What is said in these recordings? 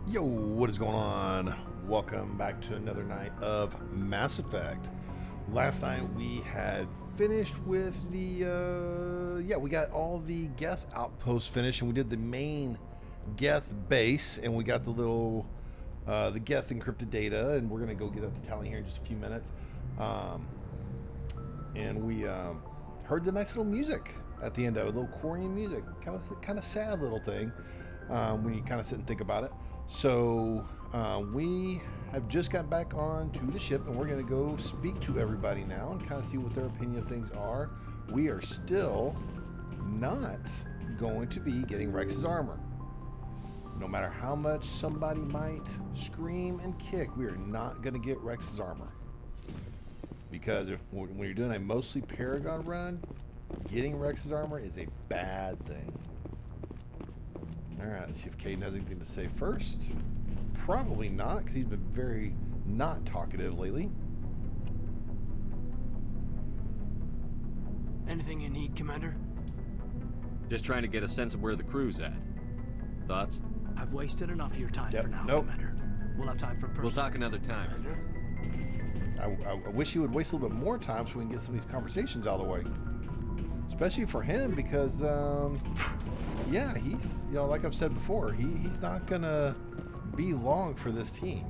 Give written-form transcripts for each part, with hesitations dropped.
Yo, what is going on? Welcome back to another night of Mass Effect. Last night we had finished with the, we got all the Geth outposts finished, and we did the main Geth base, and we got the little, the Geth encrypted data, and we're going to go get up to Tally here in just a few minutes. And we heard the nice little music at the end of it, a little Quarian music, kind of sad little thing when you kind of sit and think about it. So we have just got back on to the ship, and we're going to go speak to everybody now and kind of see what their opinion of things are. We are still not going to be getting Rex's armor. No matter how much somebody might scream and kick, we are not going to get Rex's armor. Because when you're doing a mostly Paragon run, getting Rex's armor is a bad thing. Alright, let's see if Caden has anything to say first. Probably not, because he's been very not talkative lately. Anything you need, Commander? Just trying to get a sense of where the crew's at. Thoughts? I've wasted enough of your time for now, Nope. Commander. We'll have time for personal. We'll talk another time. I wish he would waste a little bit more time so we can get some of these conversations out of the way. Especially for him, because, he's, like I've said before, he's not going to be long for this team.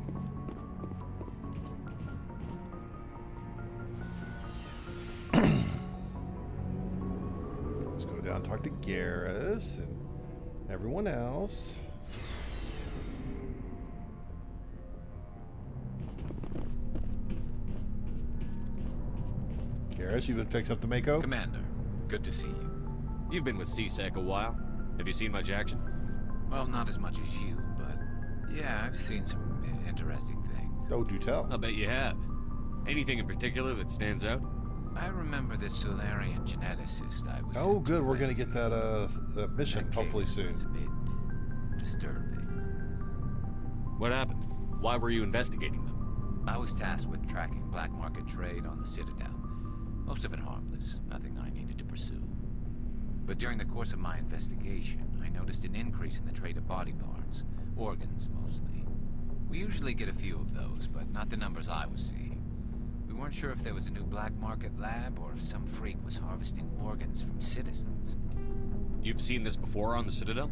Let's go down and talk to Garrus and everyone else. Garrus, you been fixing up the Mako? Commander, good to see you. You've been with CSEC a while. Have you seen much action? Well, not as much as you, but yeah, I've seen some interesting things. Oh, do tell. I'll bet you have. Anything in particular that stands out? I remember this Solarian geneticist I was. Oh, good. We're going to get that mission That hopefully case soon. was a bit disturbing. What happened? Why were you investigating them? I was tasked with tracking black market trade on the Citadel. Most of it harmless, nothing I needed to pursue. But during the course of my investigation, I noticed an increase in the trade of body parts, organs mostly. We usually get a few of those, but not the numbers I was seeing. We weren't sure if there was a new black market lab or if some freak was harvesting organs from citizens. You've seen this before on the Citadel?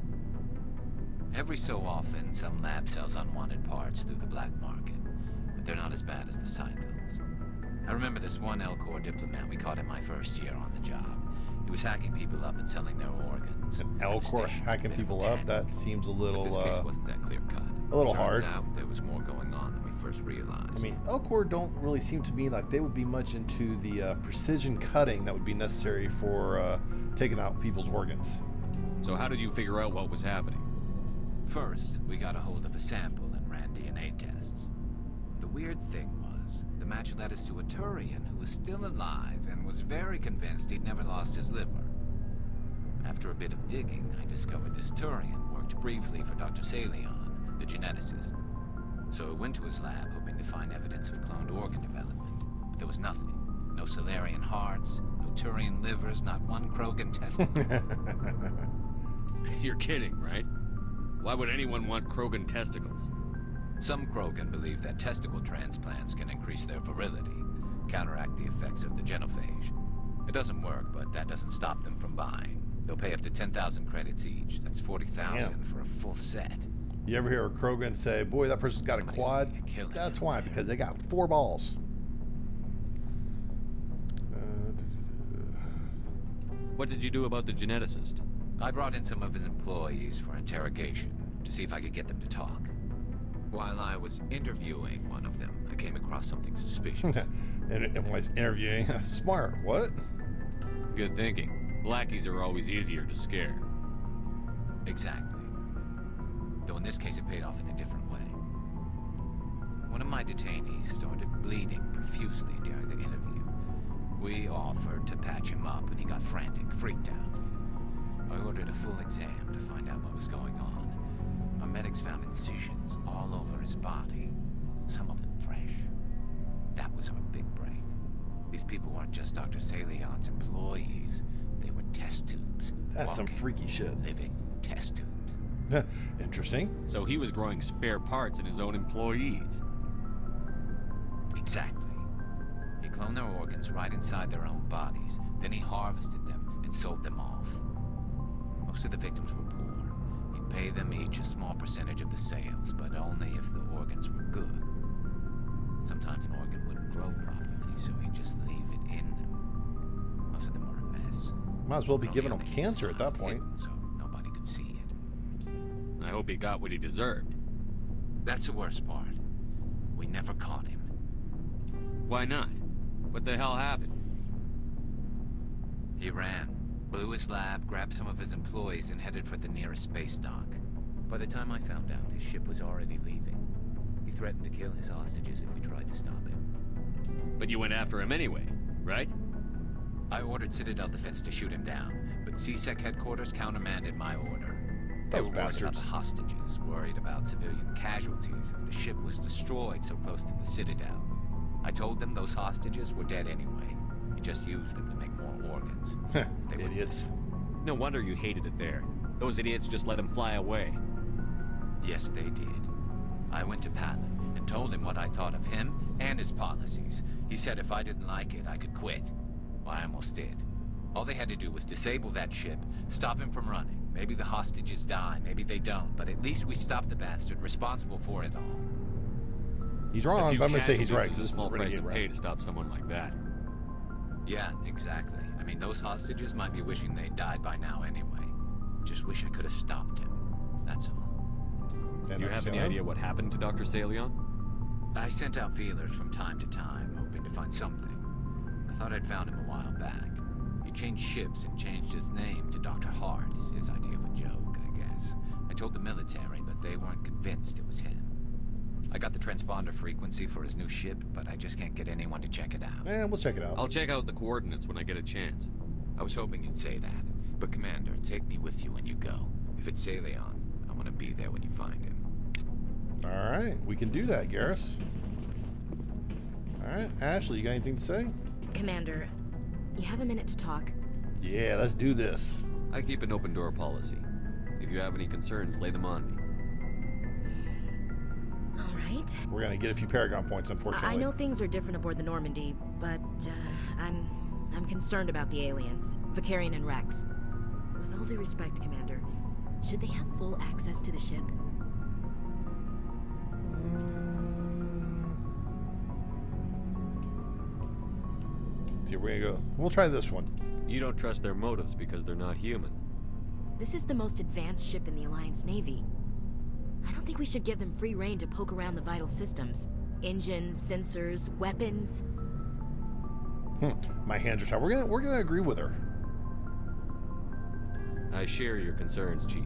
Every so often, some lab sells unwanted parts through the black market, but they're not as bad as the Cythos. I remember this one L-Corps diplomat we caught in my first year on the job. He was hacking people up and selling their organs. An L-Corps hacking people up? That seems a little, But this case wasn't that clear-cut. a little hard. Turns out there was more going on than we first realized. I mean, L-Corps don't really seem to me like they would be much into the precision cutting that would be necessary for taking out people's organs. So how did you figure out what was happening? First, we got a hold of a sample and ran DNA tests. The weird thing was, the match led us to a Turian who was still alive and was very convinced he'd never lost his liver. After a bit of digging, I discovered this Turian worked briefly for Dr. Salion, the geneticist. So I went to his lab hoping to find evidence of cloned organ development, but there was nothing. No Solarian hearts, no Turian livers, not one Krogan testicle. You're kidding, right? Why would anyone want Krogan testicles? Some Krogan believe that testicle transplants can increase their virility, counteract the effects of the genophage. It doesn't work, but that doesn't stop them from buying. They'll pay up to 10,000 credits each. That's 40,000 for a full set. You ever hear a Krogan say, boy, that person's got a Somebody's quad? gonna kill him. That's why, because they got 4 balls. What did you do about the geneticist? I brought in some of his employees for interrogation to see if I could get them to talk. While I was interviewing one of them, I came across something suspicious. and was interviewing. Smart. What? Good thinking. Lackeys are always easier to scare. Exactly. Though in this case it paid off in a different way. One of my detainees started bleeding profusely during the interview. We offered to patch him up and he got frantic, freaked out. I ordered a full exam to find out what was going on. Our medics found incisions all over his body, some of them fresh. That was our big break. These people weren't just Dr. Salion's employees. They were test tubes. That's some freaky shit. Living test tubes. Interesting. So he was growing spare parts in his own employees. Exactly. He cloned their organs right inside their own bodies. Then he harvested them and sold them off. Most of the victims were poor. He'd pay them each a small percentage of the sales, but only if the organs were good. Sometimes an organ wouldn't grow properly, so he'd just leave it in them. Most of them were a mess. Might as well be Only giving on them the cancer at that inside, point. hidden so nobody could see it. I hope he got what he deserved. That's the worst part. We never caught him. Why not? What the hell happened? He ran, blew his lab, grabbed some of his employees, and headed for the nearest space dock. By the time I found out, his ship was already leaving. He threatened to kill his hostages if we tried to stop him. But you went after him anyway, right? I ordered Citadel Defense to shoot him down, but CSEC headquarters countermanded my order. They Those were worried about bastards. the hostages, worried about civilian casualties if the ship was destroyed so close to the Citadel. I told them those hostages were dead anyway. We just used them to make more organs. They were Idiots. No wonder you hated it there. Those idiots just let him fly away. Yes, they did. I went to Patton and told him what I thought of him and his policies. He said if I didn't like it, I could quit. Well, I almost did. All they had to do was disable that ship, stop him from running. Maybe the hostages die, maybe they don't, but at least we stopped the bastard responsible for it all. He's A wrong, few but I'm going to say he's right. casualties is a small This price is to renegade pay to stop someone like that. Yeah, exactly. I mean, those hostages might be wishing they'd died by now anyway. Just wish I could have stopped him. That's all. rat. Do you have any idea what happened to Dr. Salion? I sent out feelers from time to time, hoping to find something. I thought I'd found him a while back. He changed ships and changed his name to Dr. Hart, his idea of a joke, I guess. I told the military, but they weren't convinced it was him. I got the transponder frequency for his new ship, but I just can't get anyone to check it out. We'll check it out. I'll check out the coordinates when I get a chance. I was hoping you'd say that. But Commander, take me with you when you go. If it's Salion, I want to be there when you find him. All right, we can do that, Garrus. All right, Ashley, you got anything to say? Commander, you have a minute to talk? Yeah, let's do this. I keep an open door policy. If you have any concerns, lay them on me. All right. We're going to get a few Paragon points, unfortunately. I know things are different aboard the Normandy, but I'm concerned about the aliens, Vicarian and Rex. With all due respect, Commander, should they have full access to the ship? See, we're going to go. We'll try this one. You don't trust their motives because they're not human. This is the most advanced ship in the Alliance Navy. I don't think we should give them free rein to poke around the vital systems. Engines, sensors, weapons. My hands are tied. We're gonna agree with her. I share your concerns, Chief,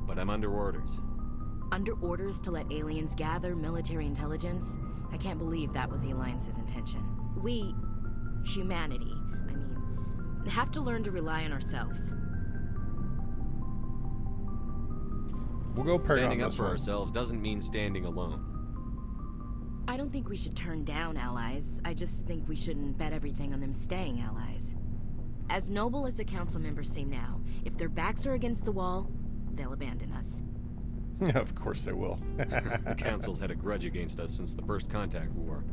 but I'm under orders. Under orders to let aliens gather military intelligence? I can't believe that was the Alliance's intention. We, humanity, have to learn to rely on ourselves. We'll go Paragon Standing on up this for one. ourselves doesn't mean standing alone. I don't think we should turn down allies. I just think we shouldn't bet everything on them staying allies. As noble as the council members seem now, if their backs are against the wall, they'll abandon us. Of course they will. The Council's had a grudge against us since the First Contact War.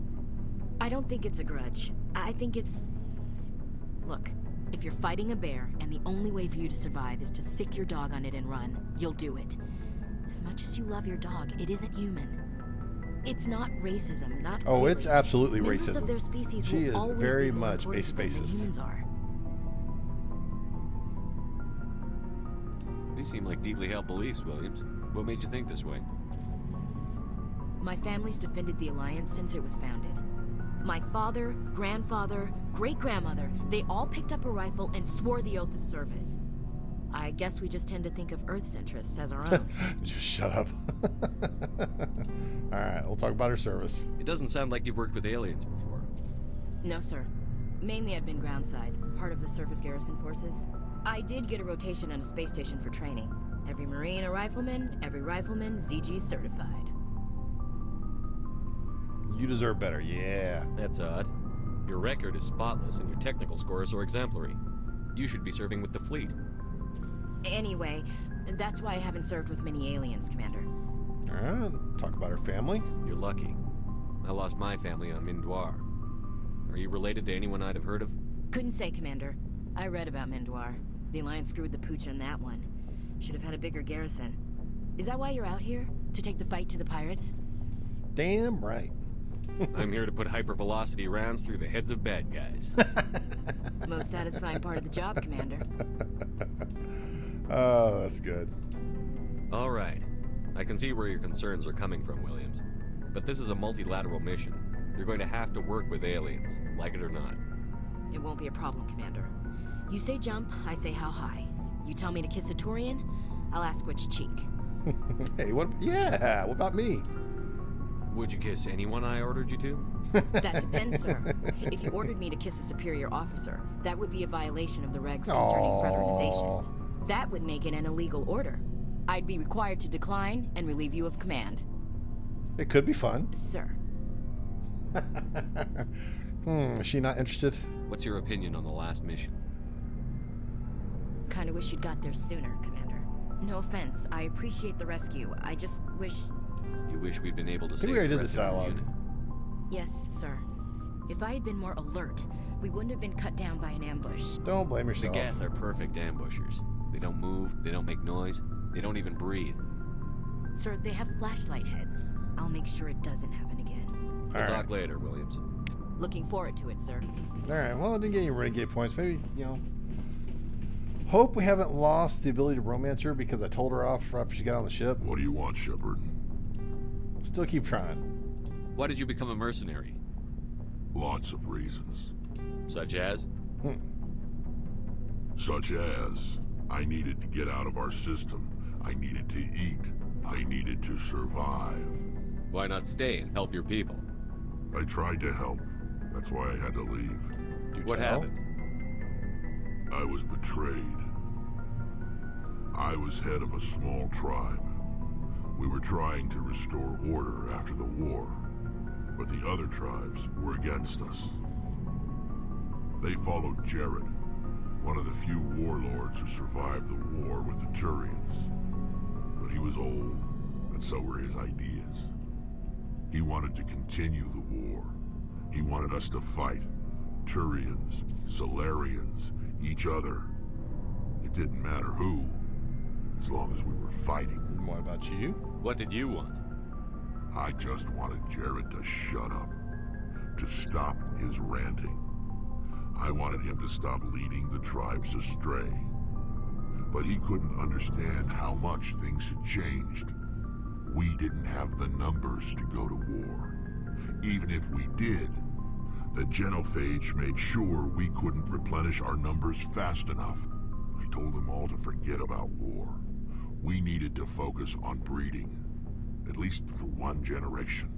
I don't think it's a grudge. I think it's... Look, if you're fighting a bear and the only way for you to survive is to sick your dog on it and run, you'll do it. As much as you love your dog, it isn't human. It's not racism, not Oh, really. it's absolutely Members racism. of their species She will is always very be more much a important to them than spacist. humans are. These seem like deeply held beliefs, Williams. What made you think this way? My family's defended the Alliance since it was founded. My father, grandfather, great-grandmother, they all picked up a rifle and swore the oath of service. I guess we just tend to think of Earth's interests as our own. Just shut up. All right, we'll talk about her service. It doesn't sound like you've worked with aliens before. No, sir. Mainly I've been groundside, part of the surface garrison forces. I did get a rotation on a space station for training. Every Marine a rifleman, every rifleman ZG certified. You deserve better, yeah. That's odd. Your record is spotless and your technical scores are exemplary. You should be serving with the fleet. Anyway, That's why I haven't served with many aliens, Commander. Alright, talk about her family. You're lucky. I lost my family on Mindoir. Are you related to anyone I'd have heard of? Couldn't say, Commander. I read about Mindoir. The Alliance screwed the pooch on that one. Should have had a bigger garrison. Is that why you're out here? To take the fight to the pirates? Damn right. I'm here to put hypervelocity rounds through the heads of bad guys. Most satisfying part of the job, Commander. Oh, that's good. All right. I can see where your concerns are coming from, Williams. But this is a multilateral mission. You're going to have to work with aliens, like it or not. It won't be a problem, Commander. You say jump, I say how high. You tell me to kiss a Turian, I'll ask which cheek. Hey, what about me? Would you kiss anyone I ordered you to? That depends, sir. If you ordered me to kiss a superior officer, that would be a violation of the regs concerning fraternization. That would make it an illegal order. I'd be required to decline and relieve you of command. It could be fun. Sir. Is she not interested? What's your opinion on the last mission? Kinda wish you'd got there sooner, Commander. No offense, I appreciate the rescue. I just wish... You wish we'd been able to I save think we already the did rest this of your dialogue. unit. Yes, sir. If I had been more alert, we wouldn't have been cut down by an ambush. Don't blame The yourself. Geth are perfect ambushers. They don't move, they don't make noise, they don't even breathe. Sir, they have flashlight heads. I'll make sure it doesn't happen again. We'll All talk right. later, Williams. Looking forward to it, sir. Alright, well, I didn't get any renegade points. Maybe, hope we haven't lost the ability to romance her because I told her off after she got on the ship. What do you want, Shepard? Still keep trying. Why did you become a mercenary? Lots of reasons. Such as? Such as, I needed to get out of our system. I needed to eat. I needed to survive. Why not stay and help your people? I tried to help. That's why I had to leave. Do What tell. happened? I was betrayed. I was head of a small tribe. We were trying to restore order after the war, but the other tribes were against us. They followed Jared, one of the few warlords who survived the war with the Turians. But he was old, and so were his ideas. He wanted to continue the war. He wanted us to fight. Turians, Solarians, each other. It didn't matter who, as long as we were fighting. And what about you? What did you want? I just wanted Jared to shut up, to stop his ranting. I wanted him to stop leading the tribes astray. But he couldn't understand how much things had changed. We didn't have the numbers to go to war. Even if we did, the genophage made sure we couldn't replenish our numbers fast enough. I told them all to forget about war. We needed to focus on breeding, at least for one generation.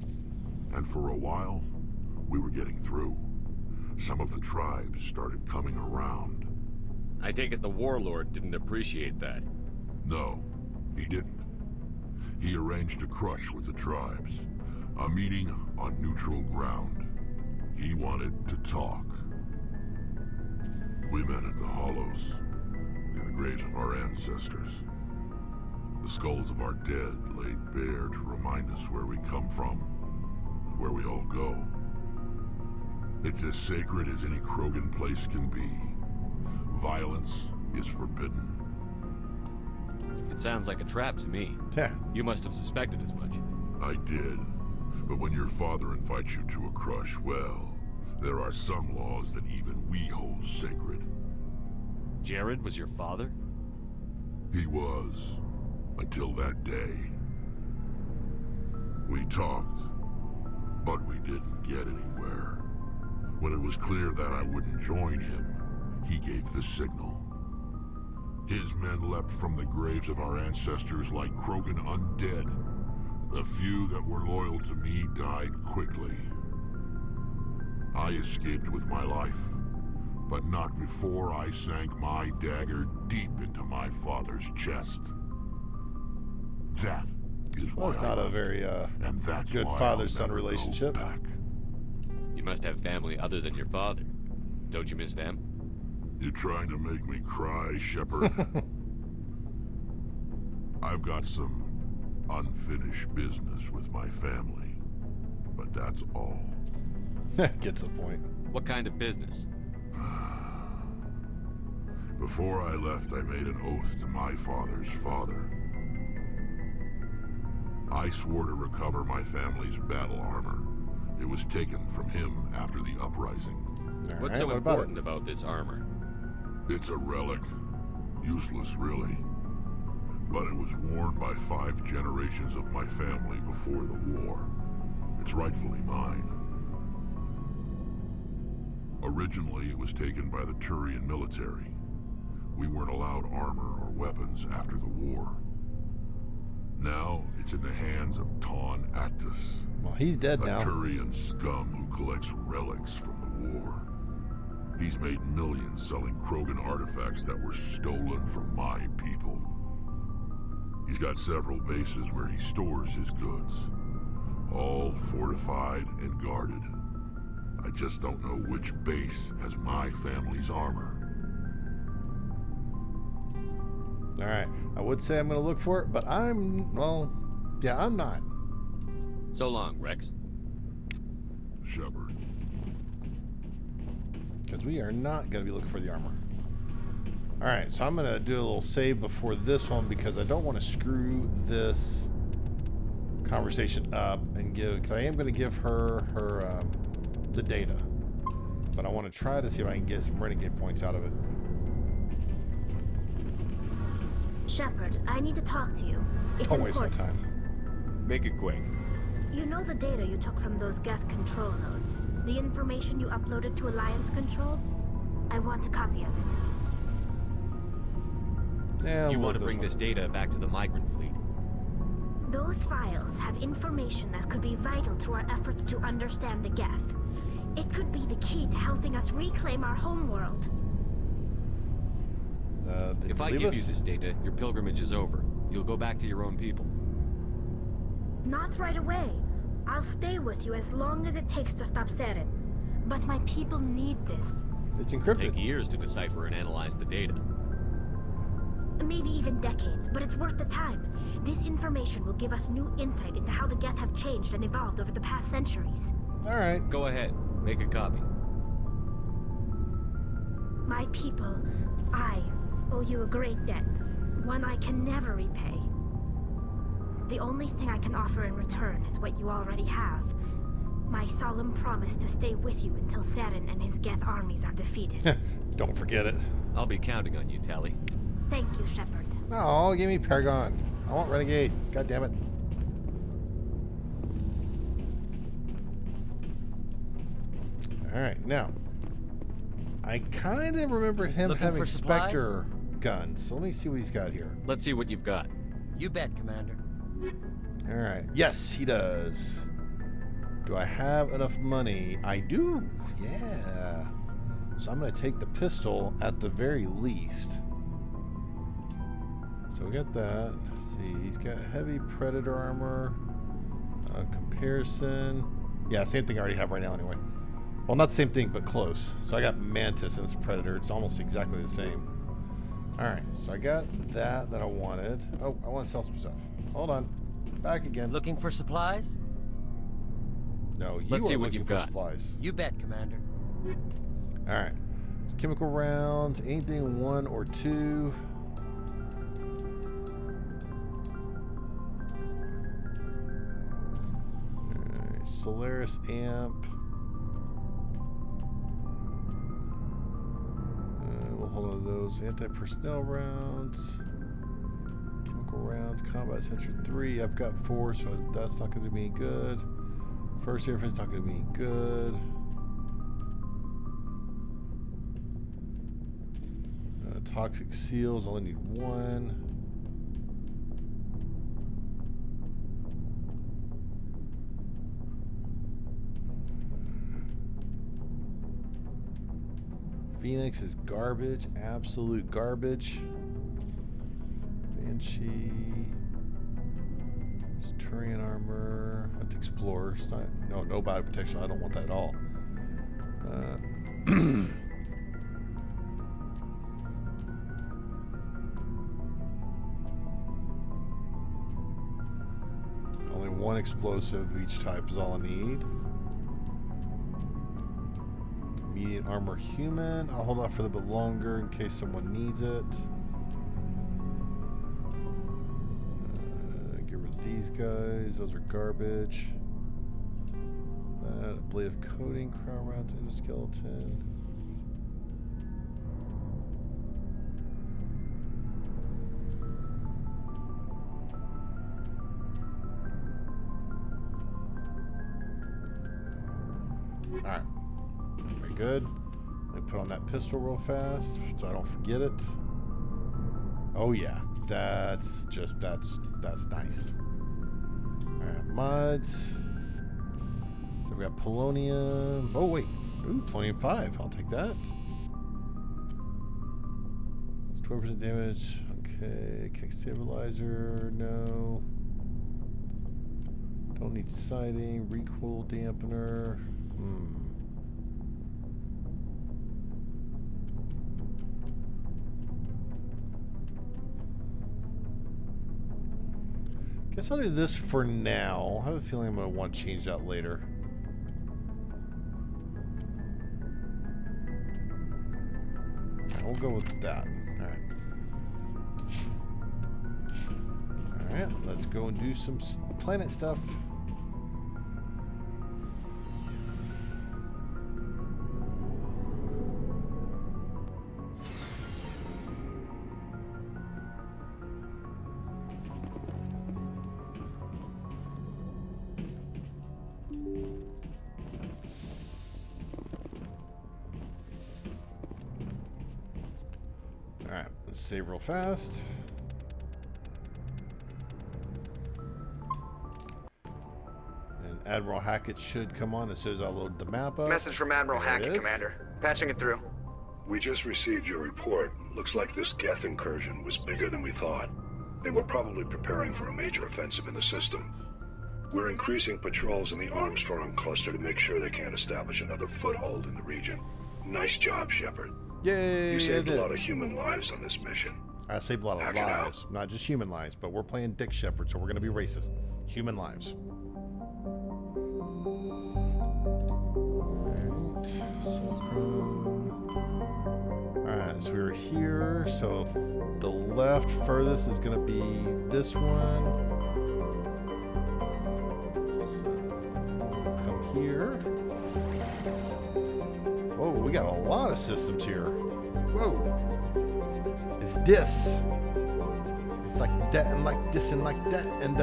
And for a while, we were getting through. Some of the tribes started coming around. I take it the warlord didn't appreciate that. No, he didn't. He arranged a crush with the tribes, a meeting on neutral ground. He wanted to talk. We met at the Hollows, near the graves of our ancestors. The skulls of our dead laid bare to remind us where we come from, and where we all go. It's as sacred as any Krogan place can be. Violence is forbidden. It sounds like a trap to me. Yeah. You must have suspected as much. I did. But when your father invites you to a crush, well, there are some laws that even we hold sacred. Jared was your father? He was, until that day. We talked, but we didn't get anywhere. When it was clear that I wouldn't join him, he gave the signal. His men leapt from the graves of our ancestors like Krogan undead. The few that were loyal to me died quickly. I escaped with my life, but not before I sank my dagger deep into my father's chest. That is Well, why it's I not a left, very and that's good why father-son I'll never go relationship. back. You must have family other than your father. Don't you miss them? You trying to make me cry, Shepard? I've got some unfinished business with my family, but that's all. Get to the point. What kind of business? Before I left, I made an oath to my father's father. I swore to recover my family's battle armor. It was taken from him after the uprising. All What's right, so what about important about this armor? It's a relic. Useless, really. But it was worn by 5 generations of my family before the war. It's rightfully mine. Originally, it was taken by the Turian military. We weren't allowed armor or weapons after the war. Now, it's in the hands of Ton Actus, Well, he's dead a now. Turian scum who collects relics from the war. He's made millions selling Krogan artifacts that were stolen from my people. He's got several bases where he stores his goods, all fortified and guarded. I just don't know which base has my family's armor. All right. I would say I'm going to look for it, but I'm not. So long, Rex. Shepard. Because we are not going to be looking for the armor. All right, so I'm going to do a little save before this one because I don't want to screw this conversation up and give, because I am going to give her the data. But I want to try to see if I can get some renegade points out of it. Shepard, I need to talk to you. It's Don't waste my important. time. Make it quick. You know the data you took from those Geth control nodes? The information you uploaded to Alliance Control? I want a copy of it. Yeah, You we'll want to do bring one. this data back to the migrant fleet. Those files have information that could be vital to our efforts to understand the Geth. It could be the key to helping us reclaim our homeworld. Did If I leave give us? you this data, your pilgrimage is over. You'll go back to your own people. Not right away. I'll stay with you as long as it takes to stop Seren. But my people need this. It's It'll encrypted. take years to decipher and analyze the data. Maybe even decades, but it's worth the time. This information will give us new insight into how the Geth have changed and evolved over the past centuries. All right. Go ahead, make a copy. My people, I owe you a great debt, one I can never repay. The only thing I can offer in return is what you already have. My solemn promise to stay with you until Seren and his Geth armies are defeated. Don't forget it. I'll be counting on you, Tali. Thank you, Shepard. No, give me Paragon. I want Renegade. God damn it. All right, now I kind of remember him Looking having for supplies? Spectre guns. So let me see what he's got here. Let's see what you've got. You bet, Commander. All right. Yes, he does. Do I have enough money? I do. Yeah. So I'm going to take the pistol at the very least. So we got that. Let's see. He's got heavy predator armor. Comparison. Yeah, same thing I already have right now anyway. Well, not the same thing, but close. So I got Mantis and it's Predator. It's almost exactly the same. All right. So I got that I wanted. Oh, I want to sell some stuff. Hold on. Back again. Looking for supplies? No, you Let's are see what looking you've for got. supplies. You bet, Commander. All right. Chemical rounds, anything 1 or 2. All right, Solaris amp. We'll hold on to those. Anti-personnel rounds. Chemical rounds, combat sensor 3. I've got 4, so that's not going to be any good. First air defense not going to be any good. Toxic seals, only need 1. Phoenix is garbage, absolute garbage. Banshee. Turian armor. That's Explorer. It's not, no body protection. I don't want that at all. one explosive of each type is all I need. Medium armor human. I'll hold off for a little bit longer in case someone needs it. Get rid of these guys. Those are garbage. A blade of coating, crown rounds, endoskeleton. Alright. Very good. Let me put on that pistol real fast so I don't forget it. Oh yeah. That's nice. Alright, mods. So we got polonium. Oh wait. Ooh, polonium 5. I'll take that. It's 12% damage. Okay. Kick stabilizer. No. Don't need siding. Recoil dampener. Guess I'll do this for now. I have a feeling I'm going to want to change that later. Alright, we'll go with that. Alright. Alright, let's go and do some planet stuff. Alright, let's save real fast. And Admiral Hackett should come on as soon as I load the map up. Message from Admiral There it Hackett, is. Commander. Patching it through. We just received your report. Looks like this Geth incursion was bigger than we thought. They were probably preparing for a major offensive in the system. We're increasing patrols in the Armstrong cluster to make sure they can't establish another foothold in the region. Nice job, Shepard. Yay! You saved I a did. lot of human lives on this mission. I saved a lot of Hack it out. lives. Not just human lives, but we're playing Dick Shepard, so we're going to be racist. Human lives. Alright, so we were here. So if the left furthest is going to be this one. So we'll come here. Whoa, we got a lot of systems here. Whoa. It's this. It's like that and like this and like that and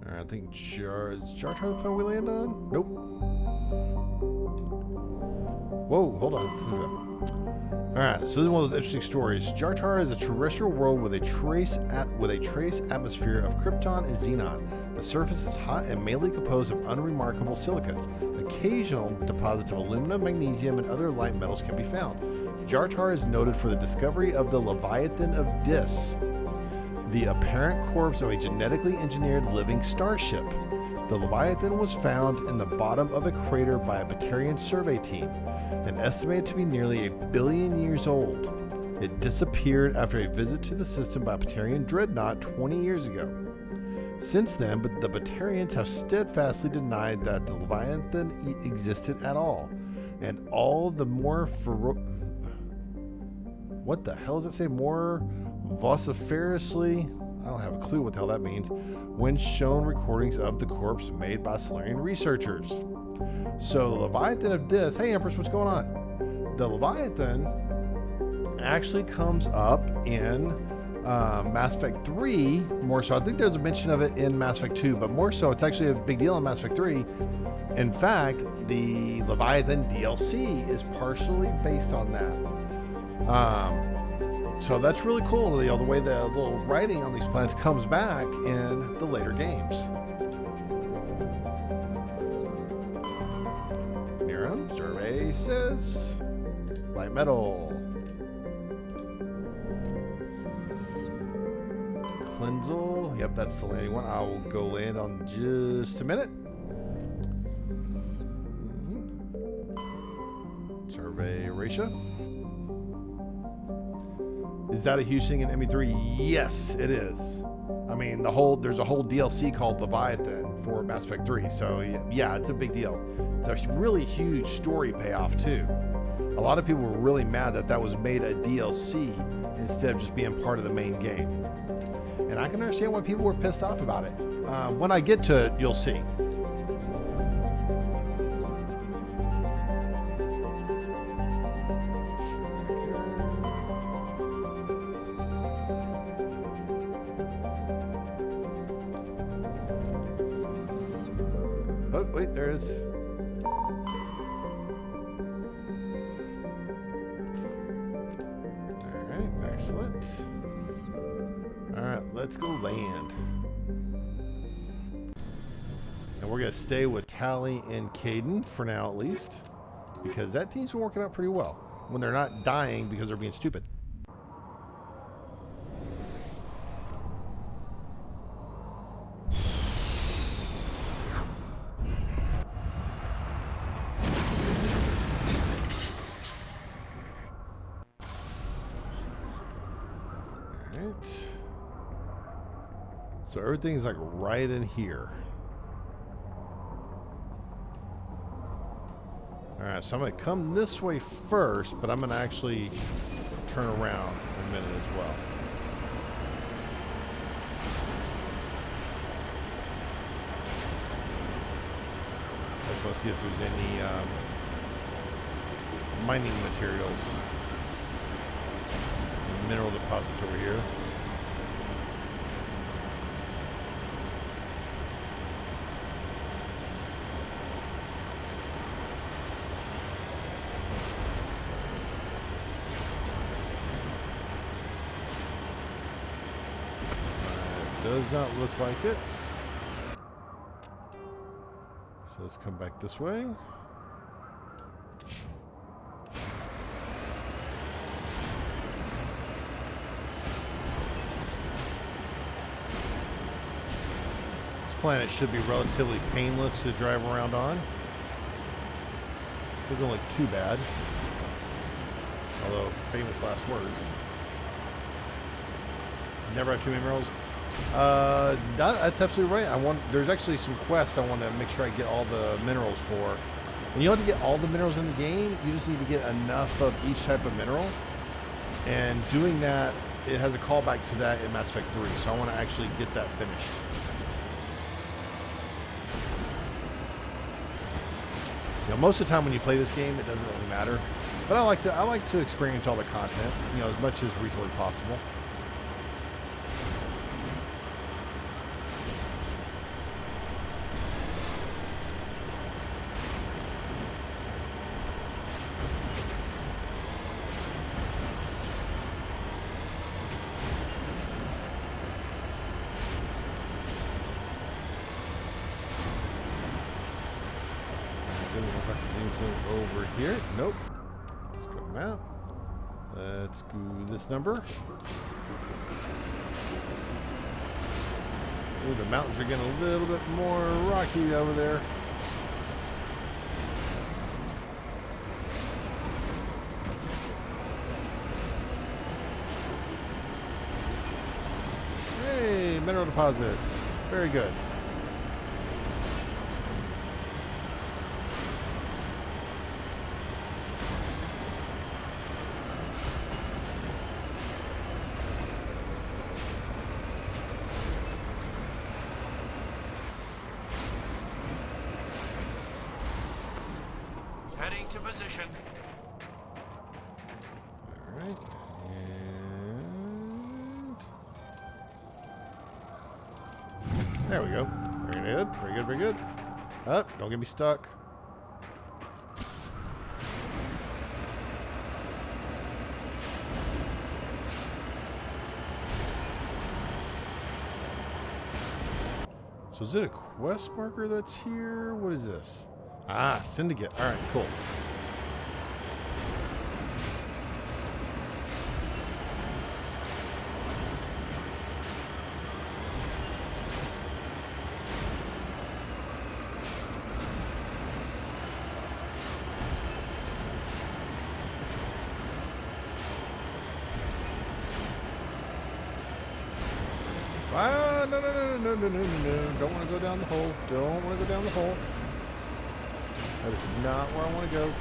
Alright, I think is Jar Tar the planet we land on? Nope. Whoa, hold on. Alright, so this is one of those interesting stories. Jar Tar is a terrestrial world with a trace atmosphere of krypton and xenon. The surface is hot and mainly composed of unremarkable silicates. Occasional deposits of aluminum, magnesium, and other light metals can be found. Jar Tar is noted for the discovery of the Leviathan of Dis, the apparent corpse of a genetically engineered living starship. The Leviathan was found in the bottom of a crater by a Batarian survey team, and estimated to be nearly 1 billion years old. It disappeared after a visit to the system by a Batarian dreadnought 20 years ago. Since then, the Batarians have steadfastly denied that the Leviathan existed at all, and all the more what the hell does it say? More vociferously, I don't have a clue what the hell that means, when shown recordings of the corpse made by Solarian researchers. So the Leviathan of Dis, hey Empress, what's going on? The Leviathan actually comes up in Mass Effect 3 more so. I think there's a mention of it in Mass Effect 2, but more so it's actually a big deal in Mass Effect 3. In fact, the Leviathan DLC is partially based on that. So that's really cool, the way the little writing on these planets comes back in the later games. Nero, survey says light metal. Cleansel, yep, that's the landing one. I will go land on just a minute. Survey Erasure. Is that a huge thing in ME3? Yes, it is. I mean, there's a whole DLC called Leviathan for Mass Effect 3. So yeah, it's a big deal. It's a really huge story payoff too. A lot of people were really mad that was made a DLC instead of just being part of the main game. And I can understand why people were pissed off about it. When I get to it, you'll see. Oh, wait, there it is. Alright, excellent. Alright, let's go land. And we're going to stay with Tally and Caden for now, at least. Because that team's been working out pretty well. When they're not dying because they're being stupid. So everything's like right in here. Alright, so I'm going to come this way first, but I'm going to actually turn around in a minute as well. I just want to see if there's any mining materials. Mineral deposits over here. Does not look like it. So let's come back this way. This planet should be relatively painless to drive around on. Doesn't look too bad. Although, famous last words. Never had too many minerals. That's absolutely right. There's actually some quests I want to make sure I get all the minerals for. And you don't have to get all the minerals in the game. You just need to get enough of each type of mineral. And doing that, it has a callback to that in Mass Effect 3. So I want to actually get that finished. You know, most of the time when you play this game, it doesn't really matter. But I like to experience all the content, you know, as much as reasonably possible. Over here. Nope. Let's go map. Let's go this number. Ooh, the mountains are getting a little bit more rocky over there. Hey, mineral deposits. Very good. Heading to position. All right. And there we go. Very good. Very good. Very good. Up. Don't get me stuck. So is it a quest marker that's here? What is this? Ah, Syndicate. All right, cool. Don't want to go down the hole. Don't want to go down the hole. That is not where I want to go.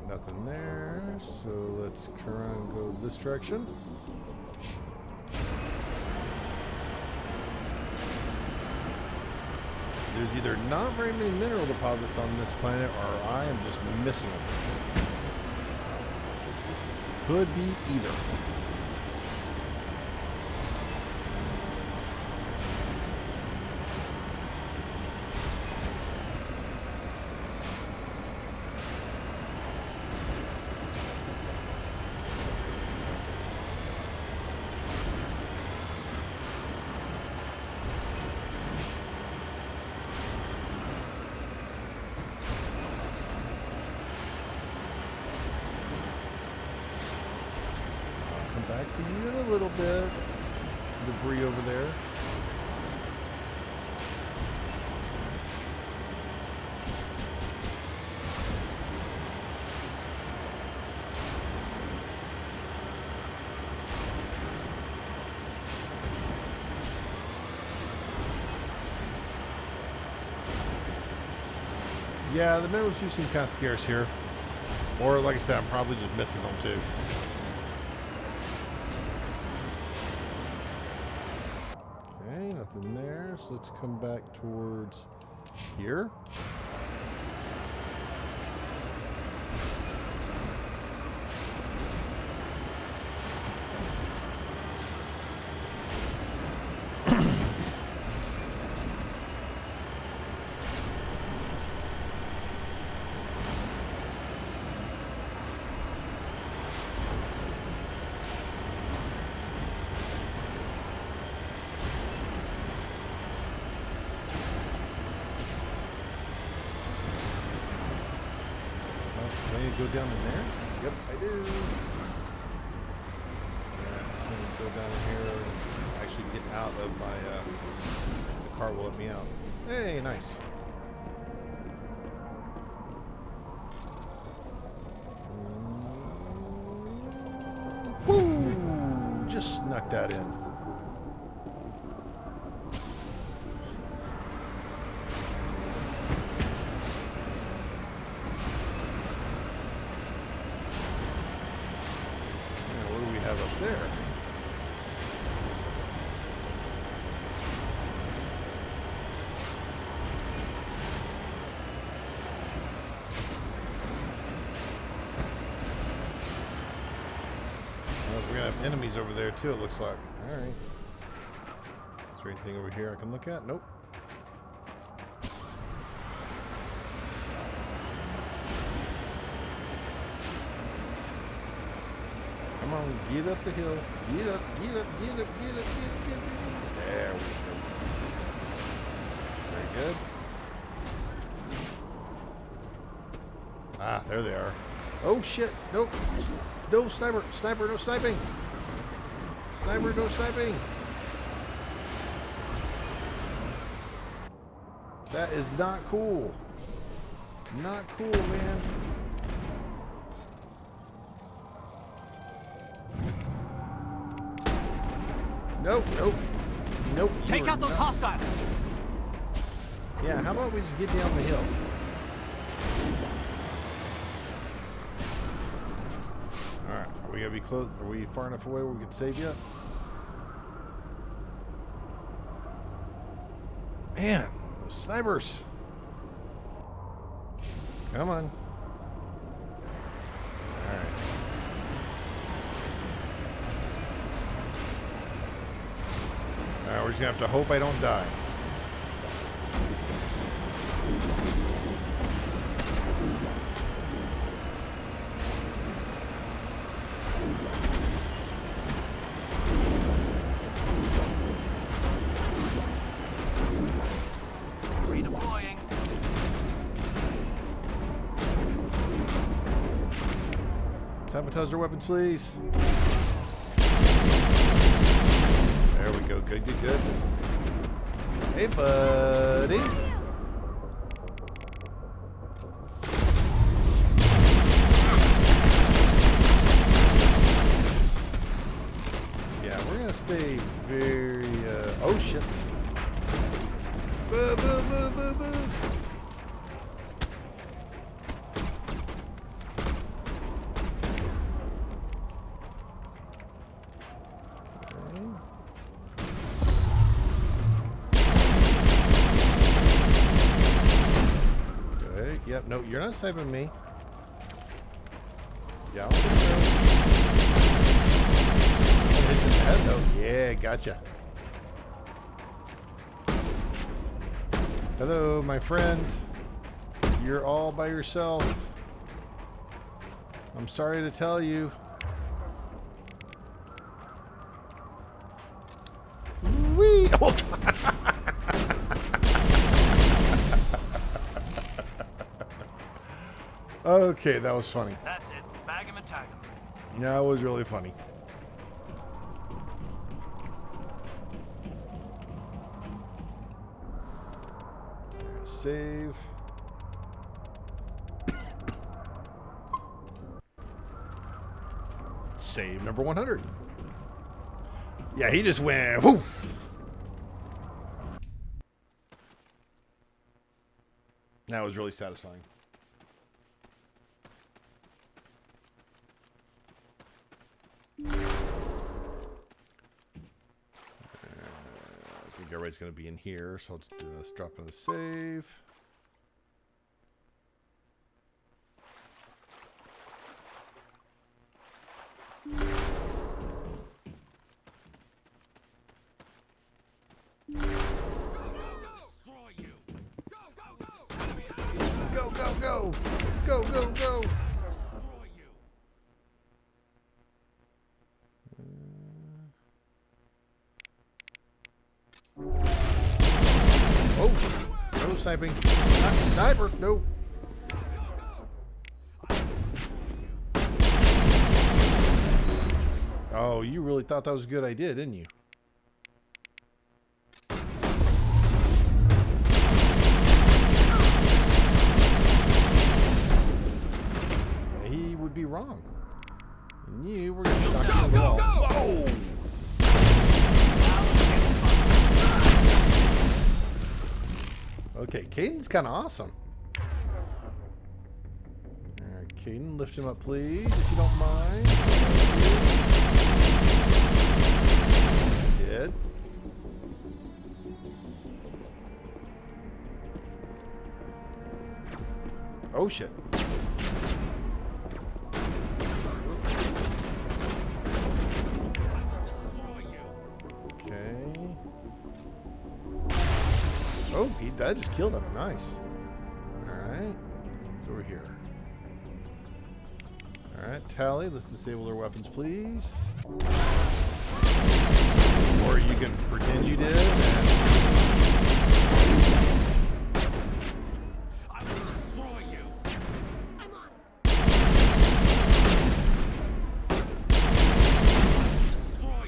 Nothing there, so let's try and go this direction. There's either not very many mineral deposits on this planet, or I am just missing them. Could be either. Back for you in a little bit. Debris over there. Yeah, the minerals do seem kind of scarce here. Or, like I said, I'm probably just missing them too. Nothing there, so let's come back towards here. Go down in there? Yep, I do. Yeah, so I'm gonna go down in here and actually get out of my, the car will let me out. Hey, nice. Woo! Just snuck that in. There. Well, we're gonna have enemies over there too, it looks like. Alright. Is there anything over here I can look at? Nope. Come on, get up the hill. Get up, get up, get up, get up, get up, get up. There we go. Very good. Ah, there they are. Oh shit, nope. No sniper, sniper, no sniping. Sniper, no sniping. That is not cool. Not cool, man. Nope, nope, nope. Take out those hostiles. Yeah, how about we just get down the hill? Alright, are we gonna be close? Are we far enough away where we can save yet? Man, those snipers. Come on. Alright, we're just gonna have to hope I don't die. Sabotage their weapons, please. There we go. Good, good, good. Hey, buddy. Yeah, we're gonna stay very. Oh shit! Boo, boo, boo, boo, boo. Yep, no, you're not sniping me. Yeah, I'll hit the head though. Yeah, gotcha. Hello, my friend. You're all by yourself. I'm sorry to tell you. Wee! Oh. Okay, that was funny. That's it. Bag him and tag him. That was really funny. Save. Save number 100. Yeah, he just went, whoo! That was really satisfying. I think everybody's going to be in here, so let's drop another save. Go, go, go! Go, go, go! Oh, no sniping. Not sniper, no. Oh, you really thought that was a good idea, didn't you? Yeah, he would be wrong. And you were going to knock him on the wall. Whoa! Okay, Caden's kind of awesome. Alright, Caden, lift him up, please, if you don't mind. Did. Oh, shit. Oh, that just killed him. Nice. Alright. It's over here. Alright, Tally, let's disable their weapons, please. Or you can pretend you did. I will destroy you. I'm on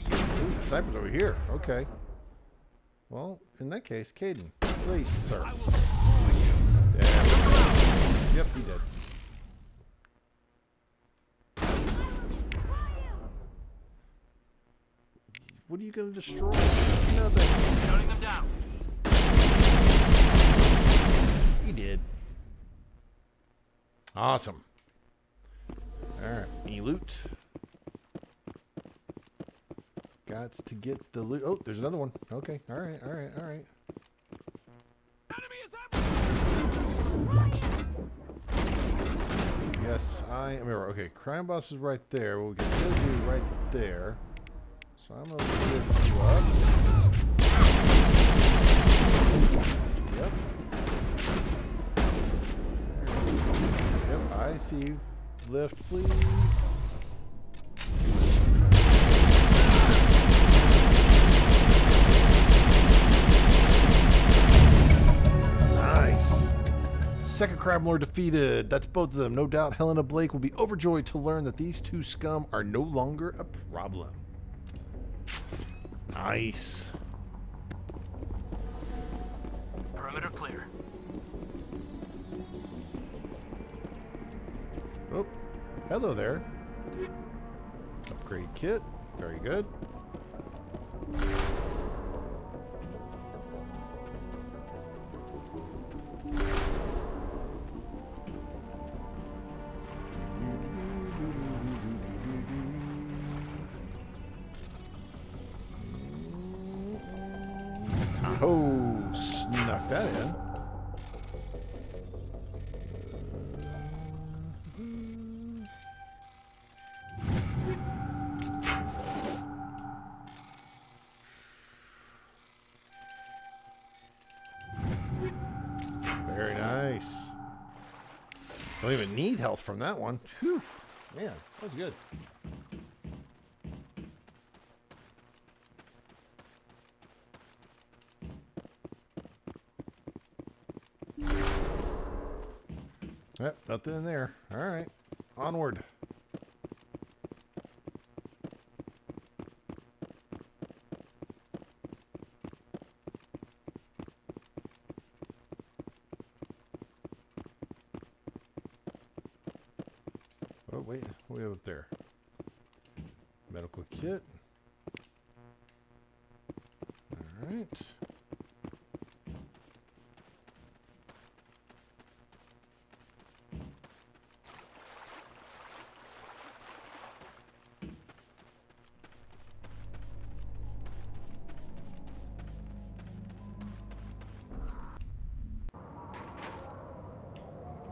it. Ooh, the sniper's over here. Okay. Well, in that case, Caden, please, sir. I will destroy you. There we go. Yep, he did. What are you going to destroy? Nothing. Shutting them down. He did. Awesome. Alright, any loot? Gots to get the loot. Oh, there's another one. Okay, alright, alright, alright. Enemy is Yes, I am. Okay, crime boss is right there. We'll get the dude right there. So I'm going to lift you up. Yep. Yep, I see you. Lift, please. Nice. second crab lord defeated. That's both of them. No doubt Helena Blake will be overjoyed to learn that these two scum are no longer a problem. Nice. Perimeter clear. Oh, hello there. Upgrade kit. Very good. Oh, snuck that in. Very nice. Don't even need health from that one. Whew. Man, that was good. Yep, nothing in there. All right, onward. Oh, wait, way up there. Medical kit. All right.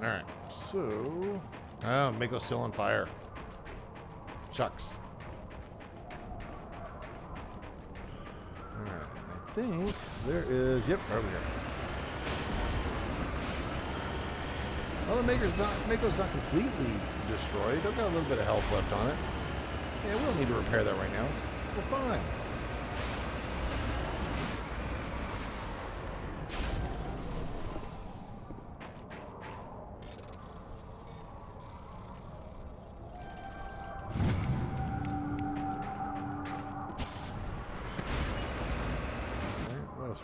Alright, so... Oh, Mako's still on fire. Shucks. Alright, I think there is... Yep, over here. Well, the Mako's not completely destroyed. I've got a little bit of health left on it. Yeah, we don't need to repair that right now. We're fine.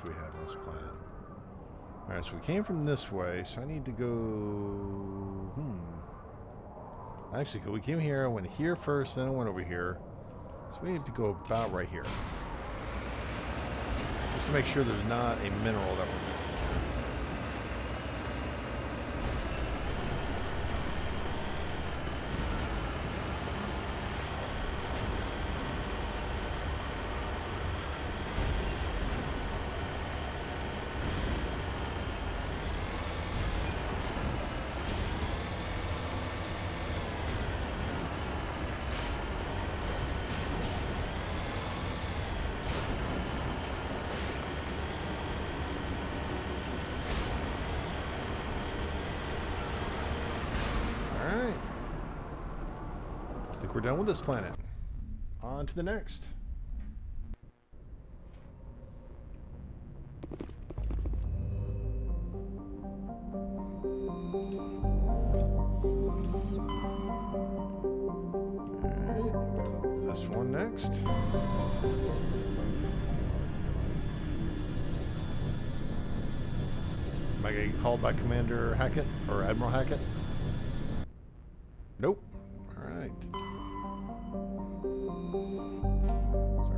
We have on this planet. Alright, so we came from this way, so I need to go... Actually, we came here, I went here first, then I went over here. So we need to go about right here. Just to make sure there's not a mineral that we're missing. We're done with this planet. On to the next. Alright, this one next. Am I getting called by Commander Hackett or Admiral Hackett? Nope. Alright.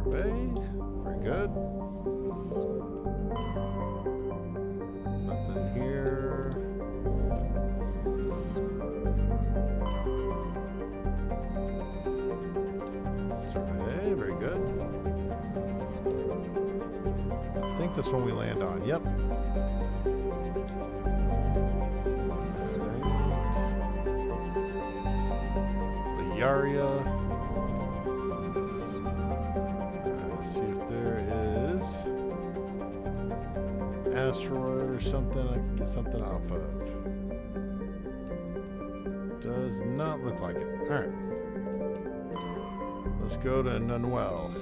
Survey. Very good. Nothing here. Survey. Very good. I think this one we land on. Yep. The Yaria. See if there is an asteroid or something I can get something off of. Does not look like it. Alright. Let's go to Nanuel.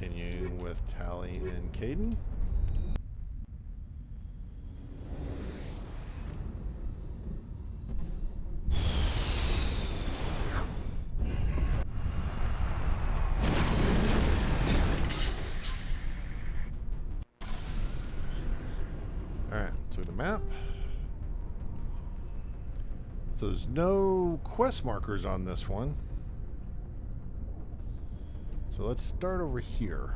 continuing with Tally and Caden. Alright, through the map. So there's no quest markers on this one. So let's start over here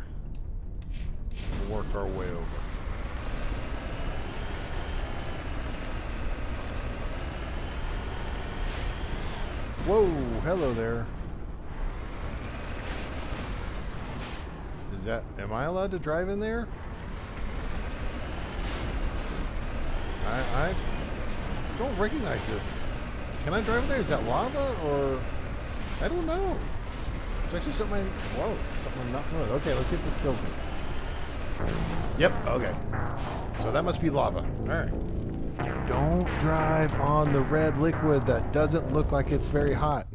and work our way over. Whoa, hello there. Is that, am I allowed to drive in there? I don't recognize this. Can I drive in there? Is that lava or, I don't know. It's actually something something I'm not familiar with. Okay, let's see if this kills me. Yep, okay. So that must be lava. Alright. Don't drive on the red liquid that doesn't look like it's very hot.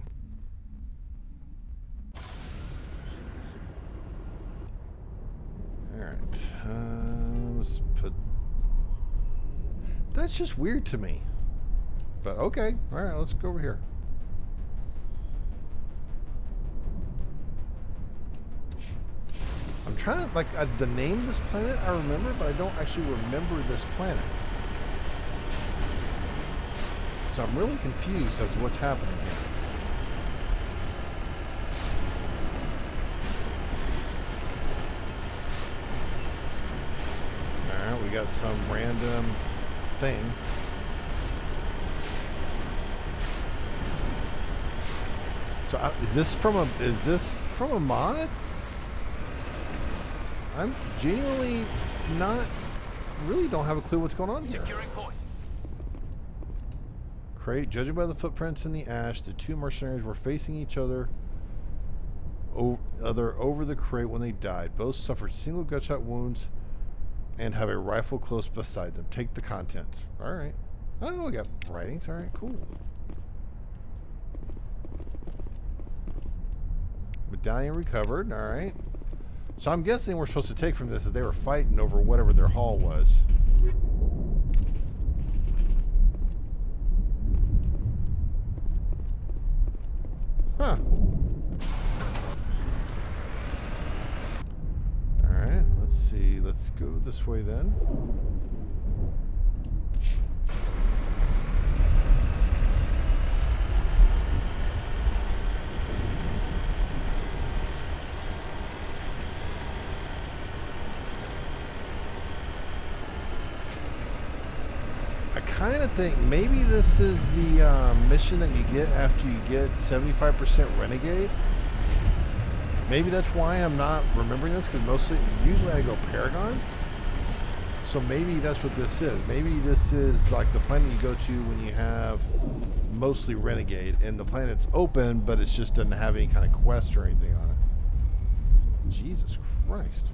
Alright. Let's put... That's just weird to me. But okay. Alright, let's go over here. I'm trying to, like, the name of this planet I remember, but I don't actually remember this planet. So I'm really confused as to what's happening here. Alright, we got some random thing. So is this from a mod? I'm genuinely really don't have a clue what's going on here. Securing point. Crate, judging by the footprints in the ash, the two mercenaries were facing each other over the crate when they died. Both suffered single gunshot wounds and have a rifle close beside them. Take the contents. Alright. Oh, we got writings. Alright, cool. Medallion recovered. Alright. So I'm guessing we're supposed to take from this is they were fighting over whatever their haul was. Huh. Alright, let's see. Let's go this way then. I kind of think maybe this is the mission that you get after you get 75% Renegade. Maybe that's why I'm not remembering this, because usually I go Paragon. So maybe that's what this is. Maybe this is like the planet you go to when you have mostly Renegade, and the planet's open, but it just doesn't have any kind of quest or anything on it. Jesus Christ.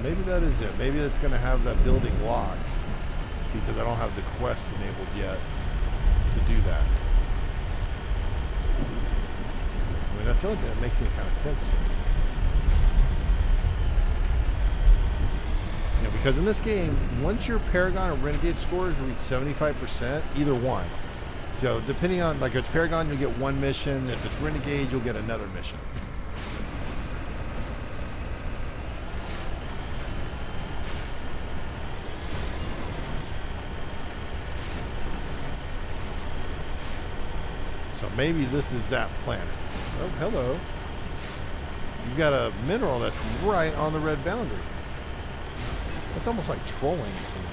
Maybe that is it. Maybe it's going to have that building locked because I don't have the quest enabled yet to do that. I mean, that's the only thing that makes any kind of sense to me. You know, because in this game, once your Paragon or Renegade scores reach 75%, either one. So depending on, like if it's Paragon, you'll get one mission. If it's Renegade, you'll get another mission. So maybe this is that planet. Oh, hello. You've got a mineral that's right on the red boundary. That's almost like trolling, it seems.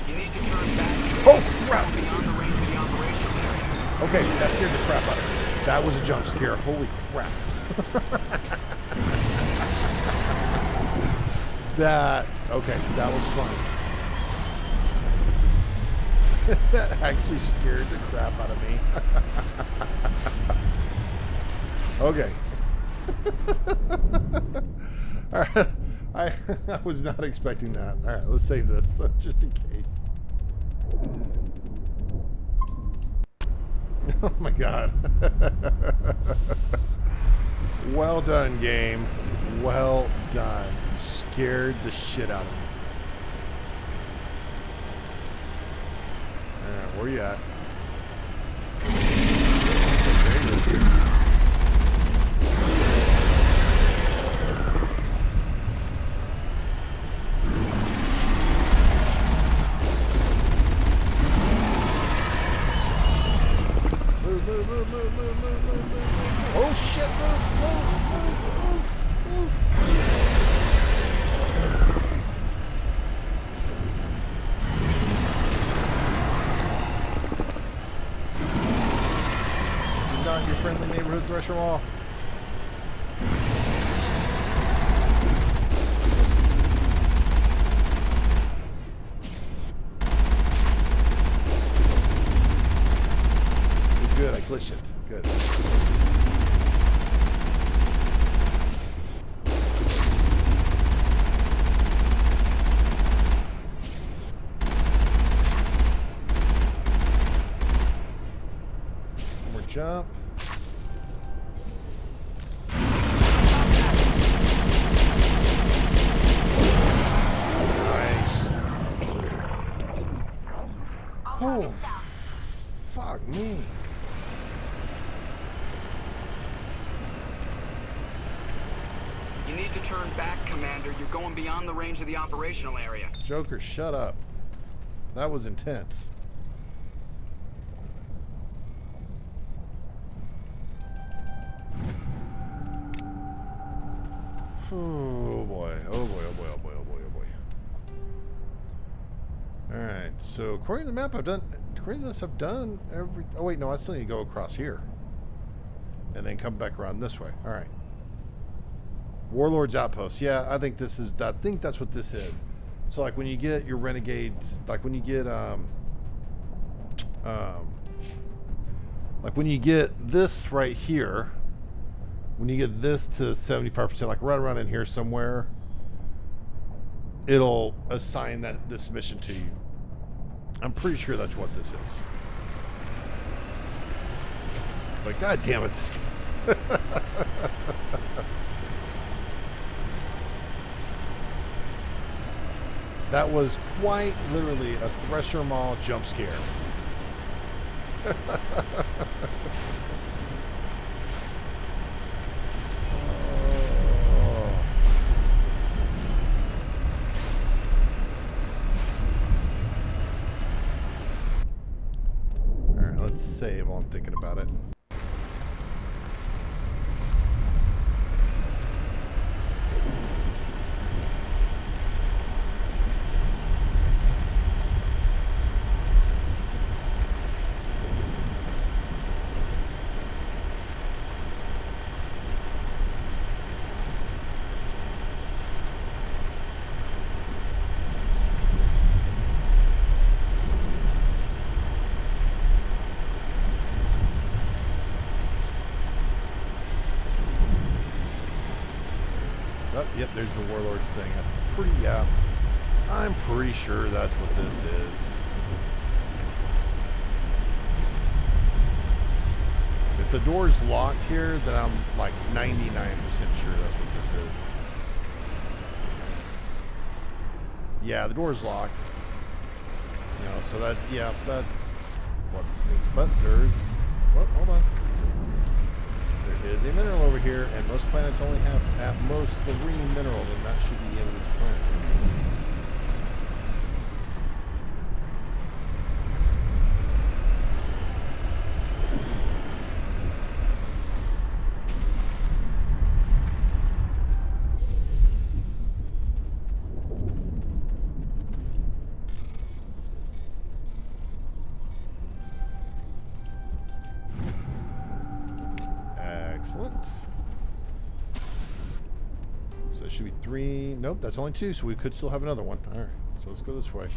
You need to turn back. Oh, crap! Beyond the range of the operational area. Okay, that scared the crap out of me. That was a jump scare. Holy crap. Okay, that was fun. That actually scared the crap out of me. Okay. All right. I was not expecting that. All right, let's save this just in case. Oh my god. Well done, game. Well done. You scared the shit out of me. Alright, where you at? Move. Oh shit, move. This is not your friendly neighborhood Thresher wall. Good, I glitched it. Good. One more jump. Nice. Oh, fuck me. You need to turn back, Commander. You're going beyond the range of the operational area. Joker, shut up. That was intense. Oh boy. Alright, so according to the map, according to this, I've done every, oh wait, no, I still need to go across here. And then come back around this way. Alright. Warlord's Outpost. Yeah, I think that's what this is. So like when you get your renegades, like when you get like when you get this right here, when you get this to 75%, like right around in here somewhere, it'll assign this mission to you. I'm pretty sure that's what this is. But god damn it, this That was quite literally a Thresher Mall jump scare. Alright, let's save while I'm thinking about it. Oh, yep, there's the Warlords thing. I'm pretty sure that's what this is. If the door's locked here, then I'm like 99% sure that's what this is. Yeah, the door's locked. You know, so that, yeah, that's what this is. But there's, well, hold on. There is a mineral over here, and most planets only have at most 3 minerals, and that should be the end of this planet. Excellent. So it should be 3. Nope, that's only 2, so we could still have another one. Alright, so let's go this way.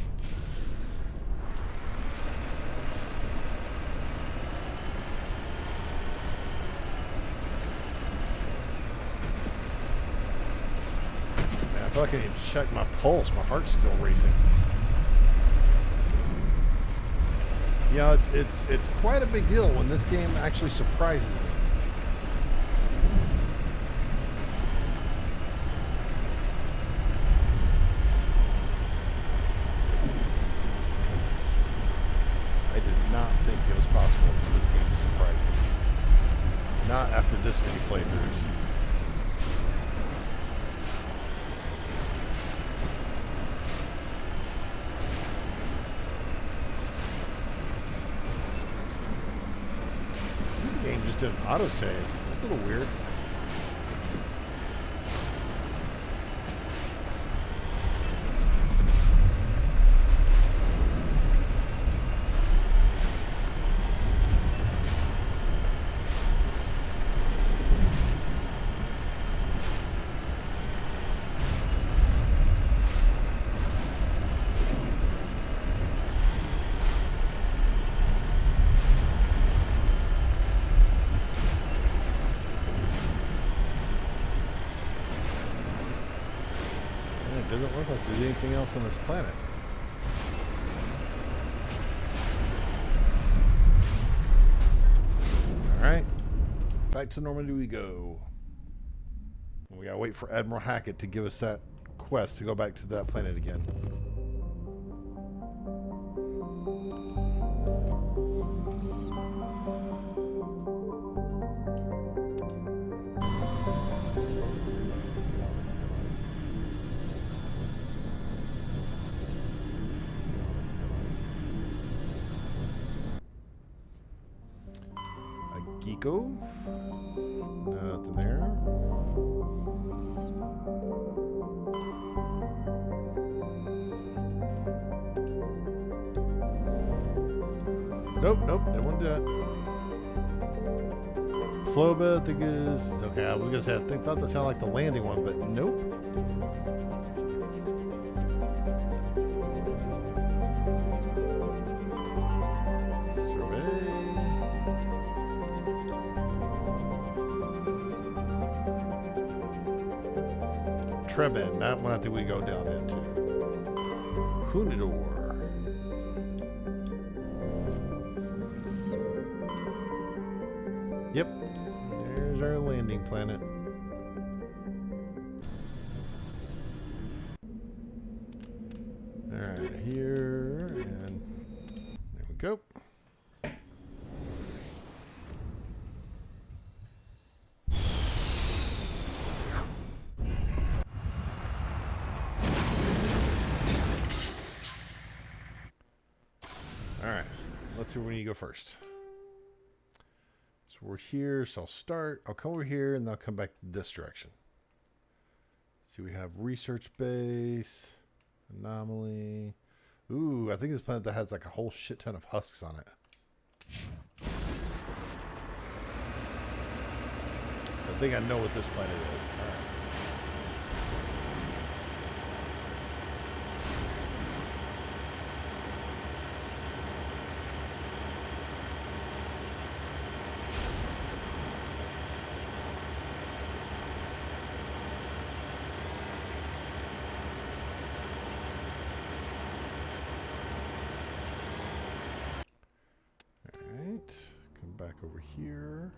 feel like I need to check my pulse. My heart's still racing. You know, it's quite a big deal when this game actually surprises me. I did not think it was possible for this game to surprise me. Not after this many playthroughs. Game just did an autosave. That's a little weird. It doesn't look like there's anything else on this planet. Alright. Back to Normandy we go. We gotta wait for Admiral Hackett to give us that quest to go back to that planet again. Geeko. Nothing there. Nope, didn't want to do that. Floba, I think is okay. I was gonna say thought that sounded like the landing one, but nope. Trebin, that one I think we go down into. Hunidor. Yep, there's our landing planet. Alright, here, and there we go. Alright, let's see where you go first. So we're here, so I'll come over here and then I'll come back this direction. See, we have research base, anomaly. Ooh, I think this planet that has like a whole shit ton of husks on it. So I think I know what this planet is. All right. Come back over here.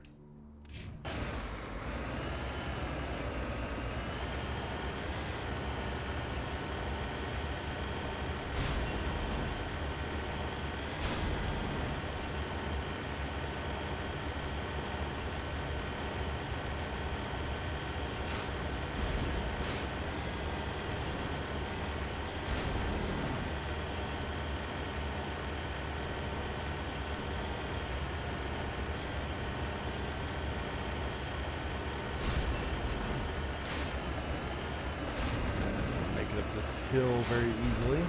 Up this hill very easily.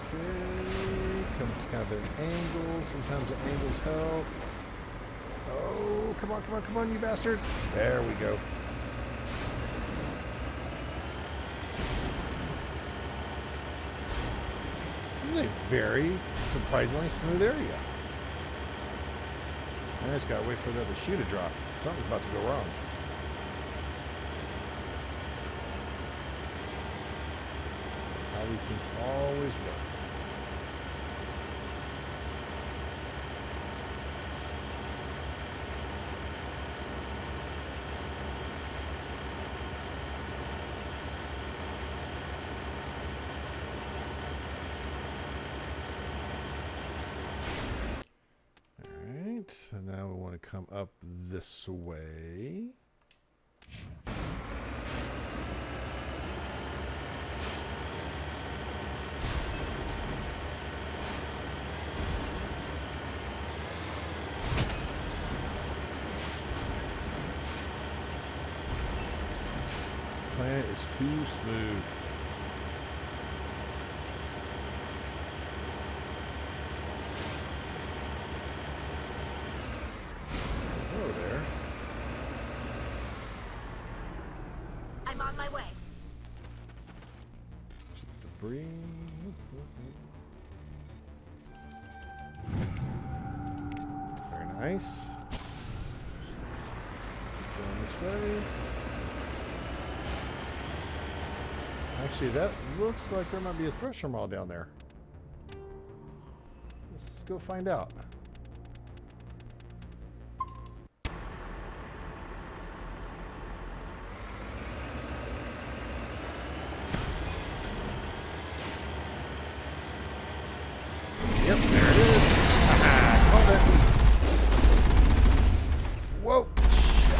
Okay, comes kind of an angle. Sometimes the angles help. Oh, come on, you bastard! There we go. This is a very surprisingly smooth area. I just gotta wait for the other shoe to drop. Something's about to go wrong. these things always work. So now we want to come up this way. This planet is too smooth. Debris. Very nice. Keep going this way. Actually, that looks like there might be a Thresher mall down there. Let's go find out. Yep, there it is. Haha, called it. Whoa, shit.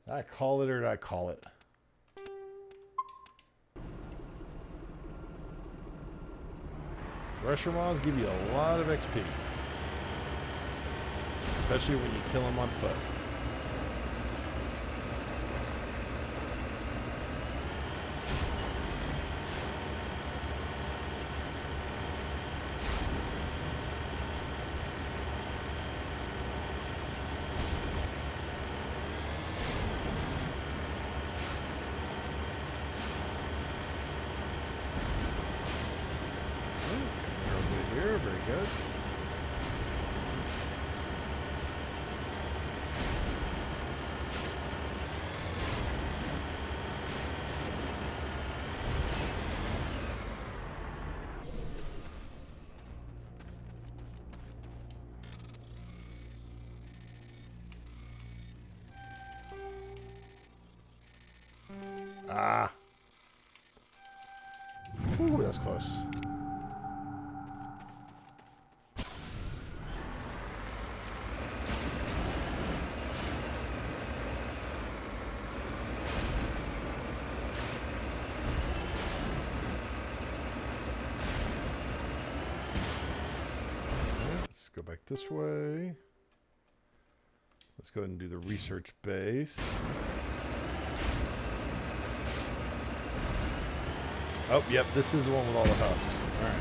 I call it or did I call it? Thresher mods give you a lot of XP. Especially when you kill them on foot. Very good. Ah. Ooh, that's close. Go back this way. Let's go ahead and do the research base. Oh, yep, this is the one with all the husks. All right.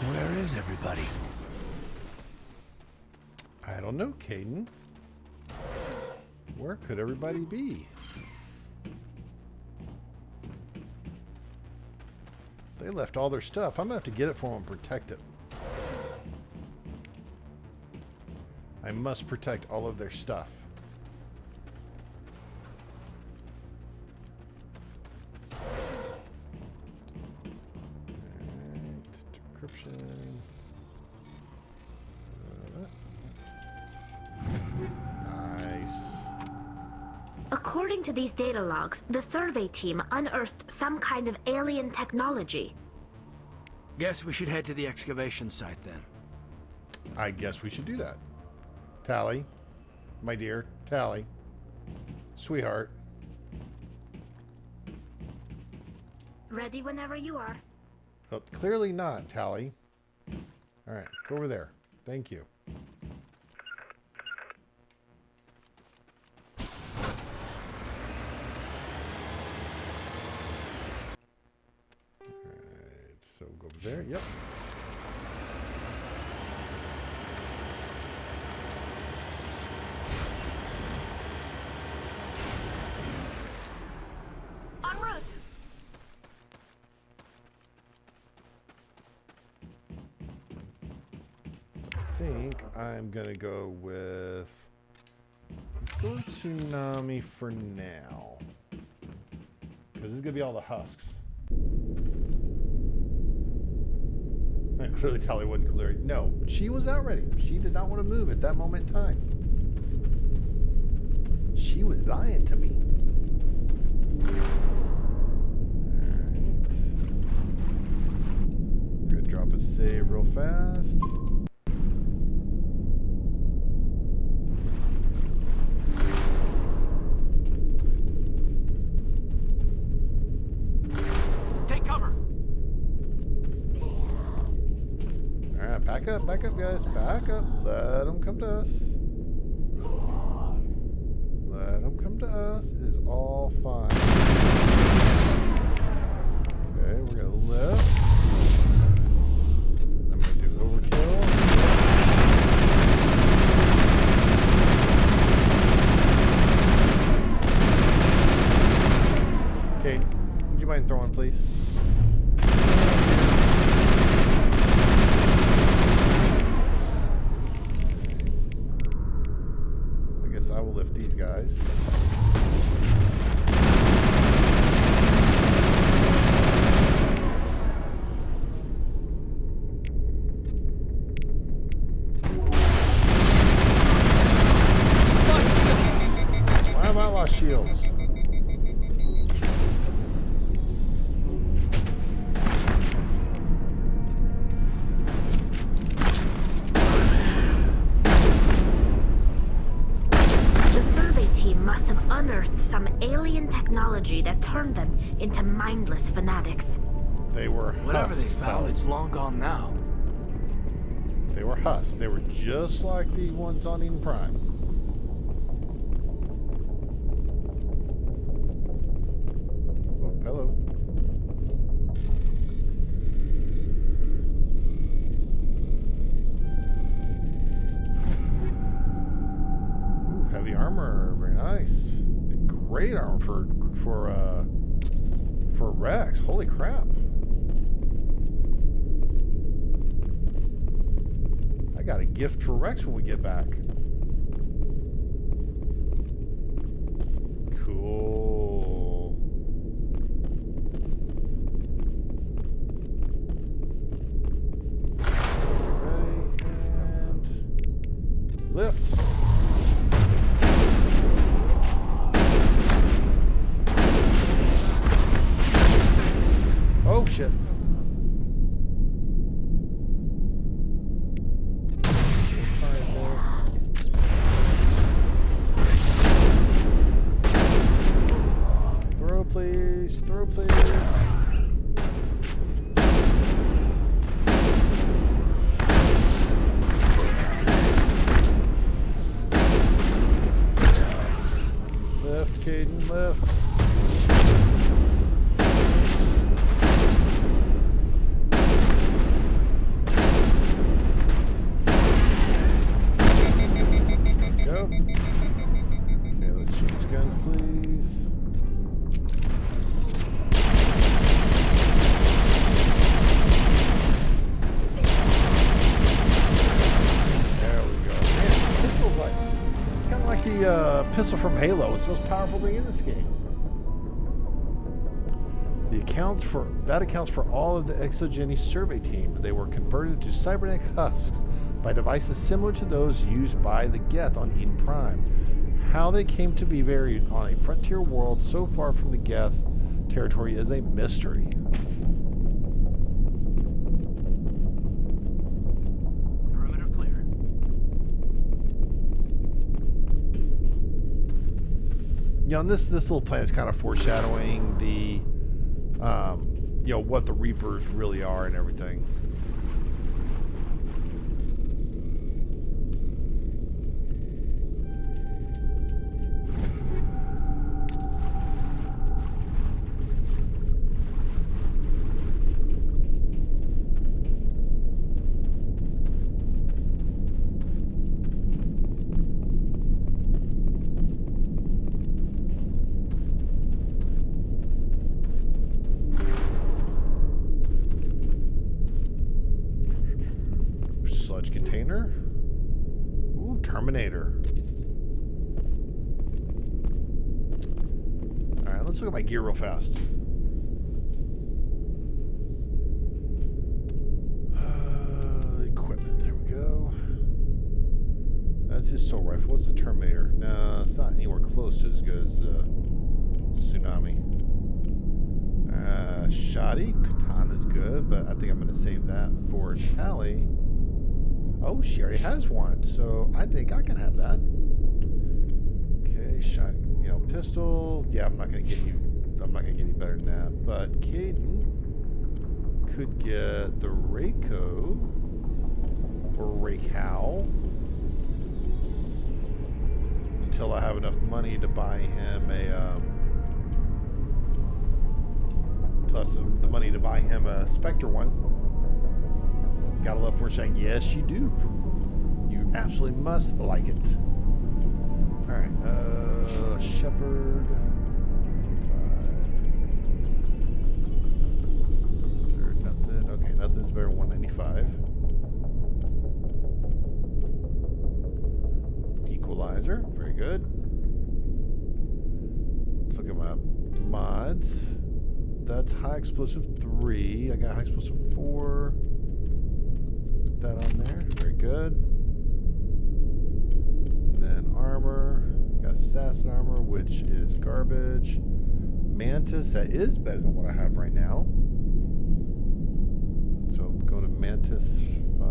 Where is everybody? I don't know, Caden. Where could everybody be? They left all their stuff. I'm gonna have to get it for them and protect it. I must protect all of their stuff. Decryption. Nice. According to these data logs, the survey team unearthed some kind of alien technology. Guess we should head to the excavation site then. I guess we should do that. Tally, my dear, Tally, sweetheart. Ready whenever you are. Oh, clearly not, Tally. All right, go over there. Thank you. Alright, so go over there. Yep. En route. So I think I'm gonna go with. Let's go with Tsunami for now. Because this is gonna be all the husks. And clearly Tally wasn't clear. No, she was not ready. She did not want to move at that moment in time. She was lying to me. Alright. We're gonna drop a save real fast. Take cover! Alright, back up, guys. Back up. Let them come to us. Let them come to us. Is all fine. Okay, we're gonna lift. I'm gonna do overkill. Okay, would you mind throwing, please? I will lift these guys. Why am I lost shields? Must have unearthed some alien technology that turned them into mindless fanatics. They were Whatever they husks, found, Tally. it's long gone now. They were husks. They were just like the ones on Eden Prime. Oh, hello. Ooh, heavy armor. Very nice. And great armor for Rex. Holy crap. I got a gift for Rex when we get back. Cool. Ready, and lift. Oh shit. Throw please, throw please. Lift, Caden, lift. Go. Okay, let's change guns, please. There we go. Man, pistol's like, it's kind of like the pistol from Halo. It's the most powerful thing in this game. That accounts for all of the Exogeny survey team. They were converted to cybernetic husks by devices similar to those used by the Geth on Eden Prime. How they came to be buried on a frontier world so far from the Geth territory is a mystery. You know, and this little plan is kind of foreshadowing the, you know, what the Reapers really are and everything. Sludge container. Ooh, Terminator. Alright, let's look at my gear real fast. Equipment, there we go. That's his assault rifle. What's the Terminator? No, it's not anywhere close to as good as Tsunami. Shoddy. Katana's good, but I think I'm going to save that for Tally. Oh, she already has one, so I think I can have that. Okay, shot, you know, pistol. Yeah, I'm not gonna get any better than that. But Caden could get the Reiko or Reikau until I have enough money to buy him the money to buy him a Spectre one. Gotta love foreshadowing. Yes, you do. You absolutely must like it. Alright, Shepherd. 95. Is there nothing? Okay, nothing's better than 195. Equalizer. Very good. Let's look at my mods. That's high explosive 3. I got high explosive 4. That on there. Very good. And then armor. Got assassin armor, which is garbage. Mantis, that is better than what I have right now. So I'm going to Mantis 5.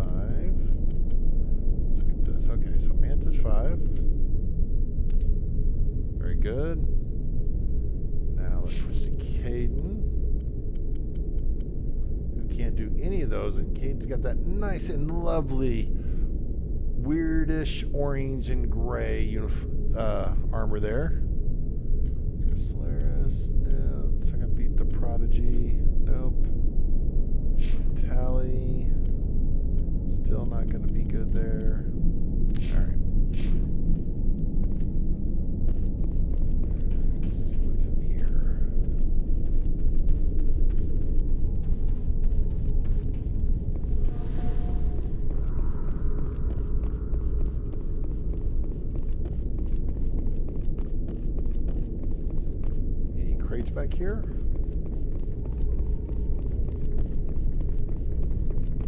Let's look at this. Okay, so Mantis 5. Very good. Now let's switch to Caden. Can't do any of those, and Cade's got that nice and lovely weirdish orange and gray armor there. Solaris, no, it's not gonna beat the Prodigy. Nope. Tally, still not gonna be good there. All right. Let's see what's in here. Crates back here?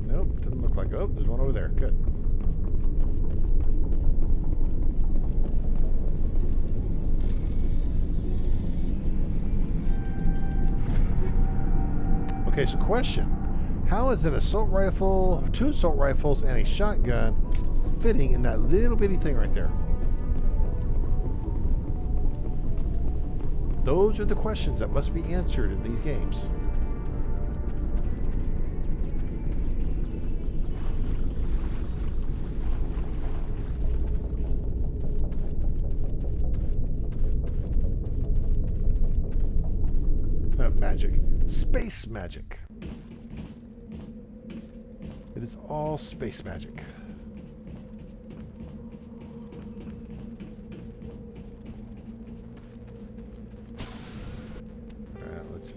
Nope, doesn't look like. Oh, there's one over there. Good. Okay, so question. How is an assault rifle, 2 assault rifles, and a shotgun fitting in that little bitty thing right there? Those are the questions that must be answered in these games. Magic. Space magic. It is all space magic.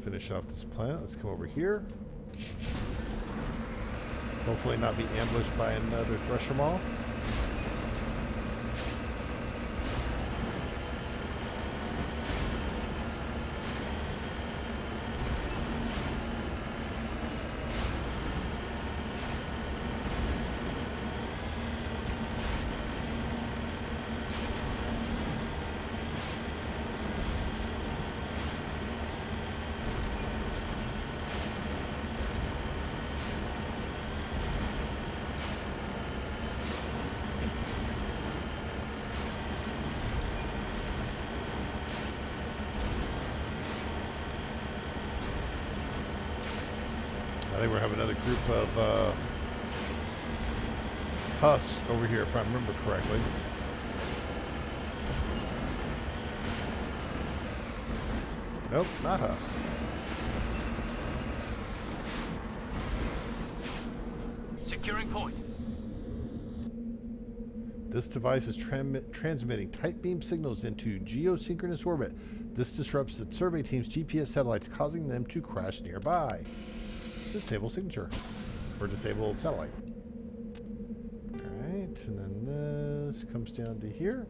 Finish off this planet. Let's come over here. Hopefully not be ambushed by another Thresher Maw. I think we have another group of Husks over here, if I remember correctly. Nope, not Husks. Securing point. This device is transmitting tight beam signals into geosynchronous orbit. This disrupts the survey team's GPS satellites, causing them to crash nearby. Disable signature. Or disable satellite. Alright, and then this comes down to here.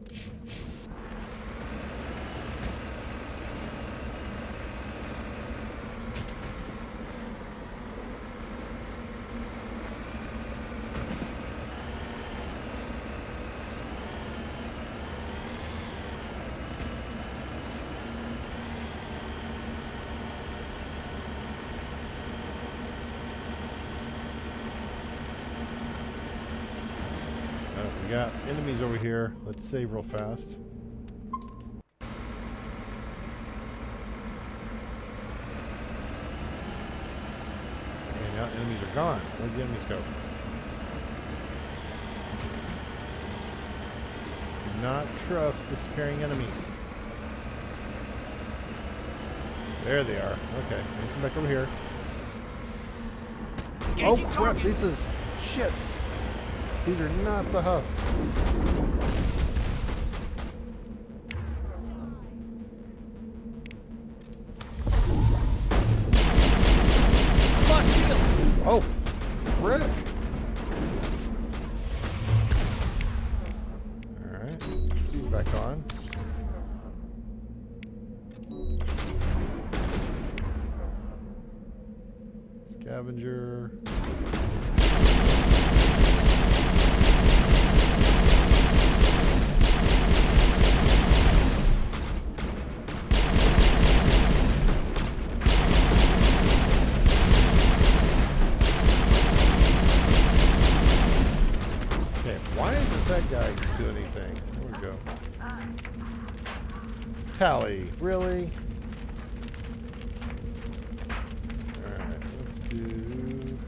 We got enemies over here. Let's save real fast. And now enemies are gone. Where'd the enemies go? Do not trust disappearing enemies. There they are. Okay, let me come back over here. Oh crap, this is shit. These are not the Husks. Oh, frick. Alright, let's put these back on. Scavenger. Why isn't that guy do anything? There we go. Tally, really? Alright, let's do...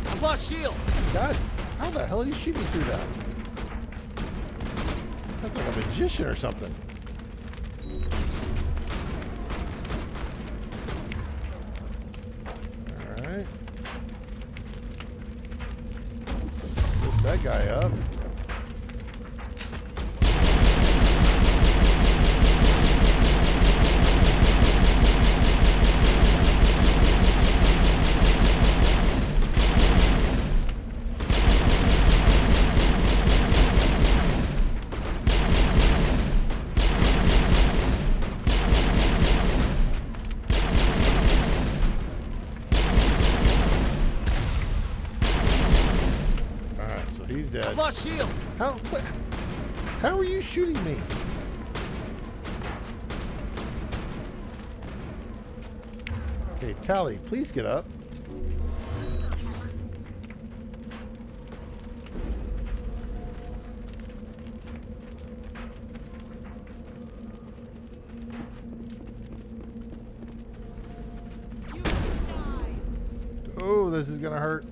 I've lost shields! God, how the hell did you shoot me through that? That's like a magician or something. Alright. Lift that guy up. He's dead. I've lost shields. How are you shooting me? Okay, Tally, please get up. Oh, this is gonna hurt.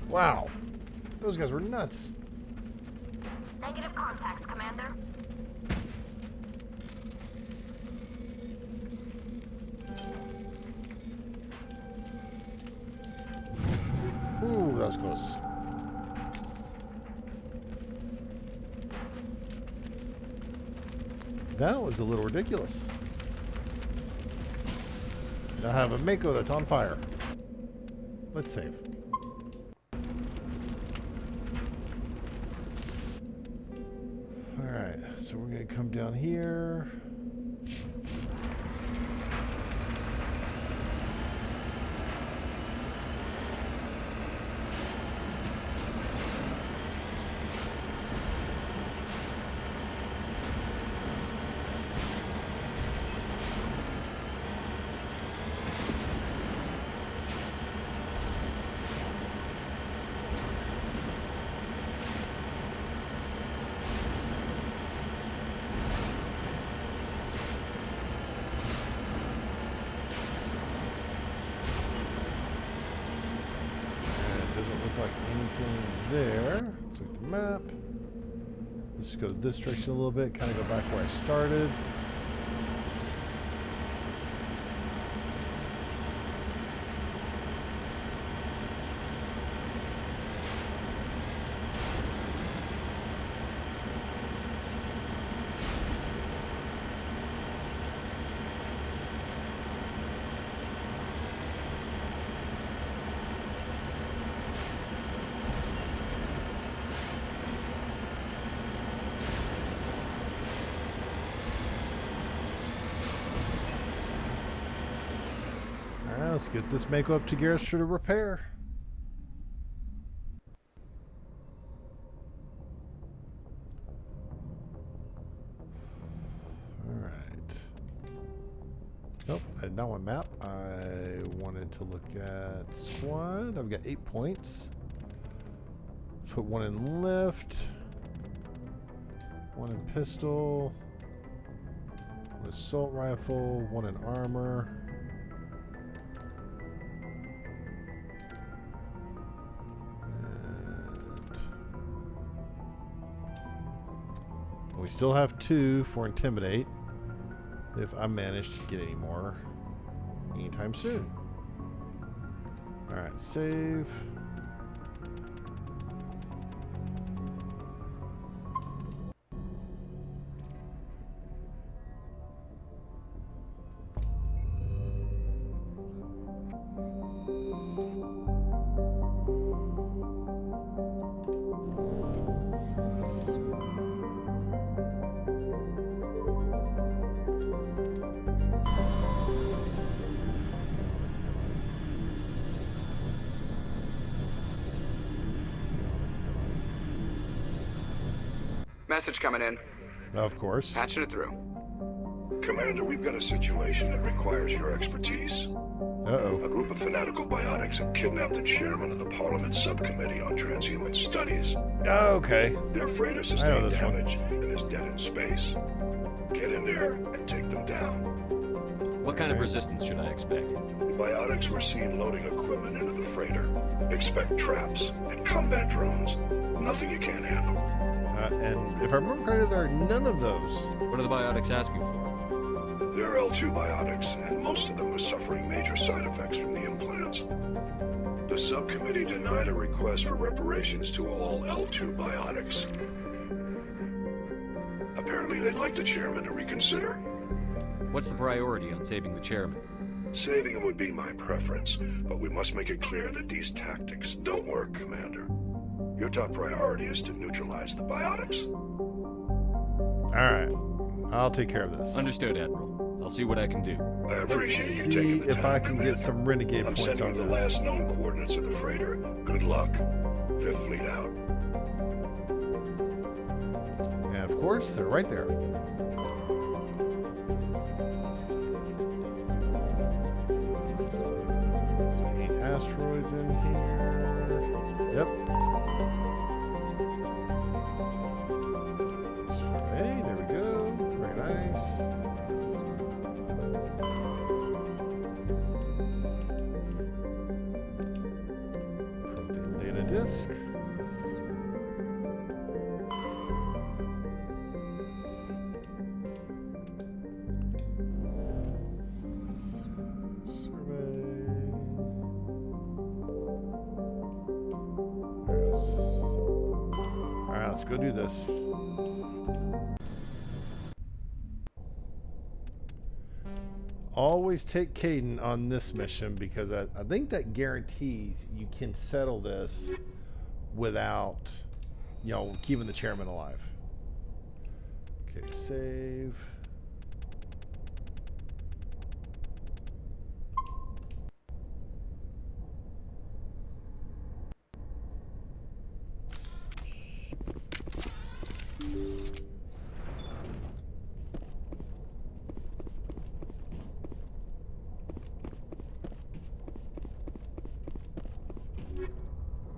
Wow, those guys were nuts. Negative contacts, Commander. Ooh, that was close. That was a little ridiculous. Now I have a Mako that's on fire. Let's save. Alright, so we're going to come down here. like anything there. Let's look at the map. Let's just go this direction a little bit, kind of go back where I started. Let's get this Mako up to gears for the repair. Alright. Nope, I did not want map. I wanted to look at squad. I've got 8 points. Put 1 in lift. 1 in pistol. 1 assault rifle. 1 in armor. We still have 2 for Intimidate, if I manage to get any more anytime soon. Alright, save. Message coming in. Of course. Patching it through. Commander, we've got a situation that requires your expertise. Uh-oh. A group of fanatical biotics have kidnapped the chairman of the Parliament Subcommittee on Transhuman Studies. Okay. Their freighter sustained damage and is dead in space. Get in there and take them down. What kind of resistance should I expect? The biotics were seen loading equipment into the freighter. Expect traps and combat drones. Nothing you can't handle. And if I remember correctly, there are none of those. What are the biotics asking for? They're L2 biotics, and most of them are suffering major side effects from the implants. The subcommittee denied a request for reparations to all L2 biotics. Apparently, they'd like the chairman to reconsider. What's the priority on saving the chairman? Saving him would be my preference, but we must make it clear that these tactics don't work, Commander. Your top priority is to neutralize the biotics. Alright. I'll take care of this. Understood, Admiral. I'll see what I can do. I Let's appreciate you see taking the if time, I can get some renegade I'm points sending on you the this. last known coordinates of the freighter. Good luck. Fifth Fleet out. And of course, they're right there. So 8 asteroids in here. Yep. Hey, there we go. Very nice. Protein data disk. Let's go do this. Always take Caden on this mission because I think that guarantees you can settle this without, you know, keeping the chairman alive. Okay, save.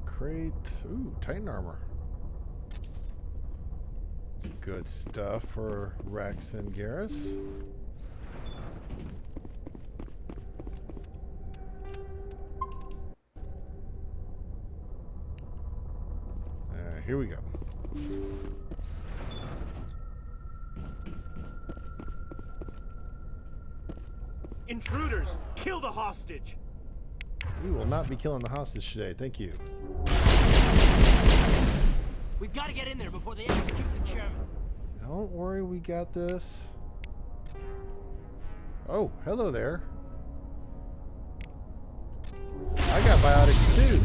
Crate. Ooh, Titan armor. It's good stuff for Rex and Garrus. here we go. Intruders! Kill the hostage! We will not be killing the hostage today. Thank you. We've got to get in there before they execute the chairman. Don't worry, we got this. Oh, hello there. I got biotics too.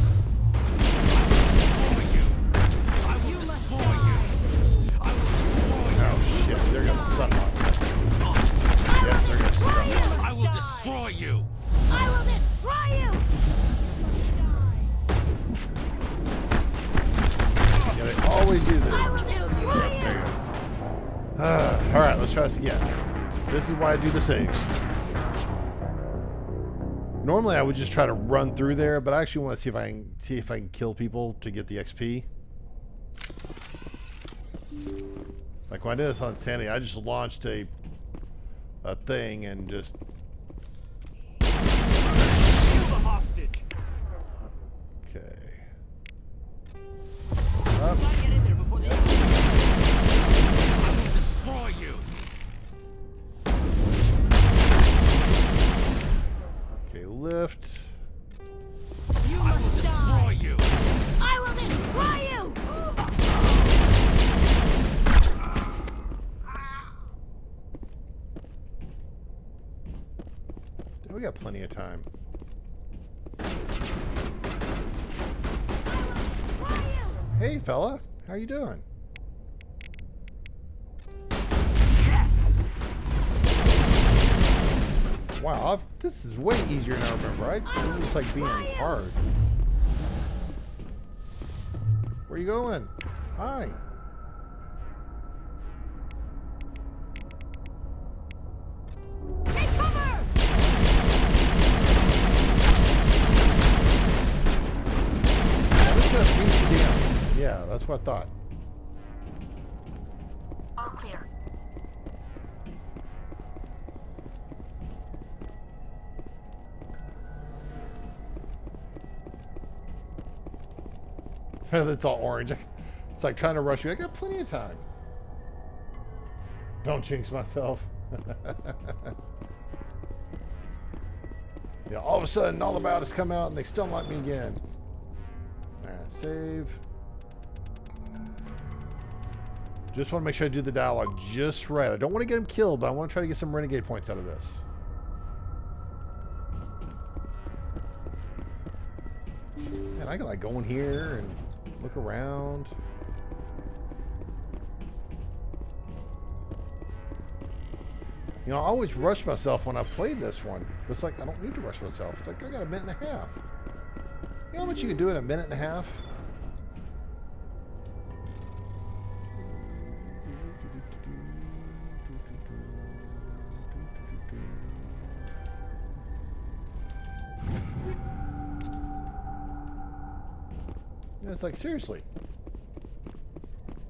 Oh shit, they're gonna stun on me. Yeah, they're gonna stun. I will destroy you! I will destroy you! Yeah, they always do this. I will destroy There you! you go. All right, let's try this again. This is why I do the saves. Normally, I would just try to run through there, but I actually want to see if I can kill people to get the XP. Like when I did this on Sandy, I just launched a thing and just. Kill the hostage! Okay. We've Up. got to get in there before they execute. I will destroy you! Okay, lift. You I will must destroy die! you! I will destroy you! We got plenty of time. Hey, fella. How you doing? Wow, this is way easier than I remember, right? It looks like being hard. Where you going? Hi. Take cover! What's gonna beat you down? Yeah, that's what I thought. All clear. It's all orange. It's like trying to rush me. I got plenty of time. Don't jinx myself. Yeah, all of a sudden, all about us come out and they still unlock me again. Alright, save. Just want to make sure I do the dialogue just right. I don't want to get him killed, but I want to try to get some renegade points out of this. And I can like go in here and look around. You know, I always rush myself when I played this one. But it's like, I don't need to rush myself. It's like, I got a minute and a half. You know how much you can do in a minute and a half? Yeah, it's like, seriously.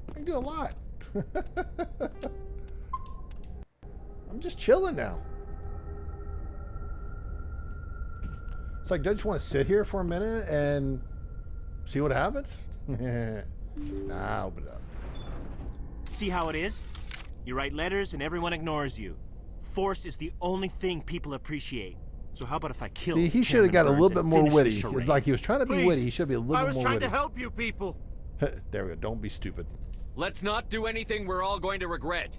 I can do a lot. I'm just chilling now. It's like, don't you just want to sit here for a minute and see what happens? Nah, open it up. See how it is? You write letters and everyone ignores you. Force is the only thing people appreciate. So how about if I kill? See, he should have got a little bit more witty. Like he was trying to be Please. witty. He should be a little bit more witty. I was trying to help you people. There we go. Don't be stupid. Let's not do anything we're all going to regret.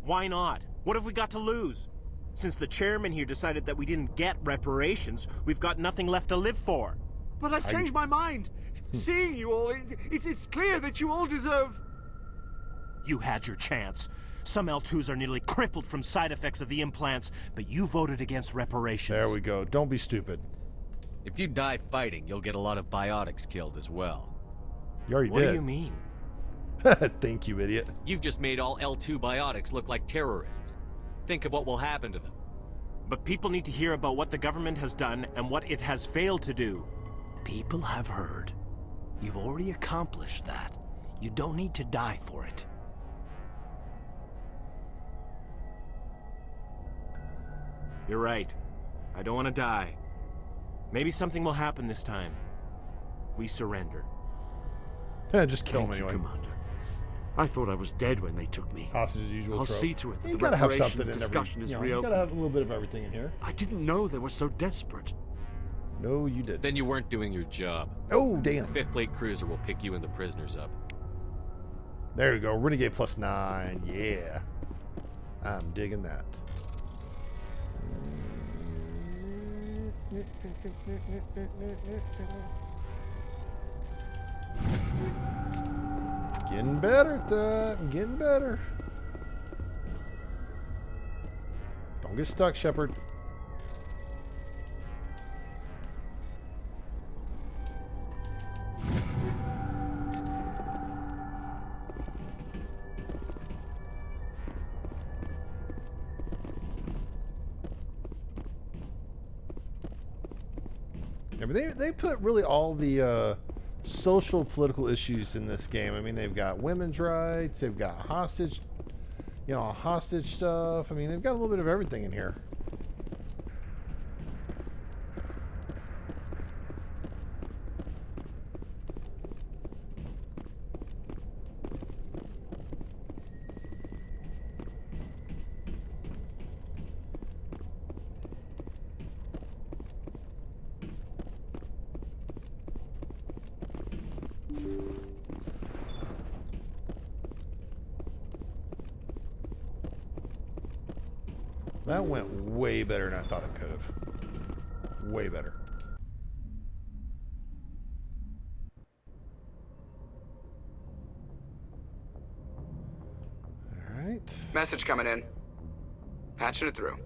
Why not? What have we got to lose? Since the chairman here decided that we didn't get reparations, we've got nothing left to live for. But I've changed my mind. Seeing you all, it's clear that you all deserve... You had your chance. Some L2s are nearly crippled from side effects of the implants, but you voted against reparations. There we go. Don't be stupid. If you die fighting, you'll get a lot of biotics killed as well. You already What did. do you mean? Thank you, idiot. You've just made all L2 biotics look like terrorists. Think of what will happen to them. But people need to hear about what the government has done and what it has failed to do. People have heard. You've already accomplished that. You don't need to die for it. You're right. I don't want to die. Maybe something will happen this time. We surrender. Just kill him Thank you, anyway. Commander. I thought I was dead when they took me. Hostage as usual. I'll trope. see to it that You the gotta have reparations something in discussion every. is You reopened. gotta have a little bit of everything in here. I didn't know they were so desperate. No, you didn't. Then you weren't doing your job. Oh, damn. Fifth Fleet cruiser will pick you and the prisoners up. There you go. Renegade +9. Yeah. I'm digging that. Getting better at that. I'm getting better. Don't get stuck, Shepard. I mean, they put really all the social political issues in this game. I mean, they've got women's rights, they've got hostage, hostage stuff. I mean, they've got a little bit of everything in here. That went way better than I thought it could have. Way better. All right. Message coming in. Patching it through.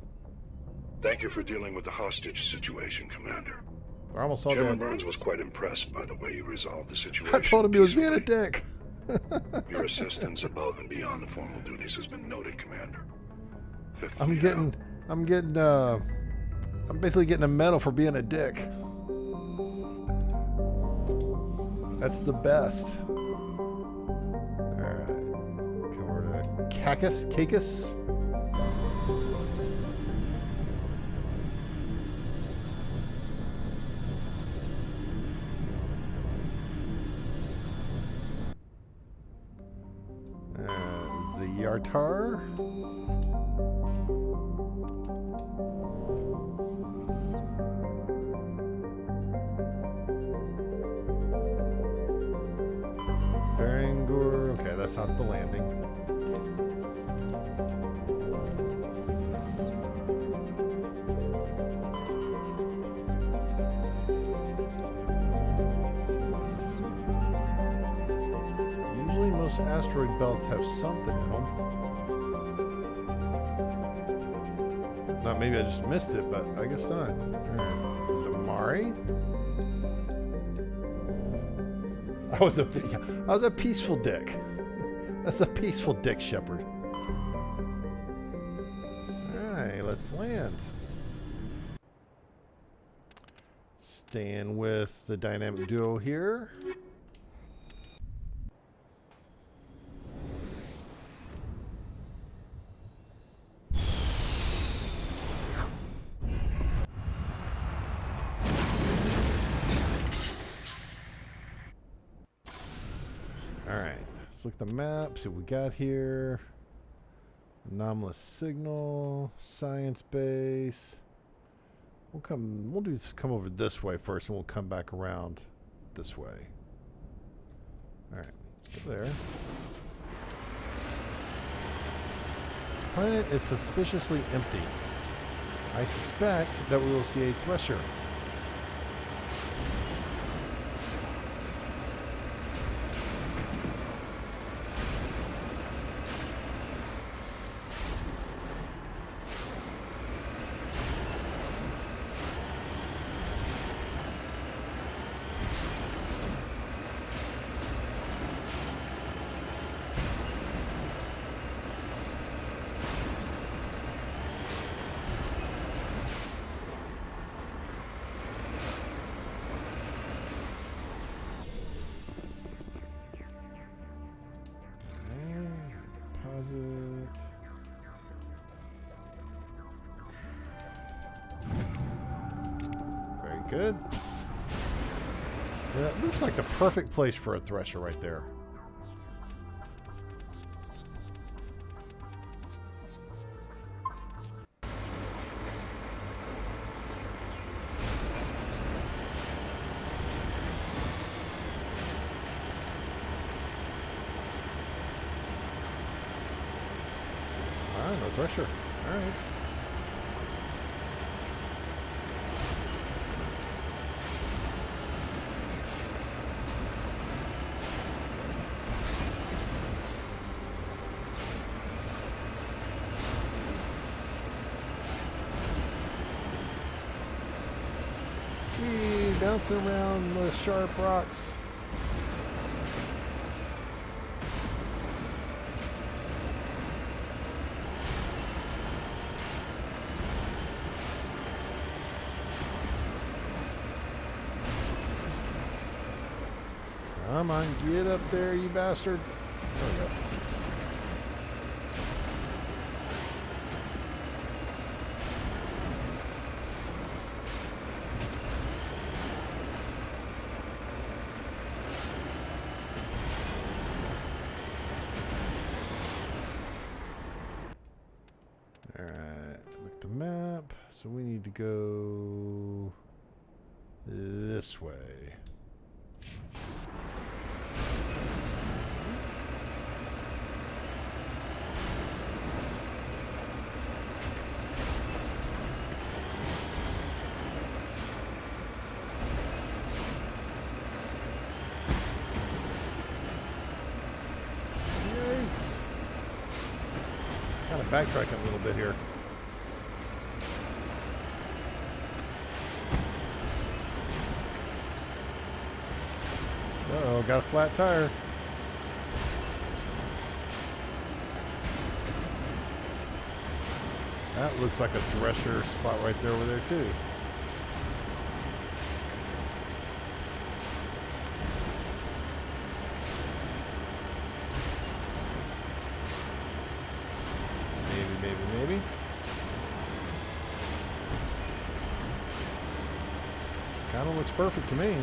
Thank you for dealing with the hostage situation, Commander. We're almost all Chairman dead. Burns was quite impressed by the way you resolved the situation. I told him he was being a peacefully. dick. Your assistance above and beyond the formal duties has been noted, Commander. Fifth I'm Fleet getting, out. I'm basically getting a medal for being a dick. That's the best. All right, come over to Cacus. Yartar. Farangor. Okay, that's not the landing. Usually most asteroid belts have something in them. Now, maybe I just missed it, but I guess not. Alright, Zamari. I was a peaceful dick. That's a peaceful dick, Shepard. Alright, let's land. Staying with the dynamic duo here. Look at the map, see what we got here. Anomalous signal, science base. We'll come over this way first and we'll come back around this way. Alright, go there. This planet is suspiciously empty. I suspect that we will see a Thresher. Very good. Yeah, it looks like the perfect place for a Thresher right there. No Thresher. All right. Whee, bouncing around the sharp rocks. Come on, get up there, you bastard. There we go. Alright, look at the map. So we need to go this way. Kind of backtracking a little bit here. Uh-oh, got a flat tire. That looks like a Thresher spot right there over there too. Maybe. Kind of looks perfect to me.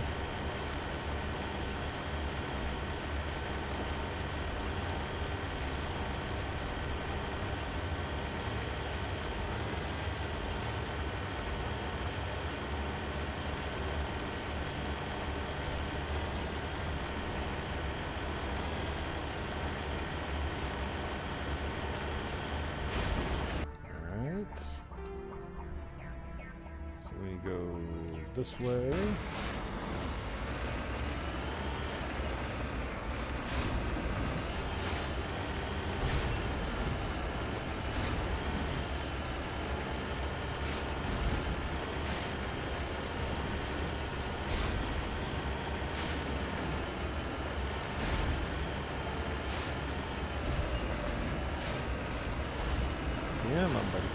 So we go this way. Yeah, my buddy.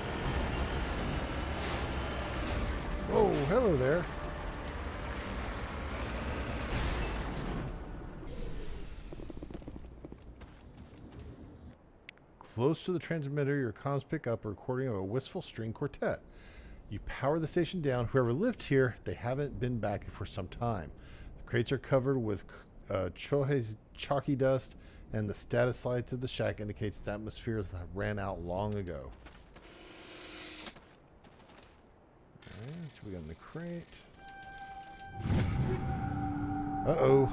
Oh, hello there. Close to the transmitter, your comms pick up a recording of a wistful string quartet. You power the station down. Whoever lived here, they haven't been back for some time. The crates are covered with Chohe's chalky dust, and the status lights of the shack indicates its atmosphere ran out long ago. Alright, so we got in the crate. Uh-oh.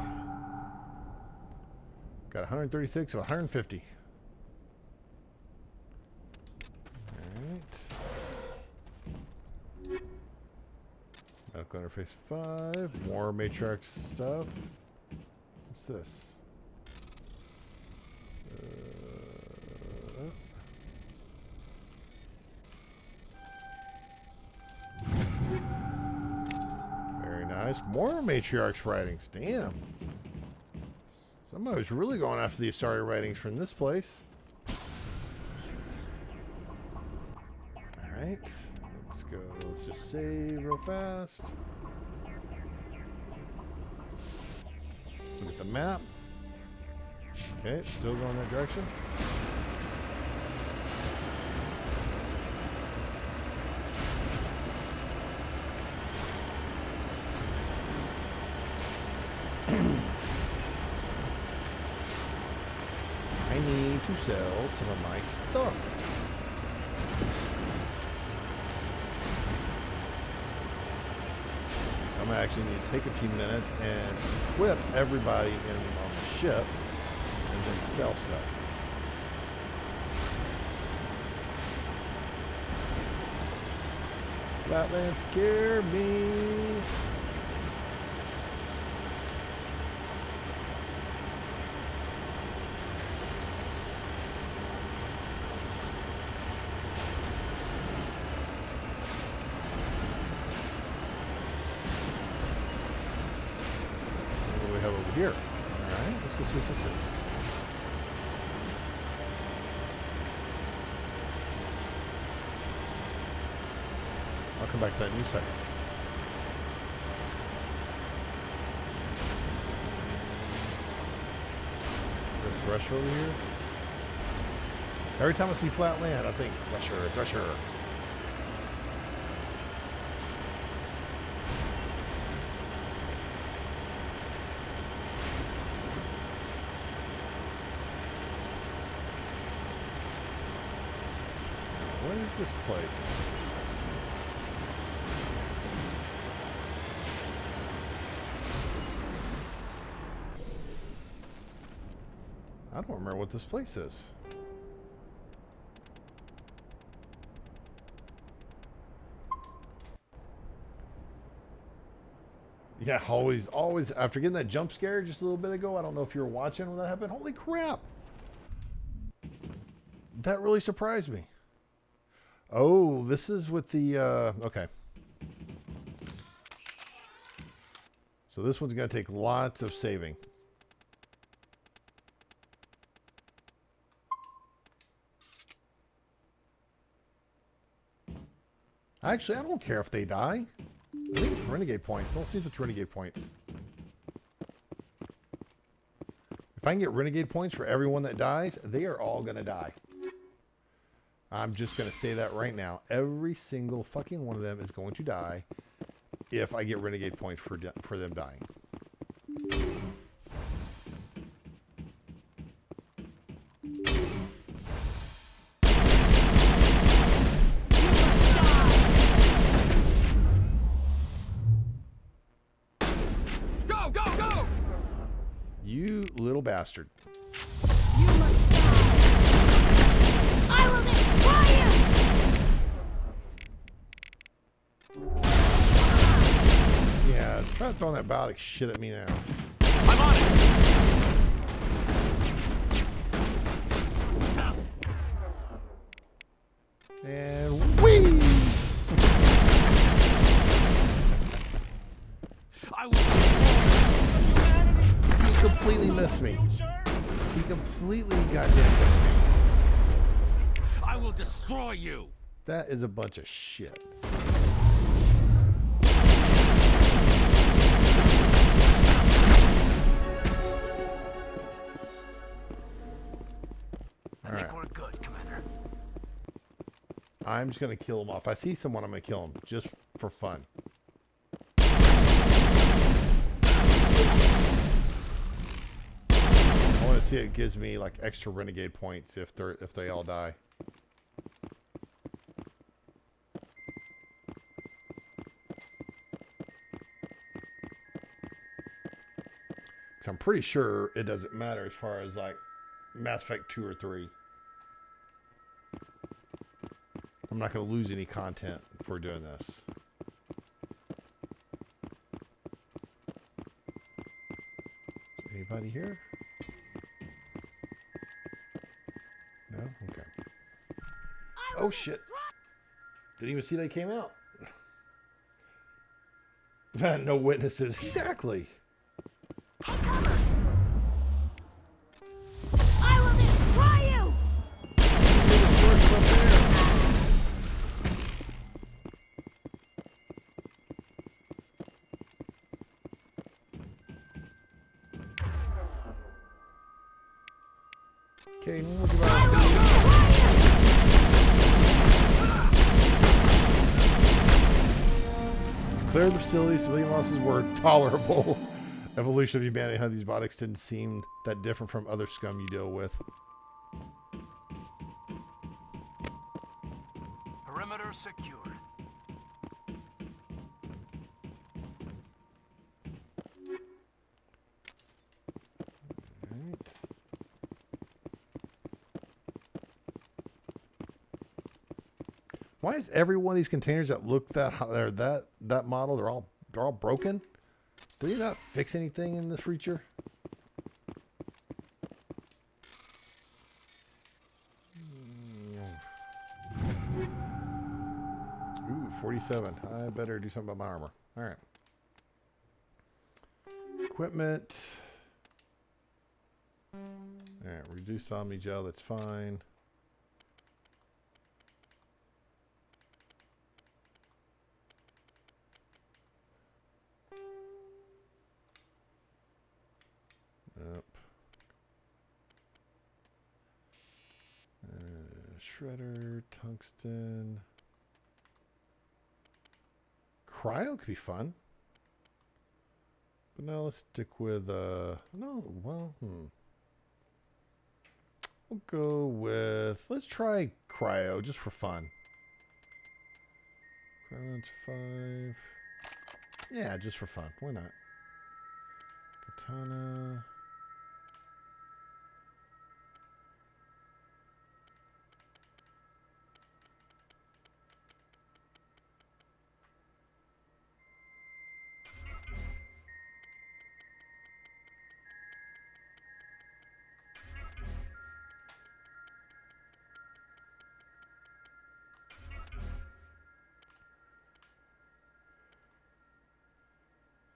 Got 136 of 150. Alright. Medical interface 5. More Matriarch stuff. What's this? Very nice. More Matriarch's writings. Damn. Somebody's really going after the Asari writings from this place. Alright. Let's go. Let's just save real fast. Look at the map. Okay, still going that direction. I need to sell some of my stuff. I'm gonna actually need to take a few minutes and equip everybody on the ship and then sell stuff. Flatland scare me. What do we have over here? All right, let's go see what this is. I'll come back to that in a second. Thresher over here. Every time I see flat land, I think Thresher, Thresher. What is this place? I don't remember what this place is. Yeah, always, after getting that jump scare just a little bit ago, I don't know if you were watching when that happened. Holy crap. That really surprised me. Oh, this is with the, okay. So this one's going to take lots of saving. Actually, I don't care if they die. I think it's renegade points. Let's see if it's renegade points. If I can get renegade points for everyone that dies, they are all going to die. I'm just going to say that right now. Every single fucking one of them is going to die if I get renegade points for them dying. You little bastard. You must die. I will destroy you! Yeah, try throwing that biotic shit at me now. I'm on it! And whee! I will. He completely missed me. He completely goddamn missed me. I will destroy you. That is a bunch of shit. I think we're good, Commander. I'm just going to kill him off. If I see someone, I'm going to kill him just for fun. I want to see it gives me like extra renegade points if they all die. Because I'm pretty sure it doesn't matter as far as like Mass Effect 2 or 3. I'm not going to lose any content for doing this. Is there anybody here? No? Okay. Oh shit. Didn't even see they came out. No witnesses. Exactly. Take cover! I will destroy you! Okay, what about clear the facility, civilian losses were tolerable. Evolution of humanity, how these biotics didn't seem that different from other scum you deal with. Perimeter secured. Alright. Why is every one of these containers that look that model, they're all broken? Do you not fix anything in the future? Ooh, 47. I better do something about my armor. All right. Equipment. All right, reduced Omni gel. That's fine. Yep. Shredder, tungsten. Cryo could be fun. But now let's stick with, no, well, We'll go with, let's try cryo just for fun. Cryo's 5. Yeah, just for fun. Why not? Katana.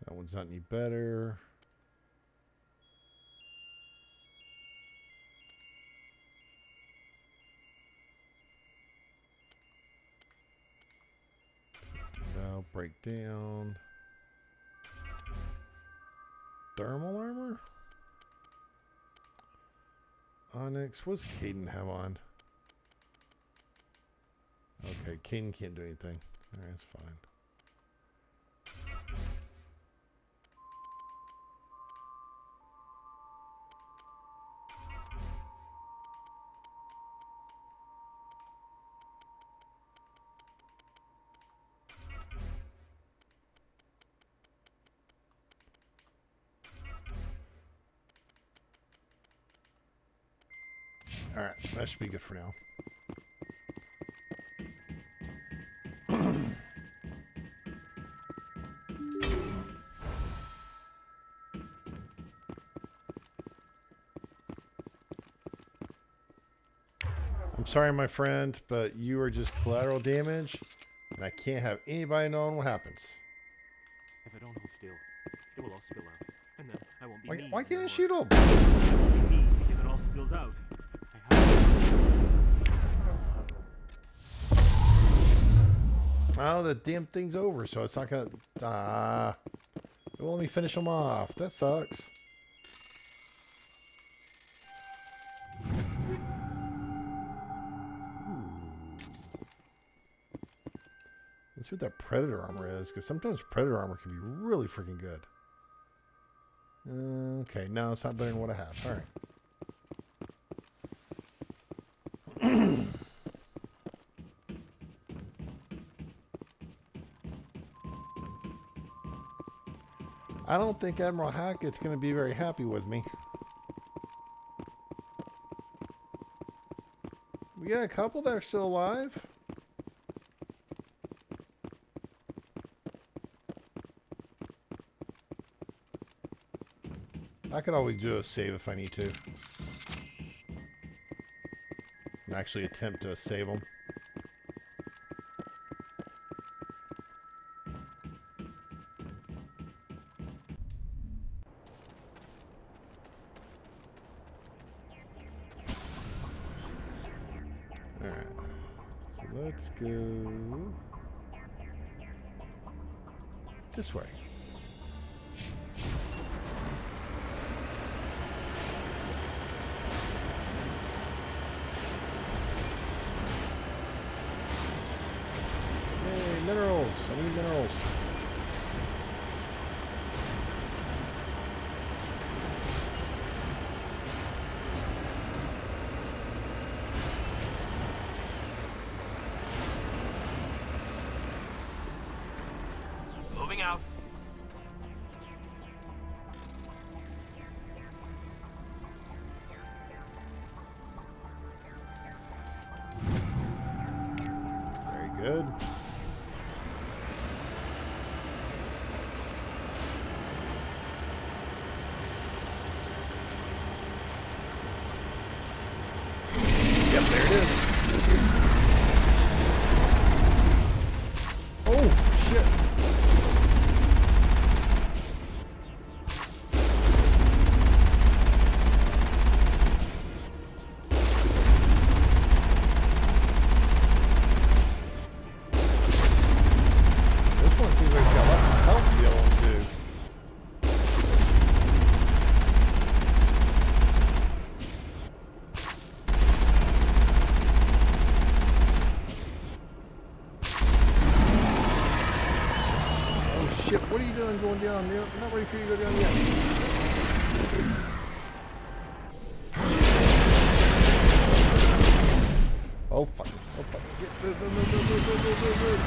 That one's not any better. Now break down. Thermal armor? Onyx. What's Caden have on? Okay, Caden can't do anything. Alright, that's fine. Alright, that should be good for now. I'm sorry, my friend, but you are just collateral damage, and I can't have anybody knowing what happens. If I don't hold still, it will all spill out, and then I won't be me. Why can't I shoot him? If it all spills out, Oh, the damn thing's over, so it's not gonna. It won't let me finish them off. That sucks. Let's see what that Predator armor is, because sometimes Predator armor can be really freaking good. Okay, no, it's not better than what I have. All right. I don't think Admiral Hackett's going to be very happy with me. We got a couple that are still alive. I could always do a save if I need to. And actually attempt to save them. Alright. So let's go this way. Minerals. I need minerals. Coming out. Very good. Yep, there it is. Oh, shit. This one seems like it's got a lot of help to be able to do. Shit, what are you doing going down there? I'm not ready for you to go down yet. Oh, fuck. Oh, fuck. Move, move, move, move, move, move, move, move.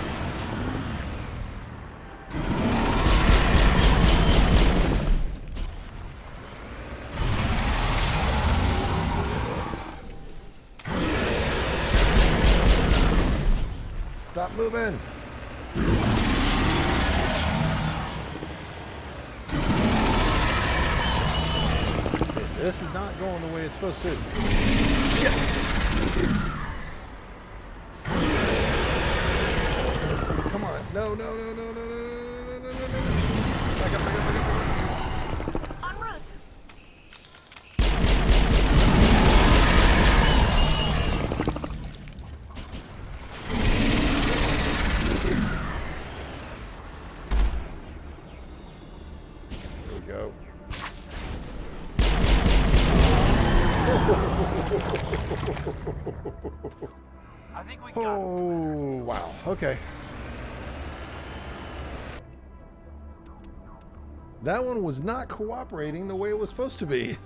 Stop moving. This is not going the way it's supposed to. Shit! Come on. No, no, no, no, no, no, no, no, no, no, no. Back up, back up, back up, back up. En route. There we go. I think we got Oh, wow. Okay. That one was not cooperating the way it was supposed to be.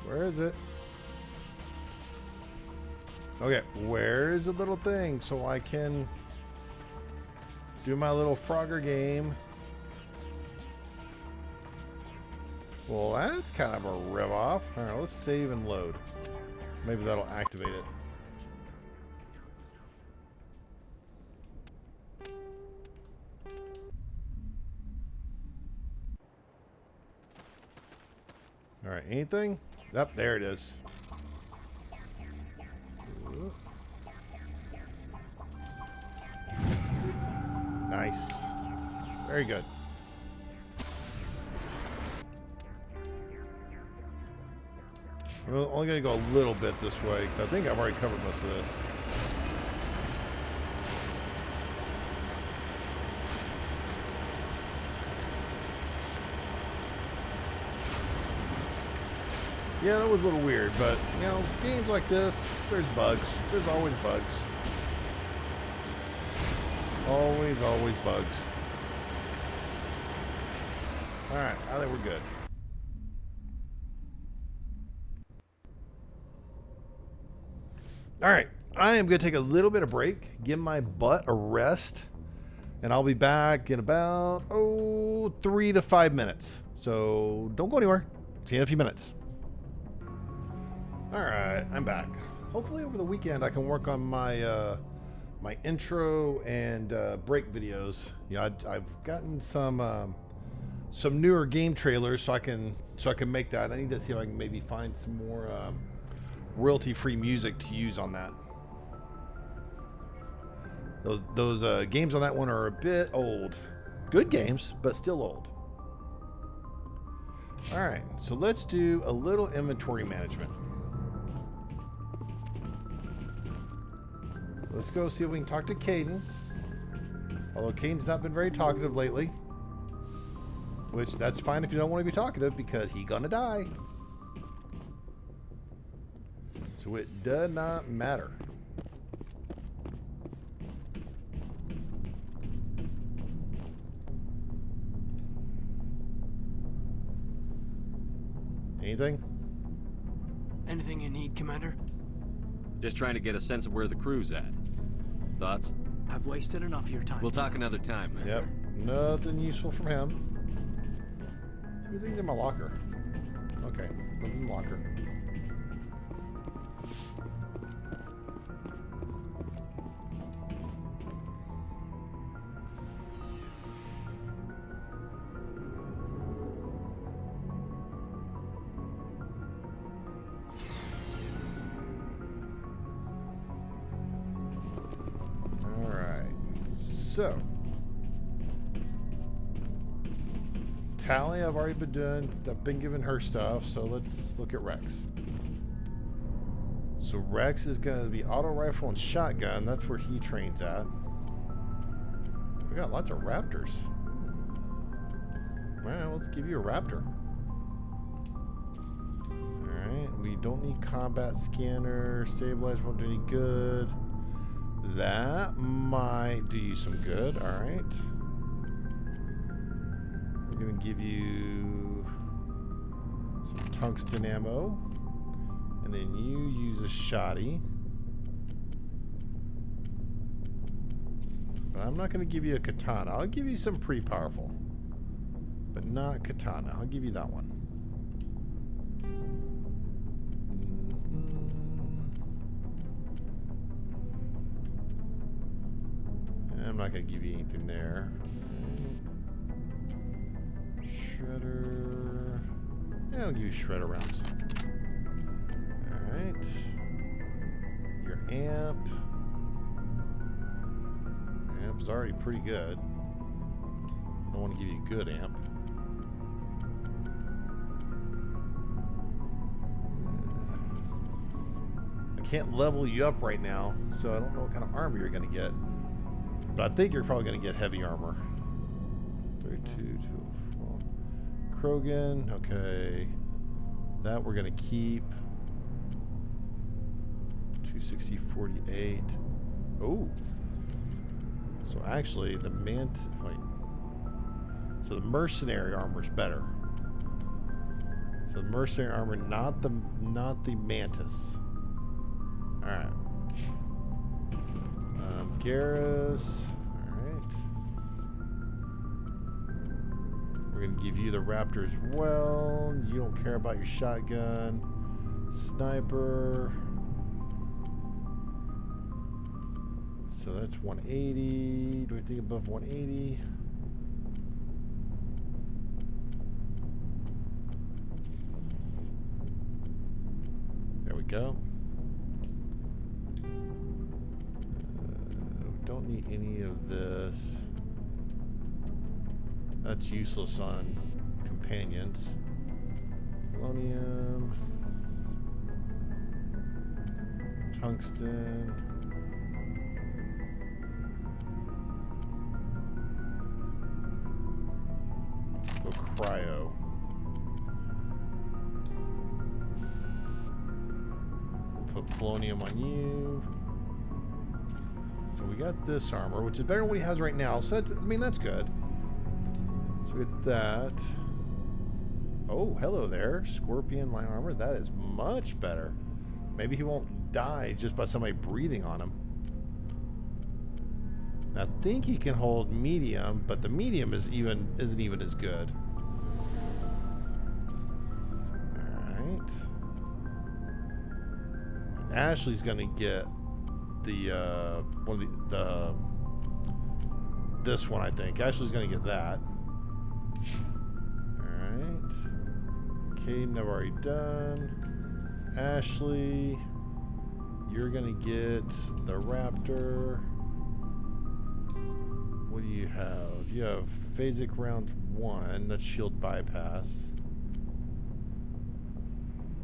Where is it? Okay, where is the little thing so I can do my little Frogger game? Well, that's kind of a rip-off. All right, let's save and load. Maybe that'll activate it. All right, anything? Yep, there it is. Nice. Very good. I'm only going to go a little bit this way, because I think I've already covered most of this. Yeah, that was a little weird, but, you know, games like this, there's bugs. There's always bugs. Always, always bugs. Alright, I think we're good. Alright, I am going to take a little bit of break, give my butt a rest, and I'll be back in about, 3 to 5 minutes. So, don't go anywhere. See you in a few minutes. Alright, I'm back. Hopefully over the weekend I can work on my my intro and break videos. You know, I've gotten some newer game trailers so I can make that. I need to see if I can maybe find some more royalty-free music to use on that. Those games on that one are a bit old. Good games, but still old. Alright, so let's do a little inventory management. Let's go see if we can talk to Caden. Although Caden's not been very talkative lately. Which, that's fine if you don't want to be talkative, because he's gonna die. So it does not matter. Anything? Anything you need, Commander? Just trying to get a sense of where the crew's at. Thoughts? I've wasted enough of your time. We'll talk another time, man. Yep. Nothing useful from him. Everything's in my locker. Okay. Nothing in the locker. So, Tally, I've already been doing. I've been giving her stuff. So let's look at Rex. So Rex is going to be auto rifle and shotgun. That's where he trains at. We got lots of raptors. Well, let's give you a raptor. All right. We don't need combat scanner. Stabilizer won't do any good. That might do you some good. All right. We're going to give you some tungsten ammo. And then you use a shotty. But I'm not going to give you a katana. I'll give you something pretty powerful. But not katana. I'll give you that one. I'm not going to give you anything there. Shredder. Yeah, I'll give you shredder rounds. Alright. Your amp. Amp's already pretty good. I don't want to give you a good amp. I can't level you up right now, so I don't know what kind of armor you're going to get. But I think you're probably going to get heavy armor. 32, 2, Krogan, okay. That we're going to keep. 260, 48. Oh. So actually, the So the mercenary armor is better. So the mercenary armor, not the mantis. All right. Garrus. Alright. We're going to give you the raptor as well. You don't care about your shotgun. Sniper. So that's 180. Do we think above 180? There we go. Don't need any of this. That's useless on companions. Polonium. Tungsten. Go cryo. We'll put polonium on you. So we got this armor, which is better than what he has right now. So that's, I mean, that's good. So we get that. Oh, hello there. Scorpion line armor. That is much better. Maybe he won't die just by somebody breathing on him. And I think he can hold medium, but the medium isn't even as good. Alright. Ashley's gonna get the one of the this one, I think. Ashley's gonna get that. Alright. Caden, I've already done. Ashley, you're gonna get the Raptor. What do you have? You have phasic round 1, that's shield bypass.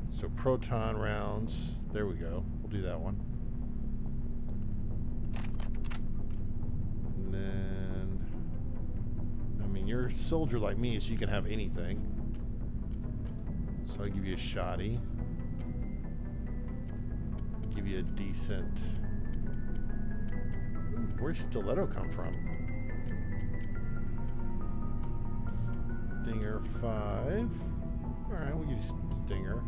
So proton rounds, there we go. We'll do that one. you're a soldier like me, so you can have anything. So I give you a shoddy. Give you a decent... Ooh, where's Stiletto come from? Stinger 5. Alright, we'll give you Stinger.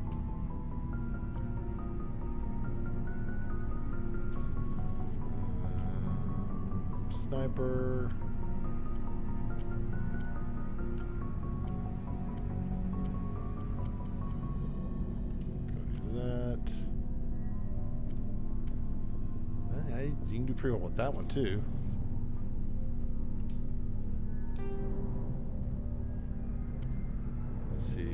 Sniper. That. You can do pretty well with that one too. Let's see.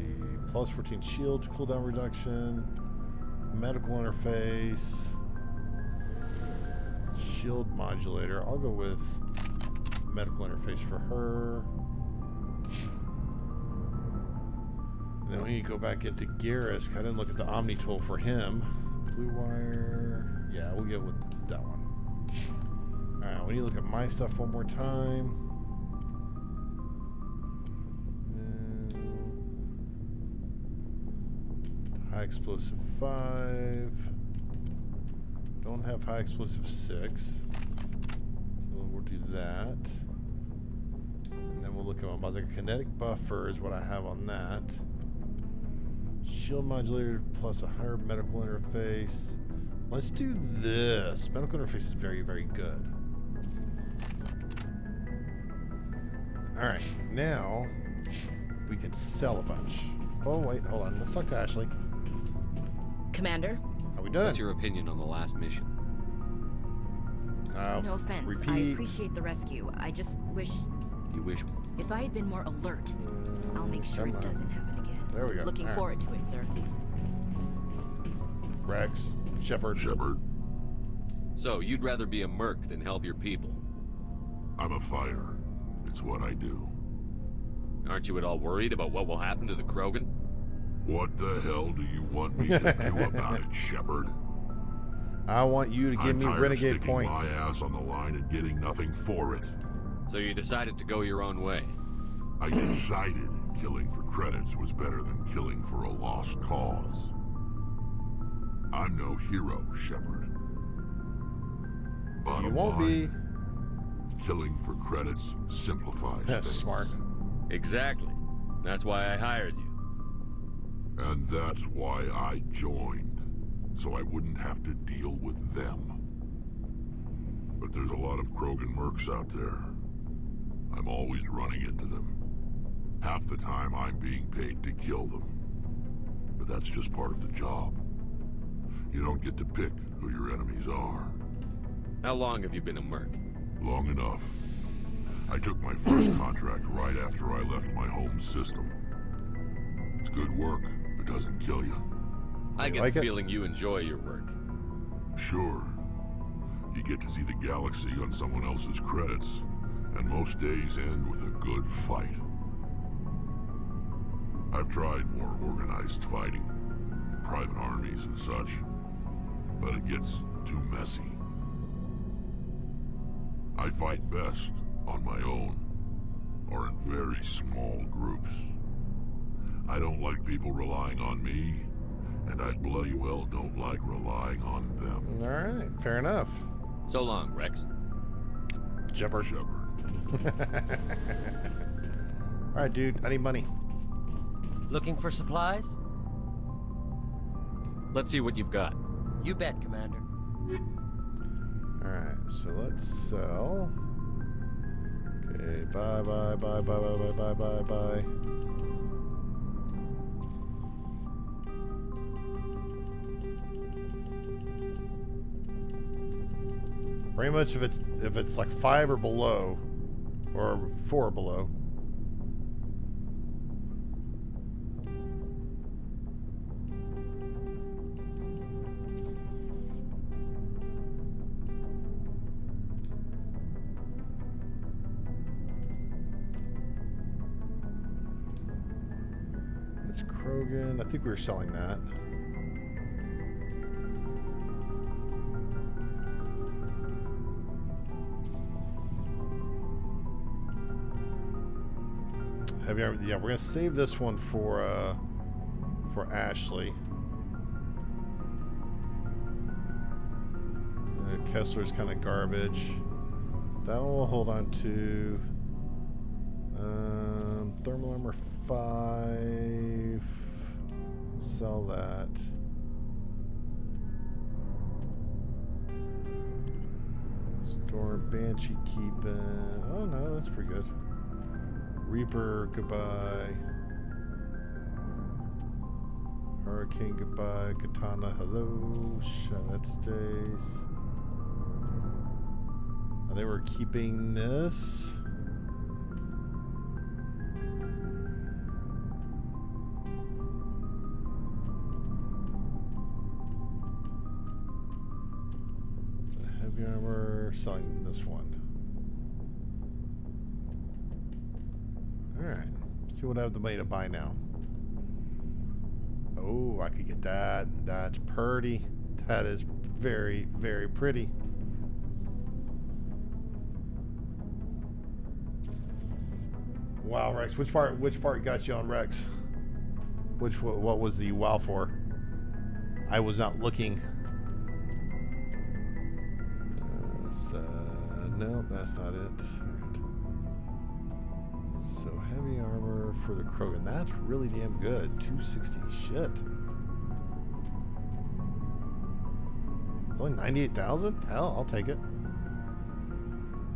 Plus 14 shields, cooldown reduction, medical interface, shield modulator. I'll go with medical interface for her. And then we need to go back into Garrus. I didn't look at the Omni tool for him. Blue wire. Yeah, we'll get with that one. Alright, we need to look at my stuff one more time. High explosive 5. Don't have high explosive 6. So we'll do that. And then we'll look at my other kinetic buffer is what I have on that. Shield modulator plus 100 medical interface. Let's do this. Medical interface is very, very good. Alright, now we can sell a bunch. Oh, wait, hold on. Let's talk to Ashley. Commander? How we doing? What's your opinion on the last mission? No offense. Repeat. I appreciate the rescue. I just wish... You wish... If I had been more alert, I'll make sure it doesn't happen again. There we go. Looking forward to it, sir. Rex. Shepard. So, you'd rather be a merc than help your people? I'm a fighter. It's what I do. Aren't you at all worried about what will happen to the Krogan? What the hell do you want me to do about it, Shepard? I want you to give me renegade sticking points. my ass on the line and getting nothing for it. So you decided to go your own way? I decided killing for credits was better than killing for a lost cause. I'm no hero, Shepard. Bottom You won't line, be. killing for credits simplifies That's things. smart. Exactly. That's why I hired you. And that's why I joined, so I wouldn't have to deal with them. But there's a lot of Krogan mercs out there. I'm always running into them. Half the time I'm being paid to kill them. But that's just part of the job. You don't get to pick who your enemies are. How long have you been a merc? Long enough. I took my first contract right after I left my home system. It's good work if it doesn't kill you. I get like the it? feeling you enjoy your work. Sure. You get to see the galaxy on someone else's credits, and most days end with a good fight. I've tried more organized fighting, private armies and such, but it gets too messy. I fight best on my own, or in very small groups. I don't like people relying on me, and I bloody well don't like relying on them. Alright, fair enough. So long, Rex. Shepard. Shepard. Alright, dude, I need money. Looking for supplies? Let's see what you've got. You bet, Commander. Alright, so let's sell. Okay, bye, bye, bye, bye, bye, bye, bye, bye. Pretty much if it's like 5 or below, or 4 or below. It's Krogan. I think we were selling that. heavy armor. Yeah, we're gonna save this one for Ashley. Kessler's kind of garbage. That one we'll hold on to. Thermal armor 5. Sell that. Storm Banshee keeping. Oh no, that's pretty good. Reaper, goodbye. Hurricane, goodbye. Katana, hello. That stays. They were keeping this. Heavy armor, selling this one. Alright. See what I have the money to buy now. Oh, I could get that. That's pretty. That is very, very pretty. Wow, Rex. Which part got you on Rex? What was the wow for? I was not looking. No, that's not it. Right. So heavy armor for the Krogan. That's really damn good. 260. Shit. It's only 98,000? Hell, I'll take it.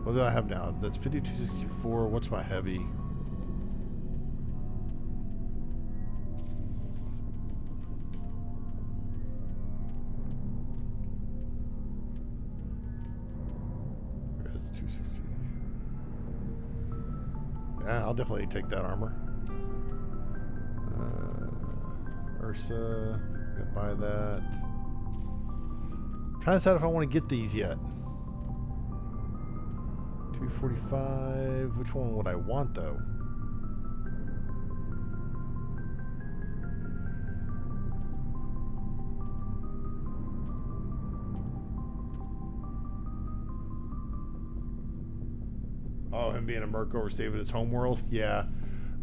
What do I have now? That's 5264. What's my heavy? It's 260. Yeah, I'll definitely take that armor. Ursa, gonna buy that. Trying to decide if I want to get these yet. 245. Which one would I want though? Oh, him being a merc over saving his homeworld? Yeah.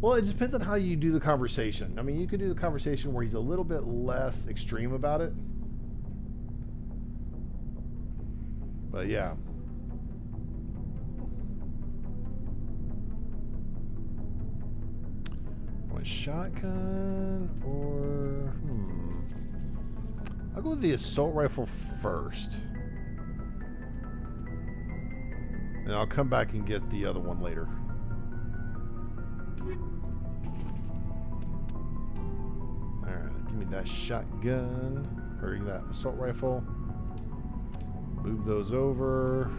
Well, it just depends on how you do the conversation. I mean, you could do the conversation where he's a little bit less extreme about it. But yeah. Want shotgun or... I'll go with the assault rifle first. And I'll come back and get the other one later. Alright, give me that shotgun. Or that assault rifle. Move those over.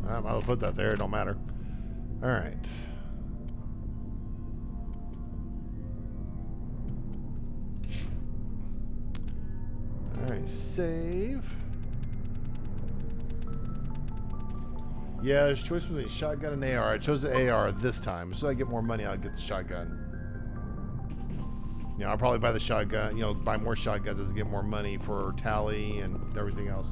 I might as well put that there, it don't matter. Alright. Alright, save. Yeah, there's choice between shotgun and AR. I chose the AR this time. So I get more money, I'll get the shotgun. You know, I'll probably buy the shotgun, you know, buy more shotguns as I get more money for tally and everything else.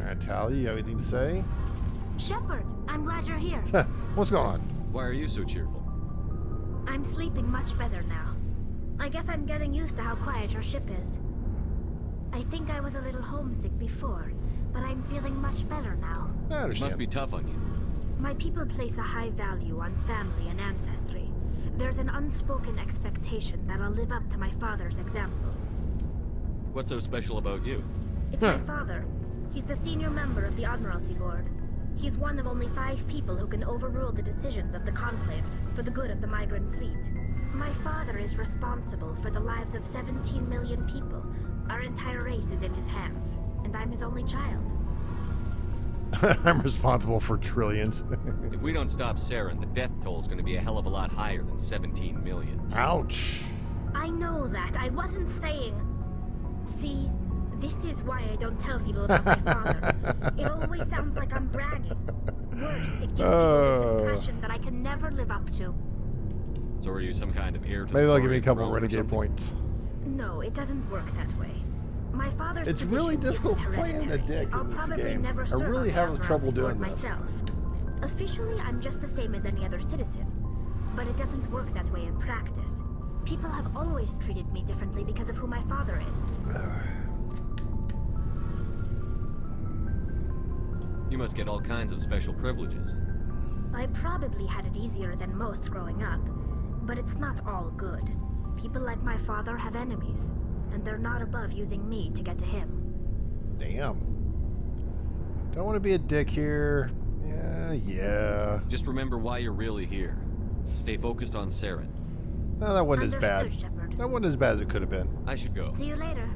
Alright, Tally, you have anything to say? Shepard, I'm glad you're here. What's going on? Why are you so cheerful? I'm sleeping much better now. I guess I'm getting used to how quiet your ship is. I think I was a little homesick before, but I'm feeling much better now. I understand. Must be tough on you. My people place a high value on family and ancestry. There's an unspoken expectation that I'll live up to my father's example. What's so special about you? It's my father. He's the senior member of the Admiralty Board. He's one of only 5 people who can overrule the decisions of the Conclave for the good of the migrant fleet. My father is responsible for the lives of 17 million people. Our entire race is in his hands, and I'm his only child. I'm responsible for trillions. If we don't stop Saren, the death toll is going to be a hell of a lot higher than 17 million. Ouch. I know that. I wasn't saying... See, this is why I don't tell people about my father. It always sounds like I'm bragging. Worse, it gives people this impression that I can never live up to. So are you some kind of heir to Maybe the they'll give me a glory of couple Rome or renegade something? points. No, it doesn't work that way. My father's It's really position difficult isn't playing the hereditary. dick I'll in this probably game. never I serve really on the have trouble Admiralty doing board this. myself. Officially, I'm just the same as any other citizen. But it doesn't work that way in practice. People have always treated me differently because of who my father is. You must get all kinds of special privileges. I probably had it easier than most growing up, but it's not all good. People like my father have enemies, and they're not above using me to get to him. Damn. Don't want to be a dick here. Yeah. Just remember why you're really here. Stay focused on Saren. No, that wasn't as bad. Understood, Shepard. That wasn't as bad as it could have been. I should go. See you later.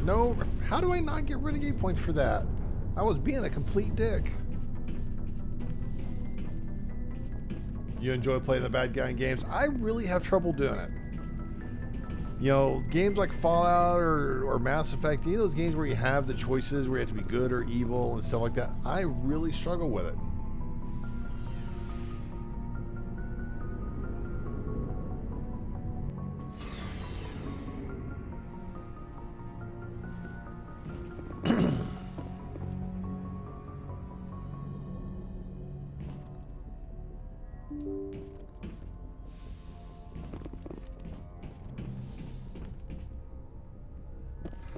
No, how do I not get renegade points for that? I was being a complete dick. You enjoy playing the bad guy in games? I really have trouble doing it. You know, games like Fallout or Mass Effect, any of those games where you have the choices where you have to be good or evil and stuff like that, I really struggle with it.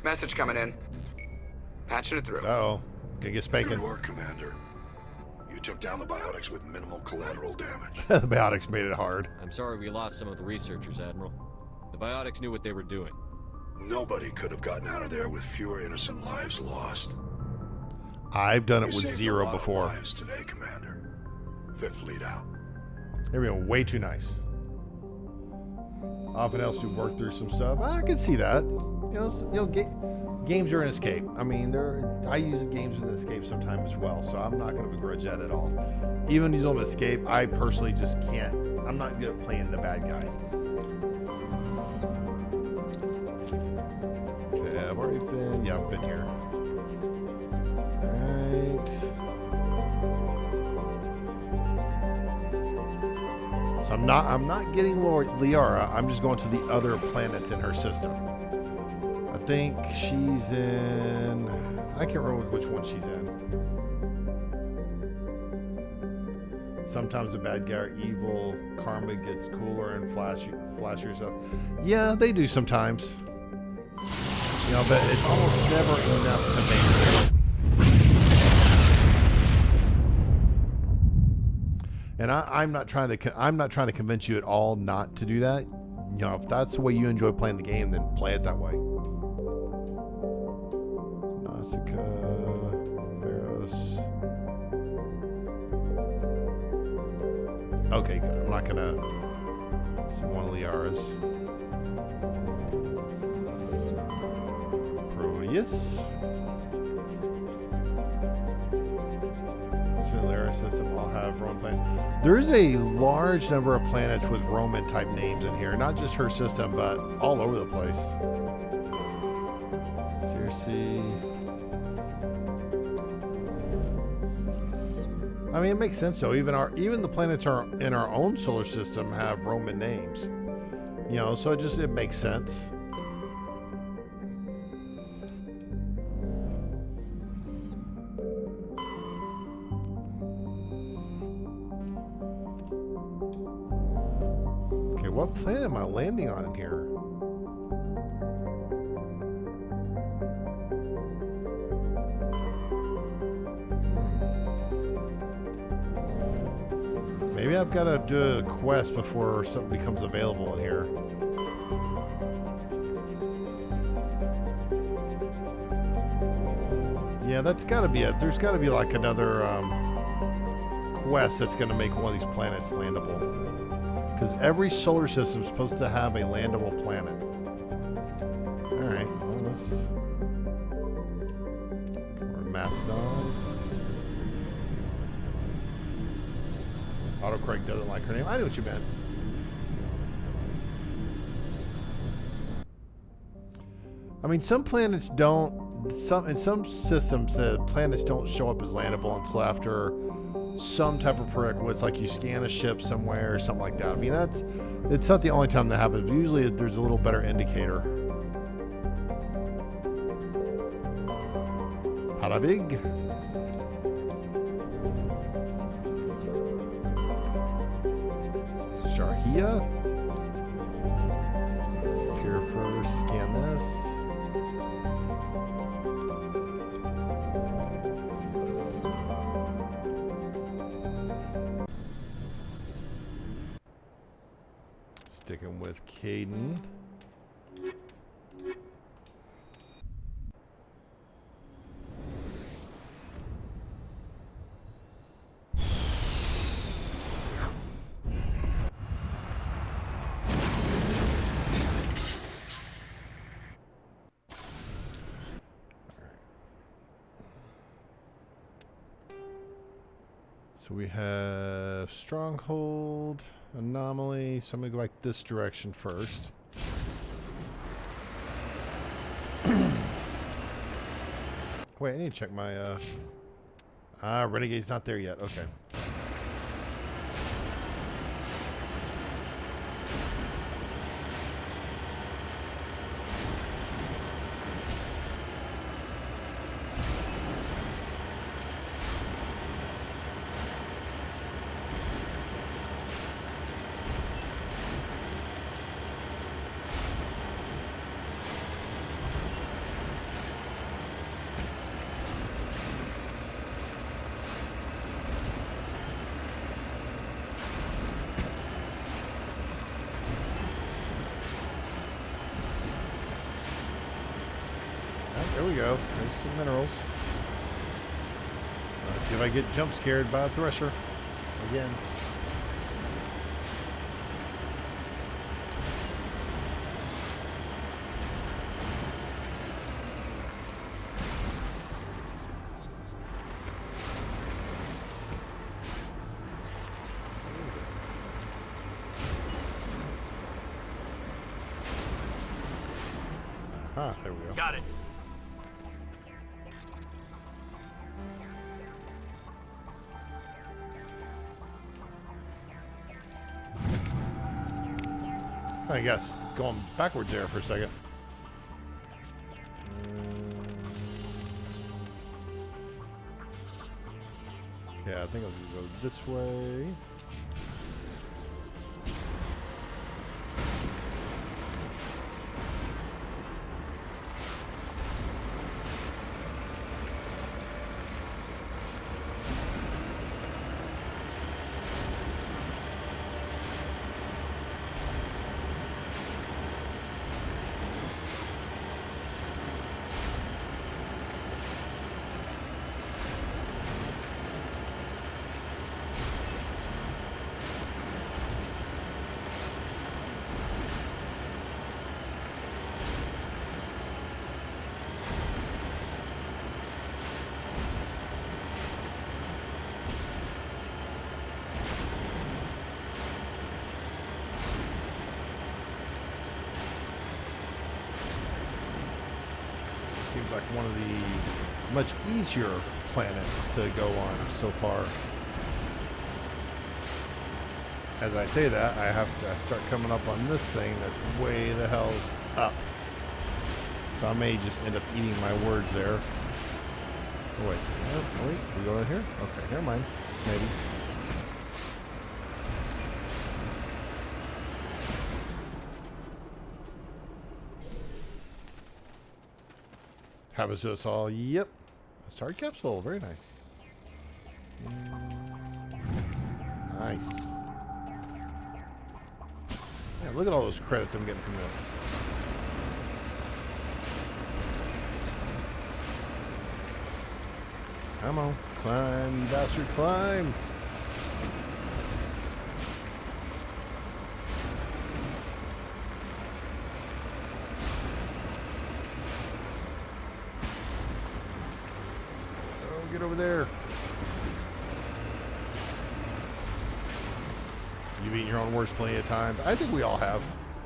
Message coming in. Patching it through. Uh-oh. Gonna get spanking. Good work, Commander. You took down the biotics with minimal collateral damage. The biotics made it hard. I'm sorry we lost some of the researchers, Admiral. The biotics knew what they were doing. Nobody could have gotten out of there with fewer innocent lives lost. I've done it You with saved a zero lot of before. lives today, Commander. Fifth Fleet out. They're being way too nice. Often else we work through some stuff. I can see that. Games are an escape. I mean, I use games as an escape sometimes as well, so I'm not going to begrudge that at all. Even using them as escape, I personally just can't. I'm not good at playing the bad guy. Okay, I've already been. Yeah, I've been here. All right. So I'm not getting Liara. I'm just going to the other planets in her system. I think she's in. I can't remember which one she's in. Sometimes the bad guy are evil. Karma gets cooler and flashier stuff. Yeah, they do sometimes. You know, but it's almost never enough to make it. And I'm not trying to convince you at all not to do that. You know, if that's the way you enjoy playing the game, then play it that way. Nausicaa, Pharos. Okay, good. I'm not gonna. Some one of Liara's. Proteus. Liara system all have Roman planet. There is a large number of planets with Roman type names in here. Not just her system, but all over the place. Circe. I mean, it makes sense though. Even the planets in our own solar system have Roman names. You know, so it makes sense. Okay, what planet am I landing on in here? Maybe I've got to do a quest before something becomes available in here. Yeah, that's got to be it. There's got to be like another quest that's going to make one of these planets landable. Because every solar system is supposed to have a landable planet. Alright, well, let's... We're Mastodon. Autocorrect doesn't like her name. I knew what you meant. I mean, some planets don't. In some systems, the planets don't show up as landable until after some type of prick where it's like you scan a ship somewhere or something like that. I mean, it's not the only time that happens, but usually there's a little better indicator. Harabig. Sharhia. Here first, scan this. Sticking with Caden. So we have Stronghold, Anomaly. So I'm going to go back this direction first. Wait, I need to check my... Renegade's not there yet. Okay. There we go. There's some minerals. Let's see if I get jump scared by a Thresher again. Aha, there we go. Got it. I guess going backwards there for a second. Okay, I think I'll go this way. Seems like one of the much easier planets to go on so far. As I say that, I have to start coming up on this thing that's way the hell up. So I may just end up eating my words there. Oh, wait. Oh, wait. We go in here? Okay, never mind. Maybe. Happens to us all. Yep. A star capsule. Very nice. Nice. Yeah, look at all those credits I'm getting from this. Come on. Climb, you bastard, climb. Get over there. You've eaten your own words plenty of times. I think we all have.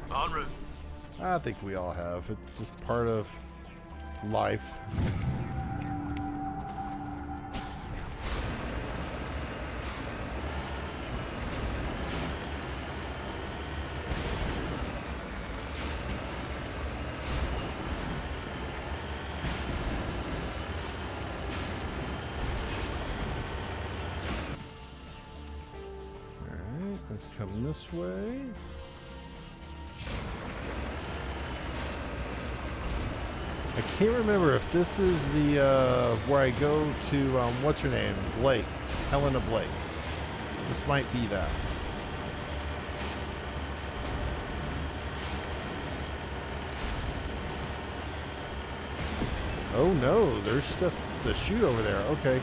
En route. I think we all have. It's just part of life. Let's come this way. I can't remember if this is the where I go to what's her name? Blake. Helena Blake. This might be that. Oh no, there's stuff to shoot over there. Okay.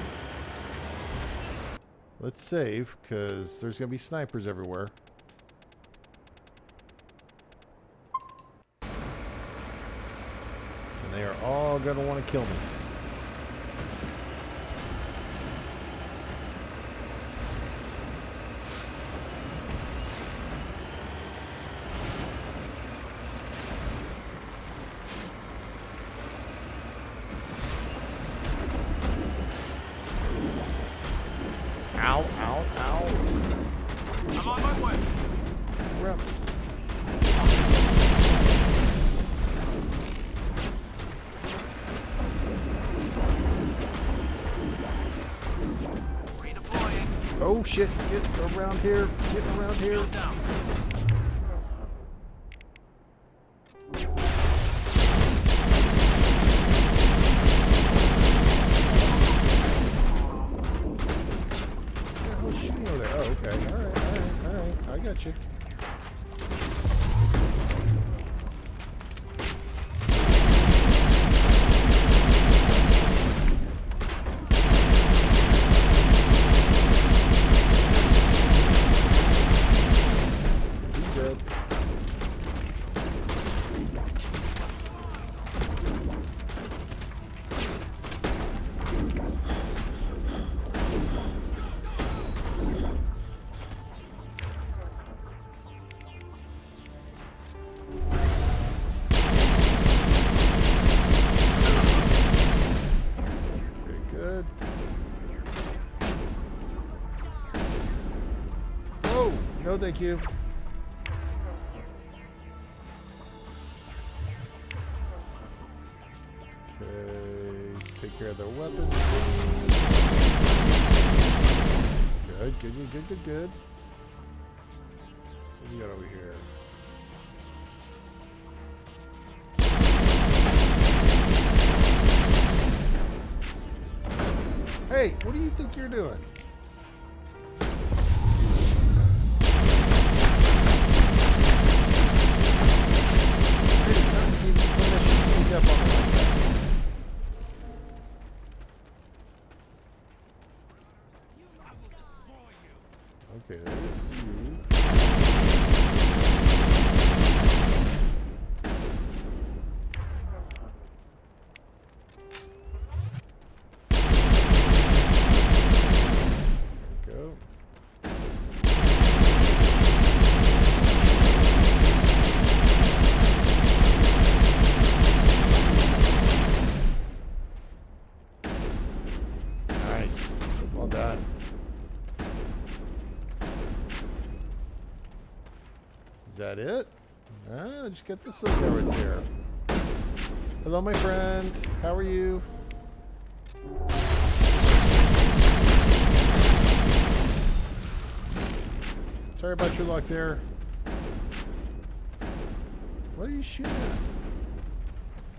Let's save, because there's going to be snipers everywhere. And they are all going to want to kill me. Ow, ow, ow. I'm on my way. Rep. Redeploying. Oh shit, get around here, get around here. Shields down. Oh, shooting over there. Oh, okay. Alright. I got you. He's dead. Okay, good. Whoa! No, thank you. Okay, take care of their weapons. Good. What do we got over here? Hey, what do you think you're doing? I did not give you permission to sneak up on me like that. Okay, there's you. Go. Nice. Well done. Is that it? Ah, just get this little guy right there. Hello, my friend. How are you? Sorry about your luck there. What are you shooting at?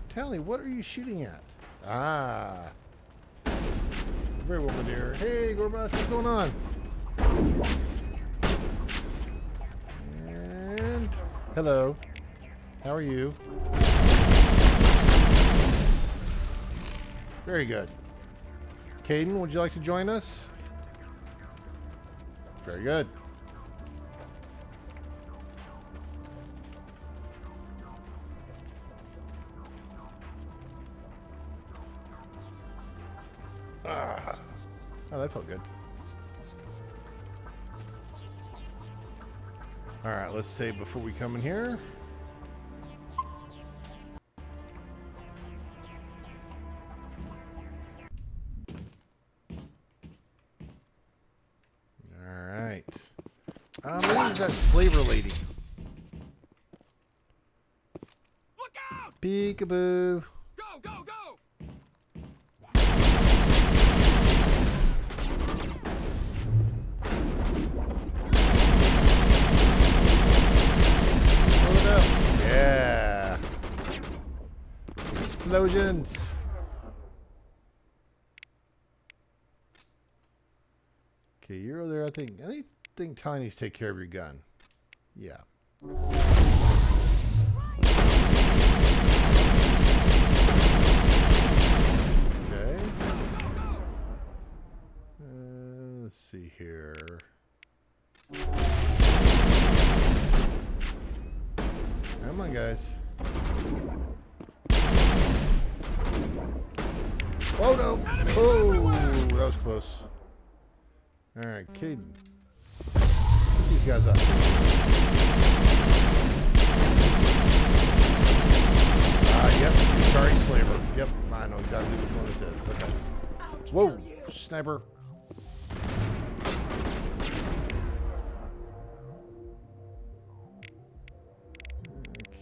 Tally, what are you shooting at? Ah. Very well, my dear. Hey, Gorbash, what's going on? And hello. How are you? Very good. Caden, would you like to join us? Very good. Ah. Oh, that felt good. All right, let's save before we come in here. All right. Maybe it's that slaver lady. Look out! Peekaboo. Go, go, go! explosions. Okay, you're over there. I think Tiny's take care of your gun. Yeah. Okay. Let's see here. Come on, guys. Oh, no. Oh, that was close. All right, Caden. Put these guys up. Yep. Sorry, Slaver. Yep, I know exactly which one this is. Okay. Whoa, sniper.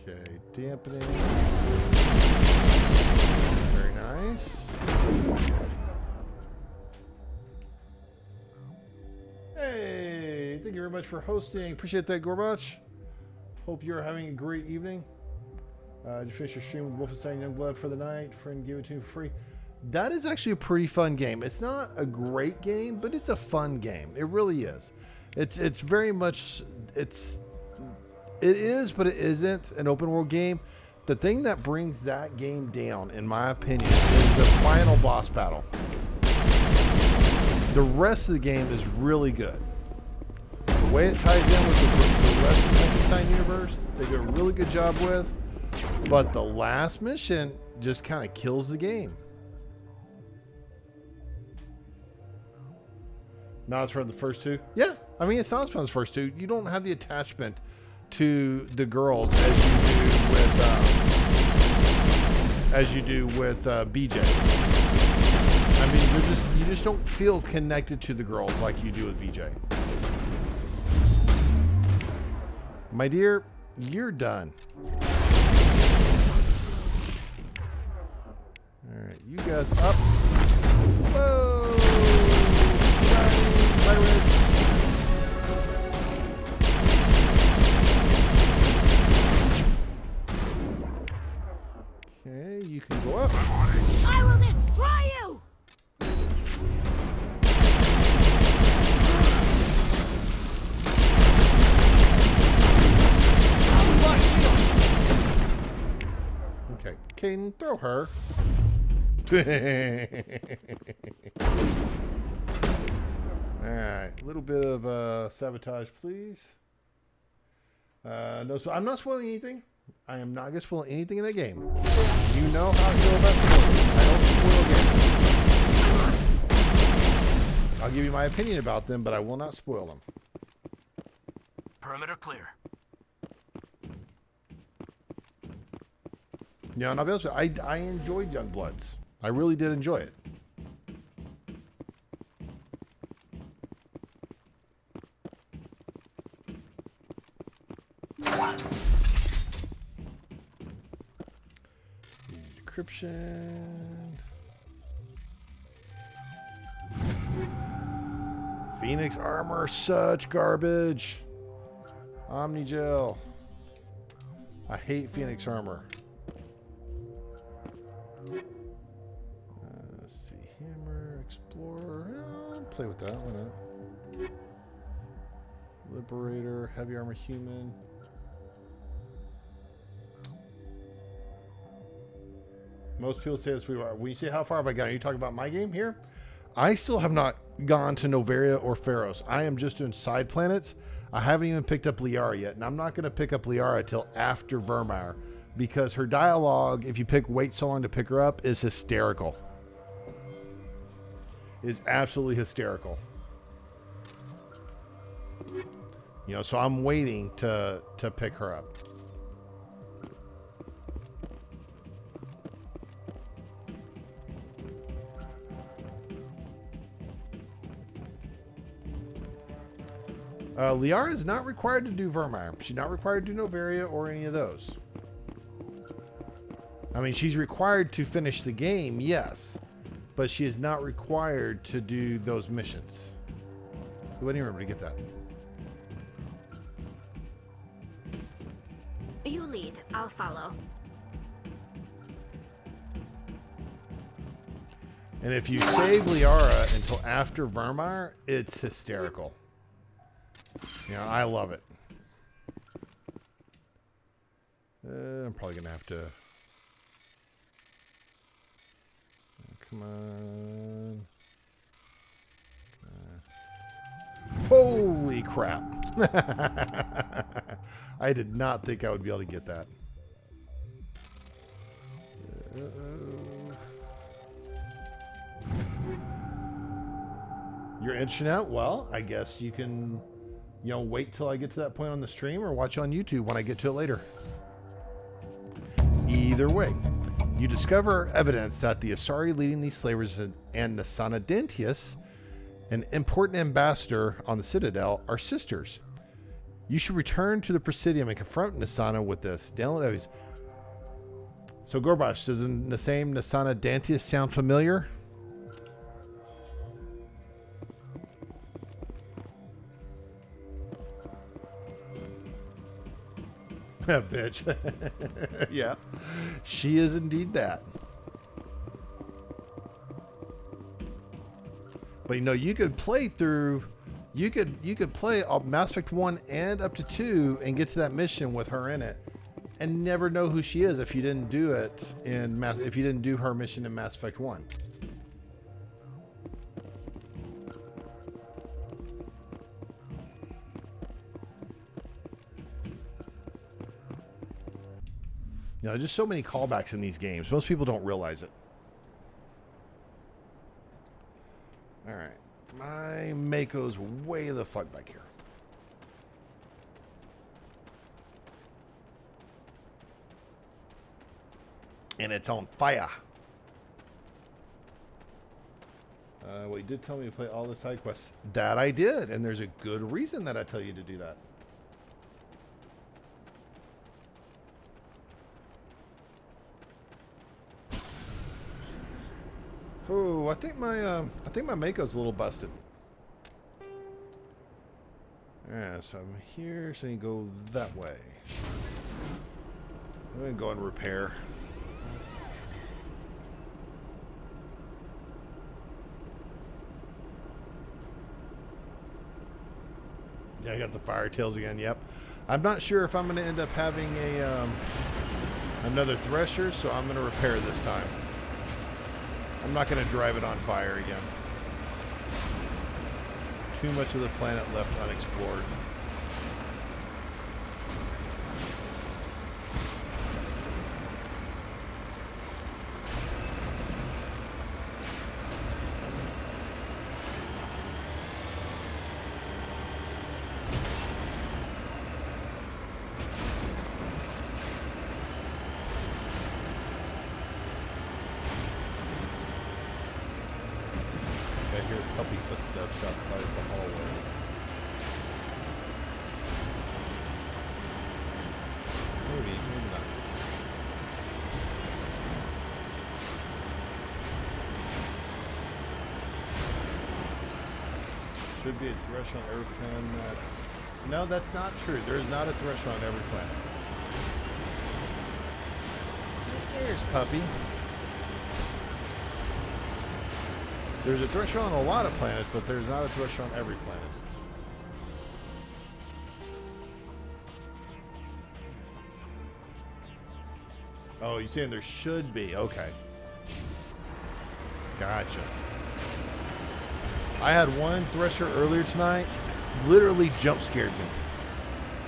Okay, dampening. Very nice. Hey, thank you very much for hosting. Appreciate that, Gorbach. Hope you're having a great evening. Did you finish your stream with Wolfenstein Youngblood for the night? Friend gave it to you for free. That is actually a pretty fun game. It's not a great game, but it's a fun game. It really is. It's very much it is, but it isn't an open world game. The thing that brings that game down, in my opinion, is the final boss battle. The rest of the game is really good. The way it ties in with the rest of the Wolfenstein universe, they do a really good job with. But the last mission just kind of kills the game. Not as fun as the first two. Yeah, I mean, it's not as fun as the first two. You don't have the attachment to the girls as you do with BJ. I mean, you just don't feel connected to the girls like you do with BJ. My dear, you're done. All right, you guys up. Whoa! Pirates. Okay, you can go up. I will destroy you! Okay, Caden, throw her. Alright, a little bit of sabotage, please. No, so I'm not spoiling anything. I am not going to spoil anything in that game. You know how I feel about spoilers. I don't spoil games. I'll give you my opinion about them, but I will not spoil them. Perimeter clear. Yeah, and I'll be honest with you, I enjoyed Youngbloods. I really did enjoy it. Decryption. Phoenix armor, such garbage. Omnigel. I hate Phoenix armor. Let's see, hammer, explorer. I'll play with that. Why not? Liberator, heavy armor, human. Most people say this. When you say how far have I gone? Are you talking about my game here? I still have not gone to Novaria or Pharos. I am just doing side planets. I haven't even picked up Liara yet, and I'm not going to pick up Liara till after Vermeer, because her dialogue, if you wait so long to pick her up, is hysterical. Is absolutely hysterical. You know, so I'm waiting to pick her up. Liara is not required to do Vermeer. She's not required to do Novaria or any of those. I mean, she's required to finish the game, yes, but she is not required to do those missions. I didn't remember to get that. You lead, I'll follow. And if you save Liara until after Vermeer, it's hysterical. You know, I love it. I'm probably going to have to... Come on. Holy crap. I did not think I would be able to get that. You're itching out? Well, I guess you can, you know, wait till I get to that point on the stream or watch on YouTube when I get to it later. Either way, you discover evidence that the Asari leading these slavers and Nasana Dentius, an important ambassador on the Citadel, are sisters. You should return to the Presidium and confront Nasana with this. Download. So Gorbash, doesn't the same Nasana Dentius sound familiar? Bitch. Yeah, she is indeed that. But you know, you could play through, you could play Mass Effect 1 and up to 2 and get to that mission with her in it, and never know who she is if you didn't do it in if you didn't do her mission in Mass Effect 1. You know, just so many callbacks in these games. Most people don't realize it. All right. My Mako's way the fuck back here. And it's on fire. Well, you did tell me to play all the side quests. That I did. And there's a good reason that I tell you to do that. Oh, I think my Mako's a little busted. Yeah, so I'm here, so you go that way. I'm gonna go and repair. Yeah, I got the fire tails again. Yep. I'm not sure if I'm gonna end up having a another Thresher, so I'm gonna repair this time. I'm not going to drive it on fire again. Too much of the planet left unexplored. Puppy footsteps outside the hallway. Maybe not. Should be a Thresher on every planet. No, that's not true. There is not a Thresher on every planet. There's Puppy. There's a Thresher on a lot of planets, but there's not a Thresher on every planet. Oh, you're saying there should be? Okay. Gotcha. I had one Thresher earlier tonight, literally jump scared me.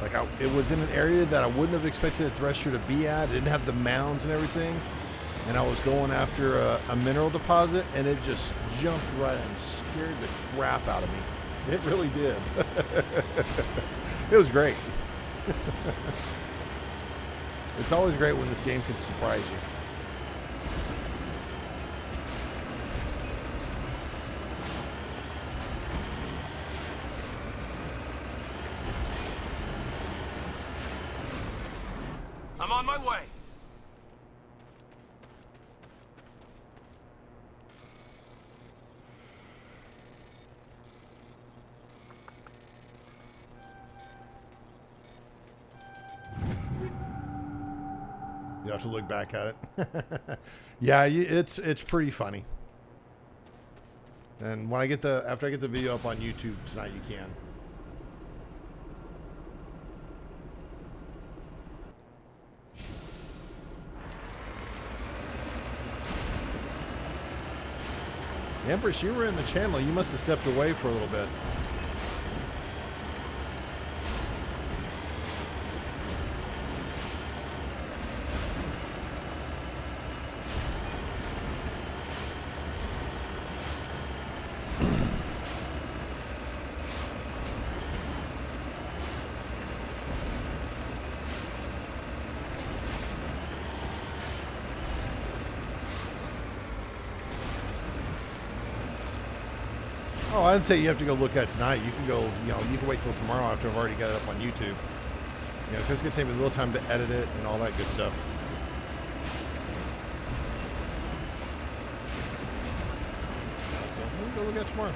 Like, it was in an area that I wouldn't have expected a Thresher to be at. It didn't have the mounds and everything. And I was going after a mineral deposit, and it just jumped right and scared the crap out of me. It really did. It was great. It's always great when this game can surprise you. I'm on my way. You have to look back at it. Yeah, it's pretty funny. And when I get after I get the video up on YouTube tonight, you can. Empress, you were in the channel. You must have stepped away for a little bit. Oh, I'd say you have to go look at it tonight. You can go, you can wait till tomorrow after I've already got it up on YouTube. Because it's going to take me a little time to edit it and all that good stuff. So we can go look at it tomorrow.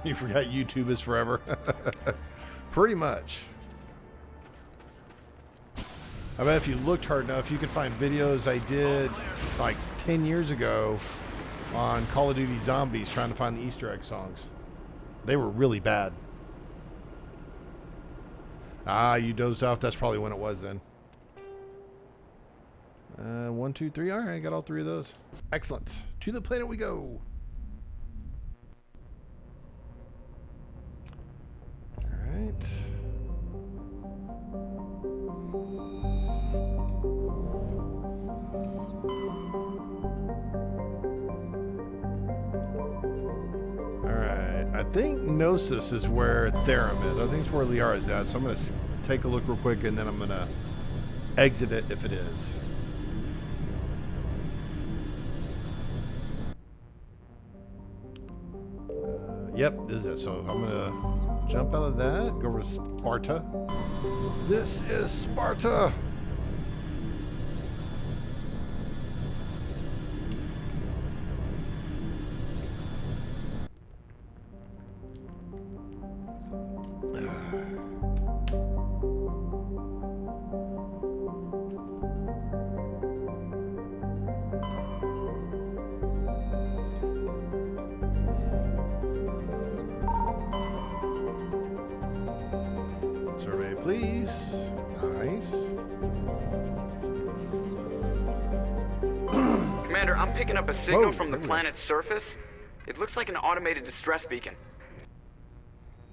You forgot YouTube is forever. Pretty much. I bet if you looked hard enough, you could find videos I did like 10 years ago on Call of Duty Zombies trying to find the Easter egg songs. They were really bad. Ah, you dozed off. That's probably when it was then. 1, 2, 3. All right, got all 3 of those. Excellent. To the planet we go. Right. Alright, I think Gnosis is where Therum is. I think it's where Liara is at, so I'm going to take a look real quick and then I'm going to exit it if it is. Yep, this is it. So I'm going to jump out of that, go over to Sparta. This is Sparta! Survey, please. Nice. Commander, I'm picking up a signal Whoa, from the there we go. planet's surface. It looks like an automated distress beacon.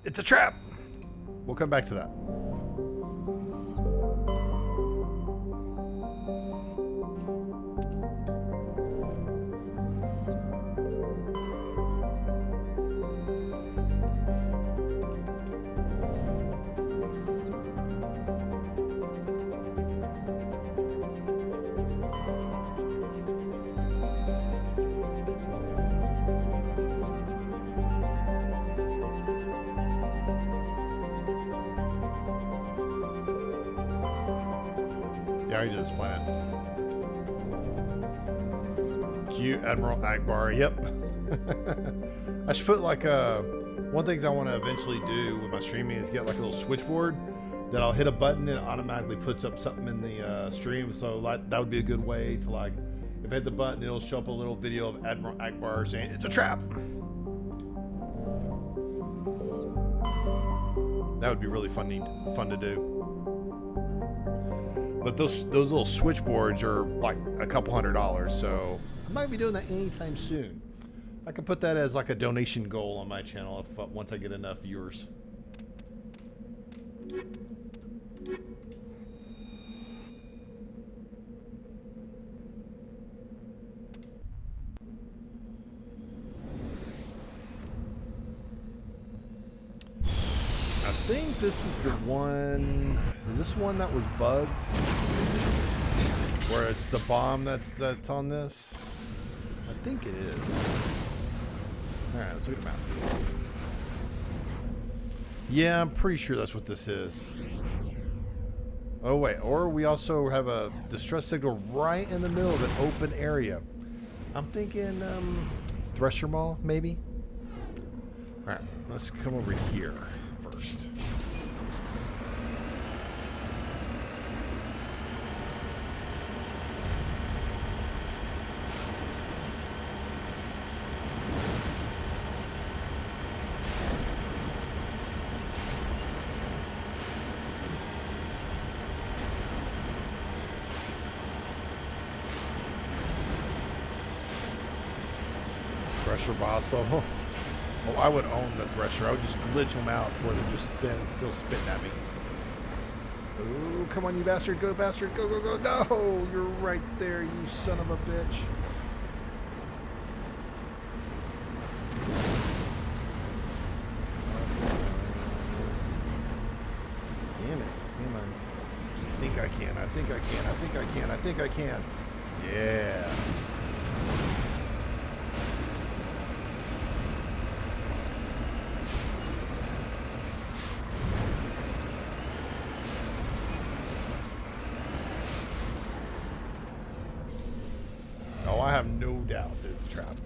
It's a trap! We'll come back to that. Yeah, I already did this planet. Q Admiral Akbar. Yep. I should put like one thing I want to eventually do with my streaming is get like a little switchboard that I'll hit a button and it automatically puts up something in the stream. So that would be a good way to, like, if I hit the button, it'll show up a little video of Admiral Akbar saying it's a trap. That would be really fun to do. But those little switchboards are like a couple $100, so I might be doing that anytime soon. I can put that as like a donation goal on my channel if once I get enough viewers. I think this is the one. Is this one that was bugged? Where it's the bomb that's on this? I think it is. Alright, let's look at the map. Yeah, I'm pretty sure that's what this is. Oh, wait. Or we also have a distress signal right in the middle of an open area. I'm thinking, Thresher Mall, maybe? Alright, let's come over here first. Thresher boss level. Oh, I would own the Thresher. I would just glitch them out to where they're just still spitting at me. Oh, come on, you bastard. Go, bastard. Go, go, go. No, you're right there, you son of a bitch. Damn it. Come on. I think I can. I think I can. I think I can. I think I can. Yeah. Oh, I have no doubt that it's a trap.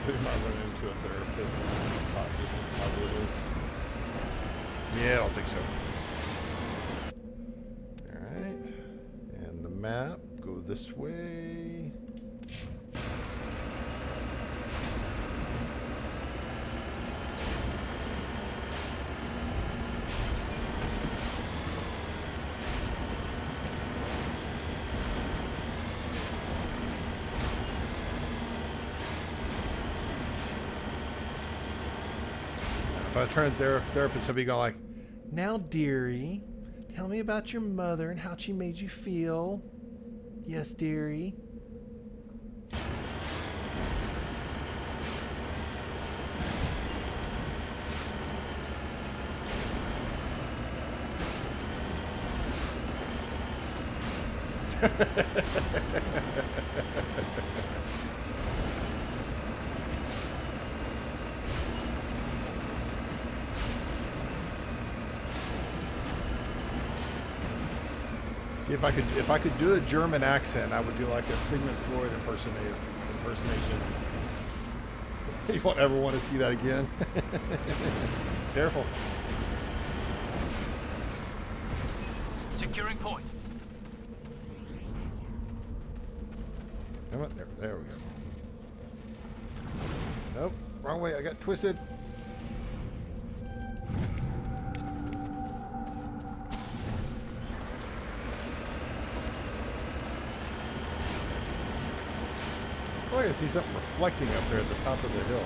We might run into a therapist just positive. Yeah, I don't think so. Alright. And the map, go this way. If I turn to therapist, I'd be going like, now, dearie, tell me about your mother and how she made you feel. Yes, dearie. See, if I could do a German accent, I would do like a Sigmund Freud impersonation. You won't ever want to see that again. Careful. Securing point. Come on, there we go. Nope, wrong way. I got twisted. Oh, I see something reflecting up there at the top of the hill.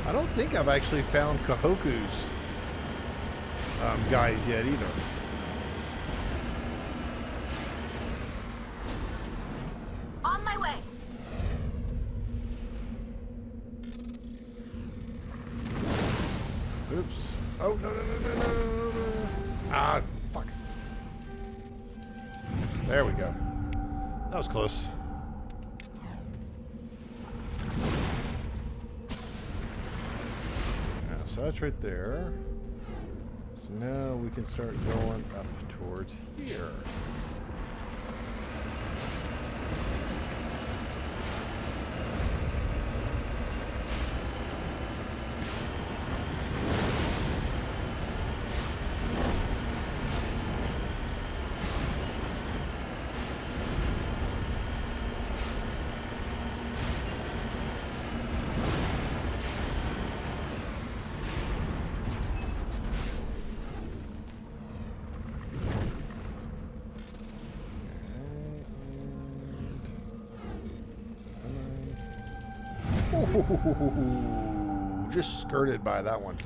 I don't think I've actually found Kahoku's guys yet either. On my way. Oops. Oh, no. Ah, fuck. There we go. That was close. So that's right there. So now we can start going up towards here. Ooh, just skirted by that one.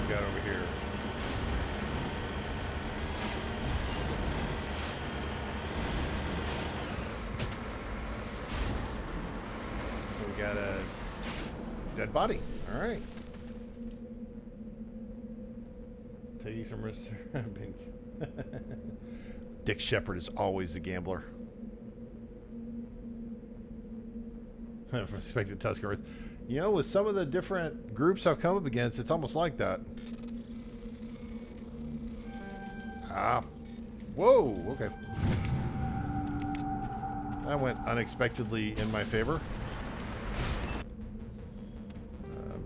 Got over here. We got a dead body. All right. Taking some risks. Dick Shepherd is always the gambler. Respected Tusker. You know, with some of the different groups I've come up against, it's almost like that. Ah. Whoa, okay. That went unexpectedly in my favor.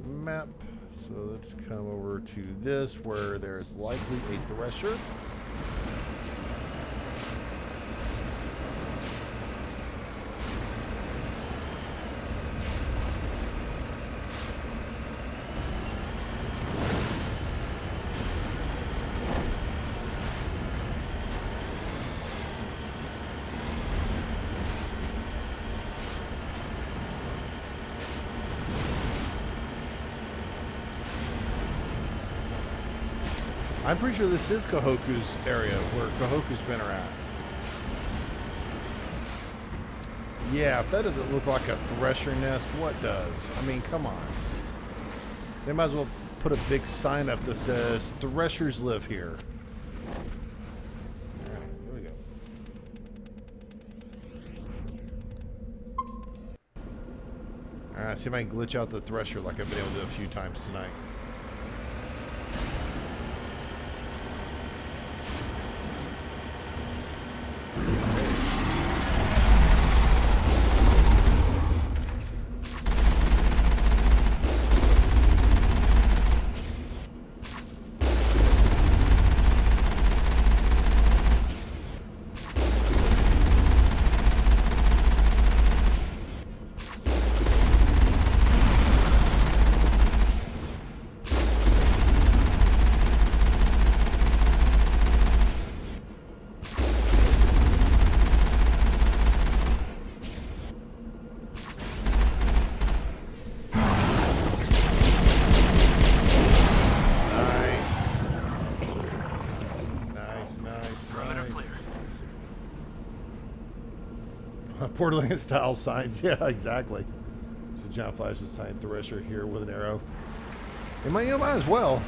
Map. So let's come over to this where there's likely a Thresher. I'm pretty sure this is Kahoku's area where Kahoku's been around. Yeah, if that doesn't look like a Thresher nest, what does? I mean, come on. They might as well put a big sign up that says, Threshers live here. Alright, here we go. Alright, see if I can glitch out the Thresher like I've been able to do a few times tonight. Borderlands style signs. Yeah, exactly. So John Flash is sign Thresher here with an arrow. It might, might as well.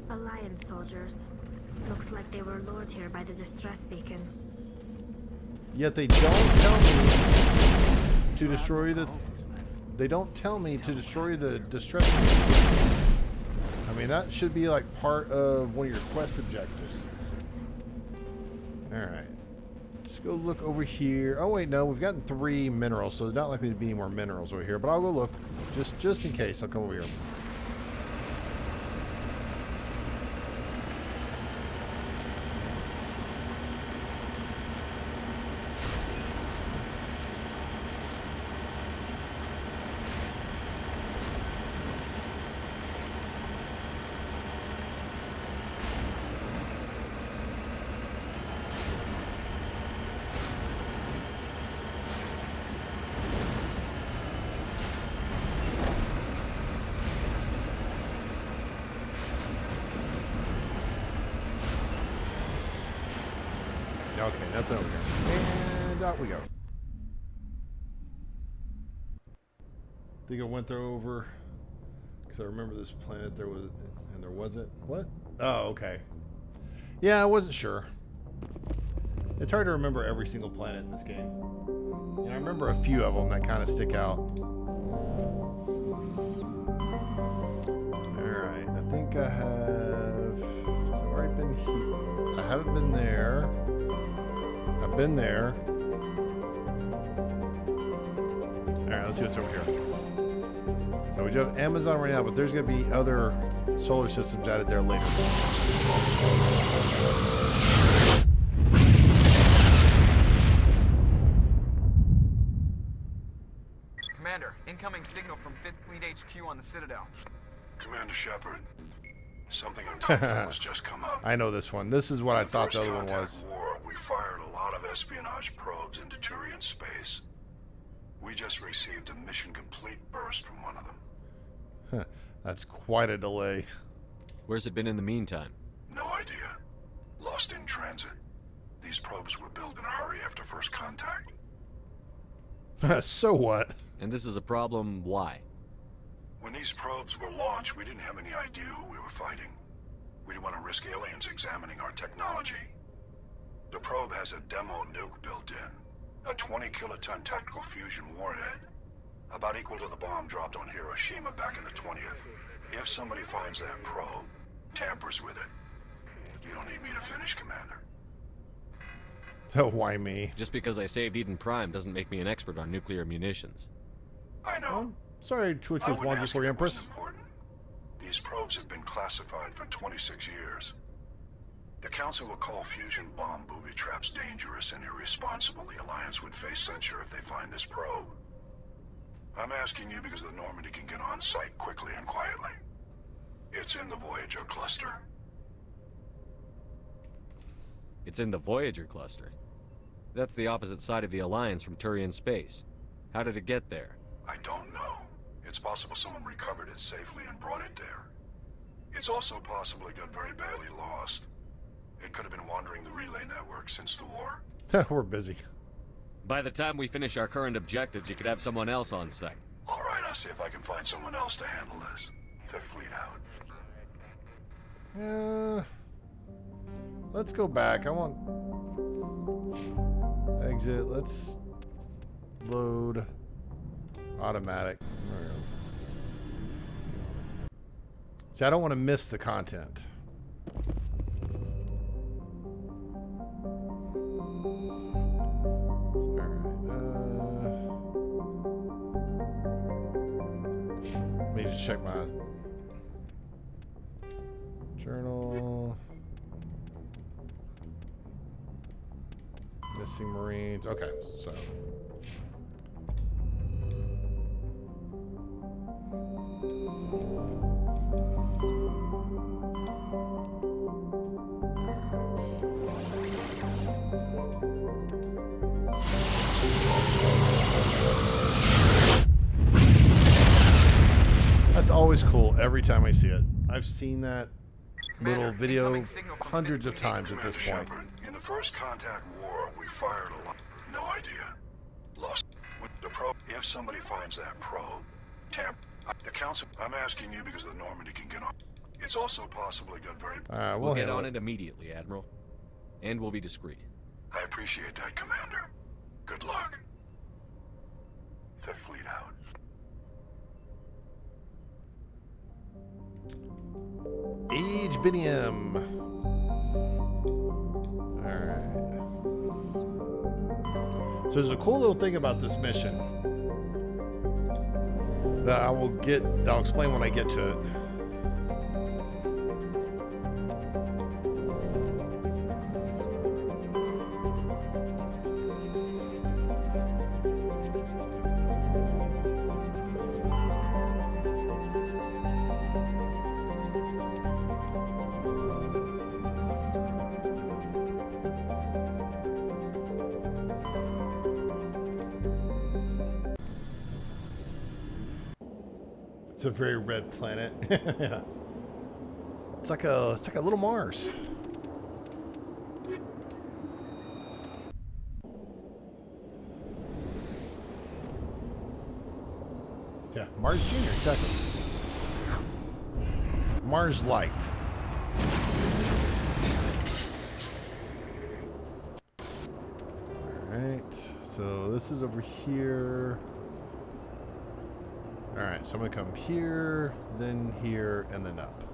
Alliance soldiers. Looks like they were lured here by the distress beacon. Yet they don't tell me to destroy the... They don't tell me to destroy the distress beacon. I mean, that should be like part of one of your quest objectives. Alright. Let's go look over here. Oh wait, no, we've gotten 3 minerals, so there's not likely to be any more minerals over here. But I'll go look. Just in case, I'll come over here. Okay, nothing over here. And out we go. I think I went there over because I remember this planet there was, and there wasn't. What? Oh, okay. Yeah, I wasn't sure. It's hard to remember every single planet in this game. You know, I remember a few of them that kind of stick out. All right, I think I have. been here. I haven't been there. I've been there. Alright, let's see what's over here. So we do have Amazon right now, but there's going to be other solar systems added there later. Commander, incoming signal from 5th Fleet HQ on the Citadel. Commander Shepard, something uncomfortable has just come up. I know this one. This is what I thought the other one First was. Contact War, we fired a lot of espionage probes into Turian space. We just received a mission complete burst from one of them. Huh, that's quite a delay. Where's it been in the meantime? No idea. Lost in transit. These probes were built in a hurry after first contact. So what? And this is a problem, why? When these probes were launched, we didn't have any idea who we were fighting. We didn't want to risk aliens examining our technology. The probe has a demo nuke built in. A 20-kiloton tactical fusion warhead. About equal to the bomb dropped on Hiroshima back in the 20th. If somebody finds that probe, tampers with it, you don't need me to finish, Commander. Oh, why me? Just because I saved Eden Prime doesn't make me an expert on nuclear munitions. I know. Sorry, Twitch with one before you, Empress. These probes have been classified for 26 years. The Council will call fusion bomb booby traps dangerous and irresponsible. The Alliance would face censure if they find this probe. I'm asking you because the Normandy can get on site quickly and quietly. It's in the Voyager cluster. It's in the Voyager cluster. That's the opposite side of the Alliance from Turian space. How did it get there? I don't know. It's possible someone recovered it safely and brought it there. It's also possible it got very badly lost. It could have been wandering the relay network since the war. We're busy. By the time we finish our current objectives, you could have someone else on site. All right, I'll see if I can find someone else to handle this. Fifth Fleet out. Let's go back. I want exit. Let's load automatic. There we go. See, I don't want to miss the content. Let me just check my journal. Missing Marines. Okay, so. That's always cool every time I see it. I've seen that little video hundreds of times at this point. In the first contact war, we fired a lot. No idea. Lost with the probe. If somebody finds that probe, the Council. I'm asking you because the Normandy can get on. It's also possible it got very. We'll get on it immediately, Admiral. And we'll be discreet. I appreciate that, Commander. Good luck. Fifth Fleet out. Age Binium. Alright. So there's a cool little thing about this mission that I'll explain when I get to it. It's a very red planet. Yeah. It's like a little Mars. Yeah, Mars Junior, exactly. Mars Light. Alright, so this is over here. Alright, so I'm going to come here, and then up.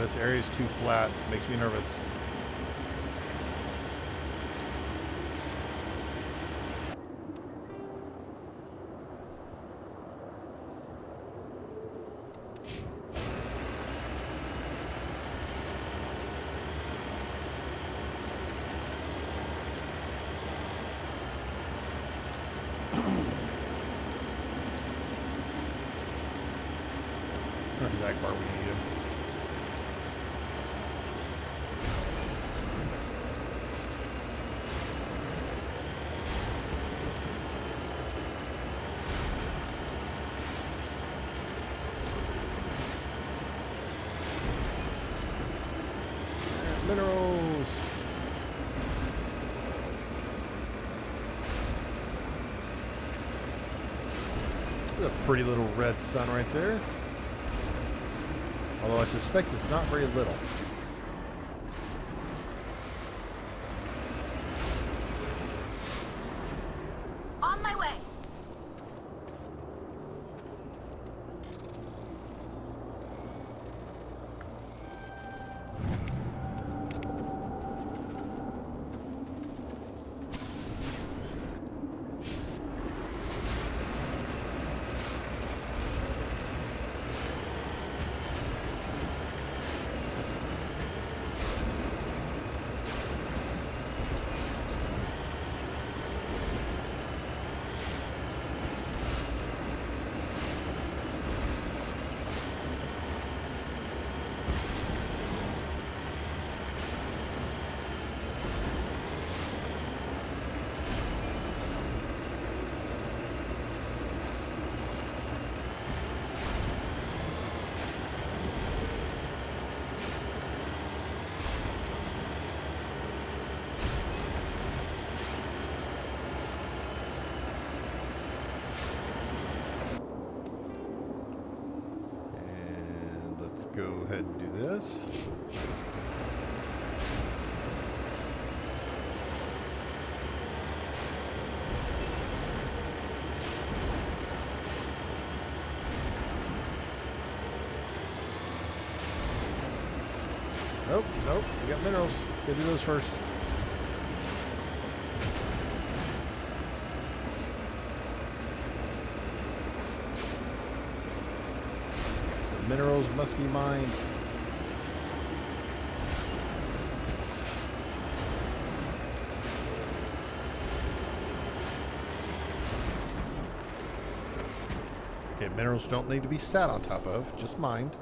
this area is too flat. Makes me nervous. Exact part we needed. Minerals. There's a pretty little red sun right there. Although I suspect it's not very little. On my way. Go ahead and do this. Nope, nope, we got minerals. Gotta do those first. Minerals must be mined. Okay, minerals don't need to be sat on top of, just mined.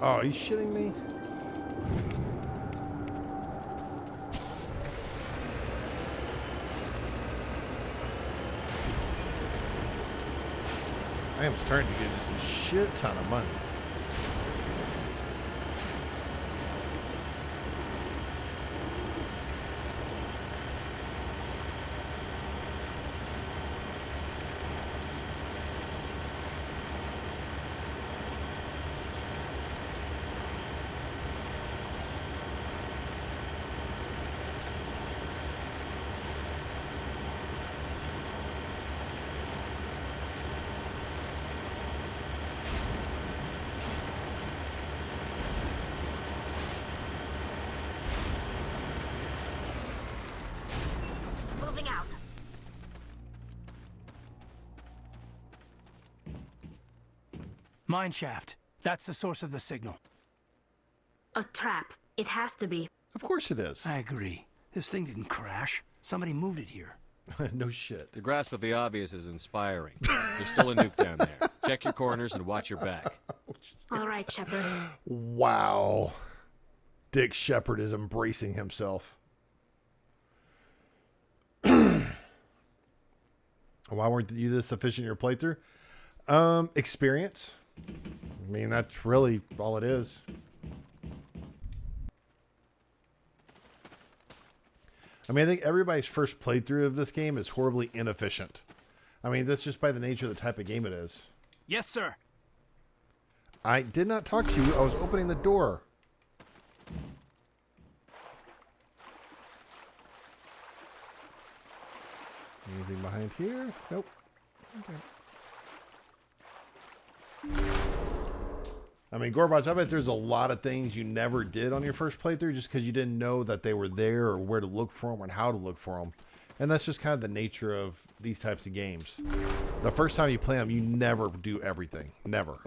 Oh, are you shitting me? I am starting to get just a shit ton of money. Mine shaft. That's the source of the signal. A trap. It has to be. Of course it is. I agree. This thing didn't crash. Somebody moved it here. No shit. The grasp of the obvious is inspiring. There's still a nuke down there. Check your corners and watch your back. All right, Shepard. Wow. Dick Shepard is embracing himself. Why weren't you this efficient in your playthrough? Experience. I mean, that's really all it is. I mean, I think everybody's first playthrough of this game is horribly inefficient. I mean, that's just by the nature of the type of game it is. Yes, sir. I did not talk to you. I was opening the door. Anything behind here? Nope. Okay. I mean, Gorbach, I bet there's a lot of things you never did on your first playthrough just because you didn't know that they were there or where to look for them and how to look for them. And that's just kind of the nature of these types of games. The first time you play them, you never do everything. Never.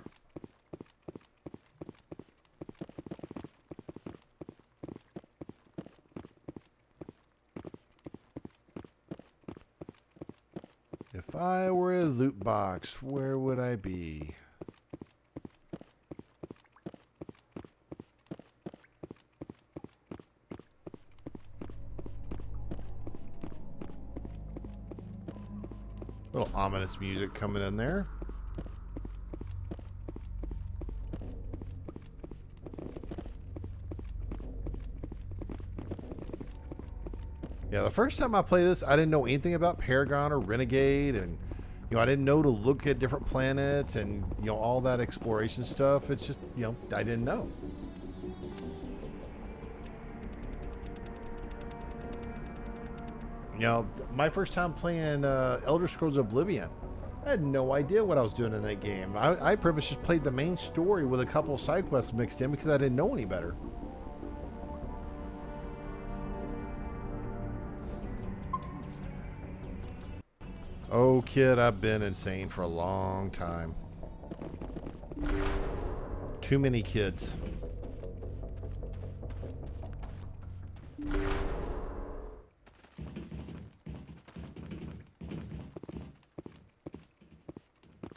If I were a loot box, where would I be? Little ominous music coming in there. Yeah, the first time I played this, I didn't know anything about Paragon or Renegade, and I didn't know to look at different planets and all that exploration stuff. It's just I didn't know. My first time playing Elder Scrolls Oblivion, I had no idea what I was doing in that game. I pretty much just played the main story with a couple of side quests mixed in because I didn't know any better. Oh, kid, I've been insane for a long time. Too many kids.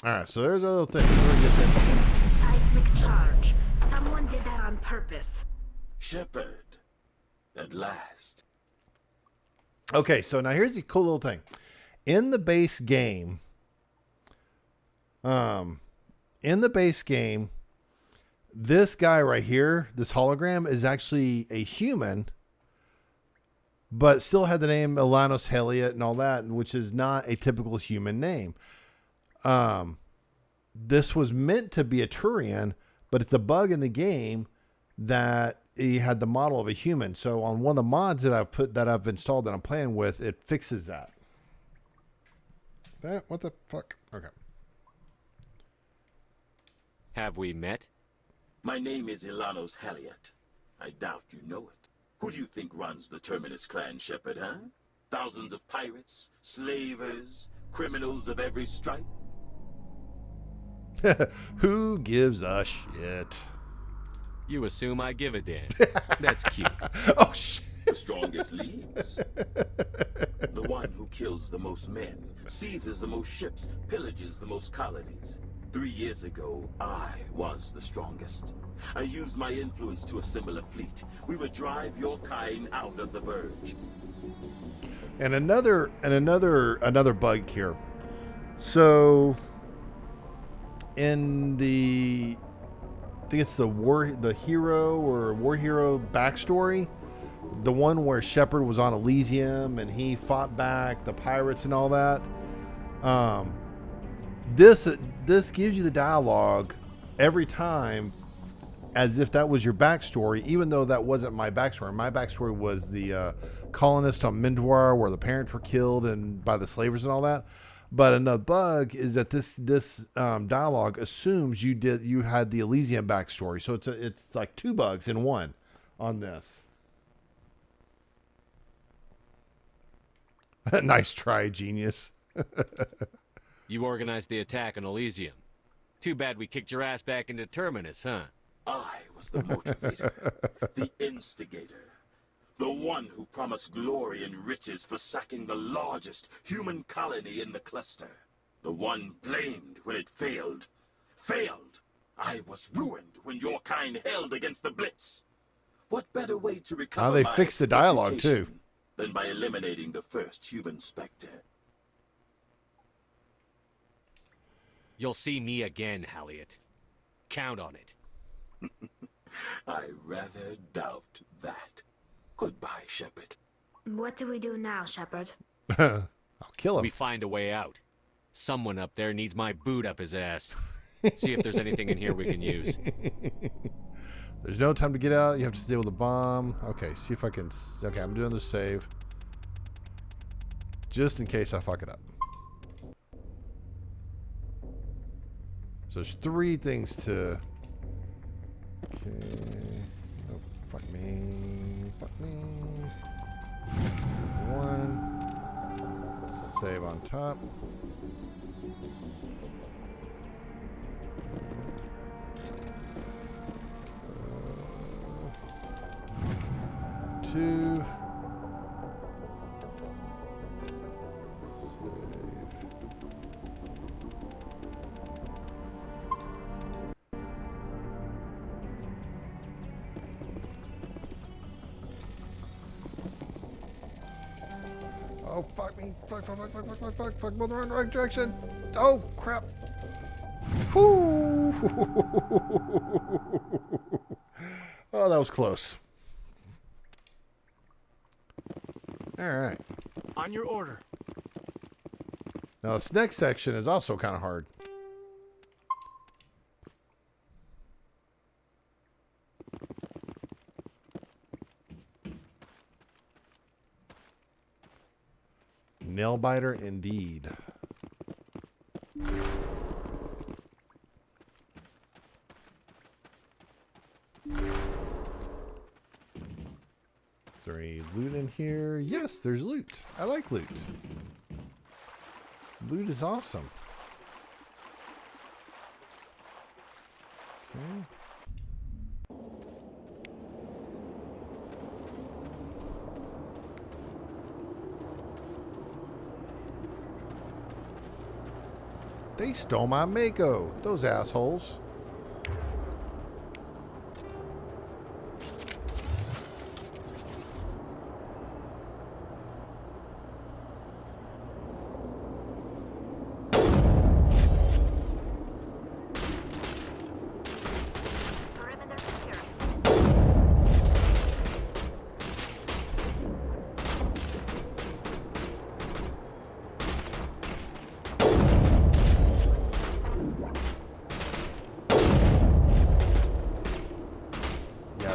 Alright, so there's a little thing. Seismic charge. Someone did that on purpose. Shepard. At last. Okay, so now here's the cool little thing. In the base game, this guy right here, this hologram, is actually a human, but still had the name Elanos Heliot and all that, which is not a typical human name. This was meant to be a Turian, but it's a bug in the game that he had the model of a human. So on one of the mods that I've installed that I'm playing with, it fixes that. What the fuck? Okay. Have we met? My name is Elanos Heliot. I doubt you know it. Who do you think runs the Terminus clan, Shepard, huh? Thousands of pirates, slavers, criminals of every stripe? Who gives a shit? You assume I give a damn. That's cute. Oh, shit. The strongest leads. The one who kills the most men, seizes the most ships, pillages the most colonies. 3 years ago, I was the strongest. I used my influence to assemble a fleet. We would drive your kind out of the Verge. And another bug here. So in the, I think it's the war hero backstory, the one where Shepard was on Elysium and he fought back the pirates and all that. This gives you the dialogue every time as if that was your backstory, even though that wasn't my backstory. My backstory was the colonists on Mindwar, where the parents were killed and by the slavers and all that. But another bug is that this dialogue assumes you had the Elysium backstory, so it's like two bugs in one on this. Nice try, genius. You organized the attack on Elysium. Too bad we kicked your ass back into Terminus, huh? I was the motivator, the instigator, the one who promised glory and riches for sacking the largest human colony in the cluster. The one blamed when it failed. Failed! I was ruined when your kind held against the Blitz. What better way to recover they my fixed the dialogue, reputation too. than by eliminating the first human Spectre? You'll see me again, Heliot. Count on it. I rather doubt that. Goodbye, Shepard. What do we do now, Shepard? I'll kill him. We find a way out. Someone up there needs my boot up his ass. See if there's anything in here we can use. There's no time to get out. You have to deal with the bomb. Okay, see if I can... Okay, I'm doing the save. Just in case I fuck it up. So there's 3 things to Okay. Oh, fuck me. Fuck me. 1. Save on top. Two. Save. Oh, fuck me. Fuck, go the right direction. Oh, crap. Whoo. Oh, that was close. All right. On your order. Now, this next section is also kind of hard. Nail biter indeed. Is there any loot in here? Yes, there's loot. I like loot. Loot is awesome. Okay. They stole my Mako, those assholes.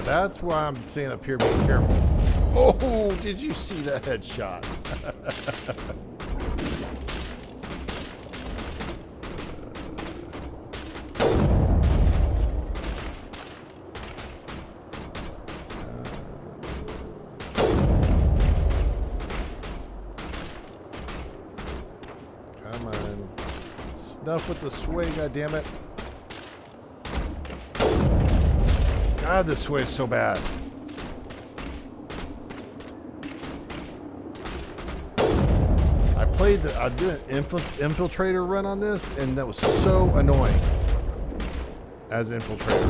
That's why I'm saying up here, be careful. Oh, did you see that headshot? Come on. Snuff with the sway, goddammit. God, this sway is so bad. I did an infiltrator run on this, and that was so annoying as infiltrator.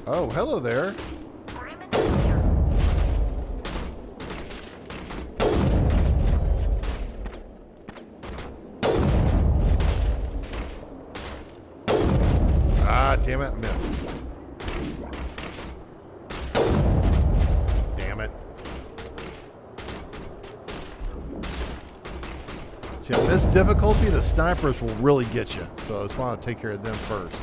Oh, hello there. Damn it, missed. Damn it. See, on this difficulty, the snipers will really get you. So I just want to take care of them first.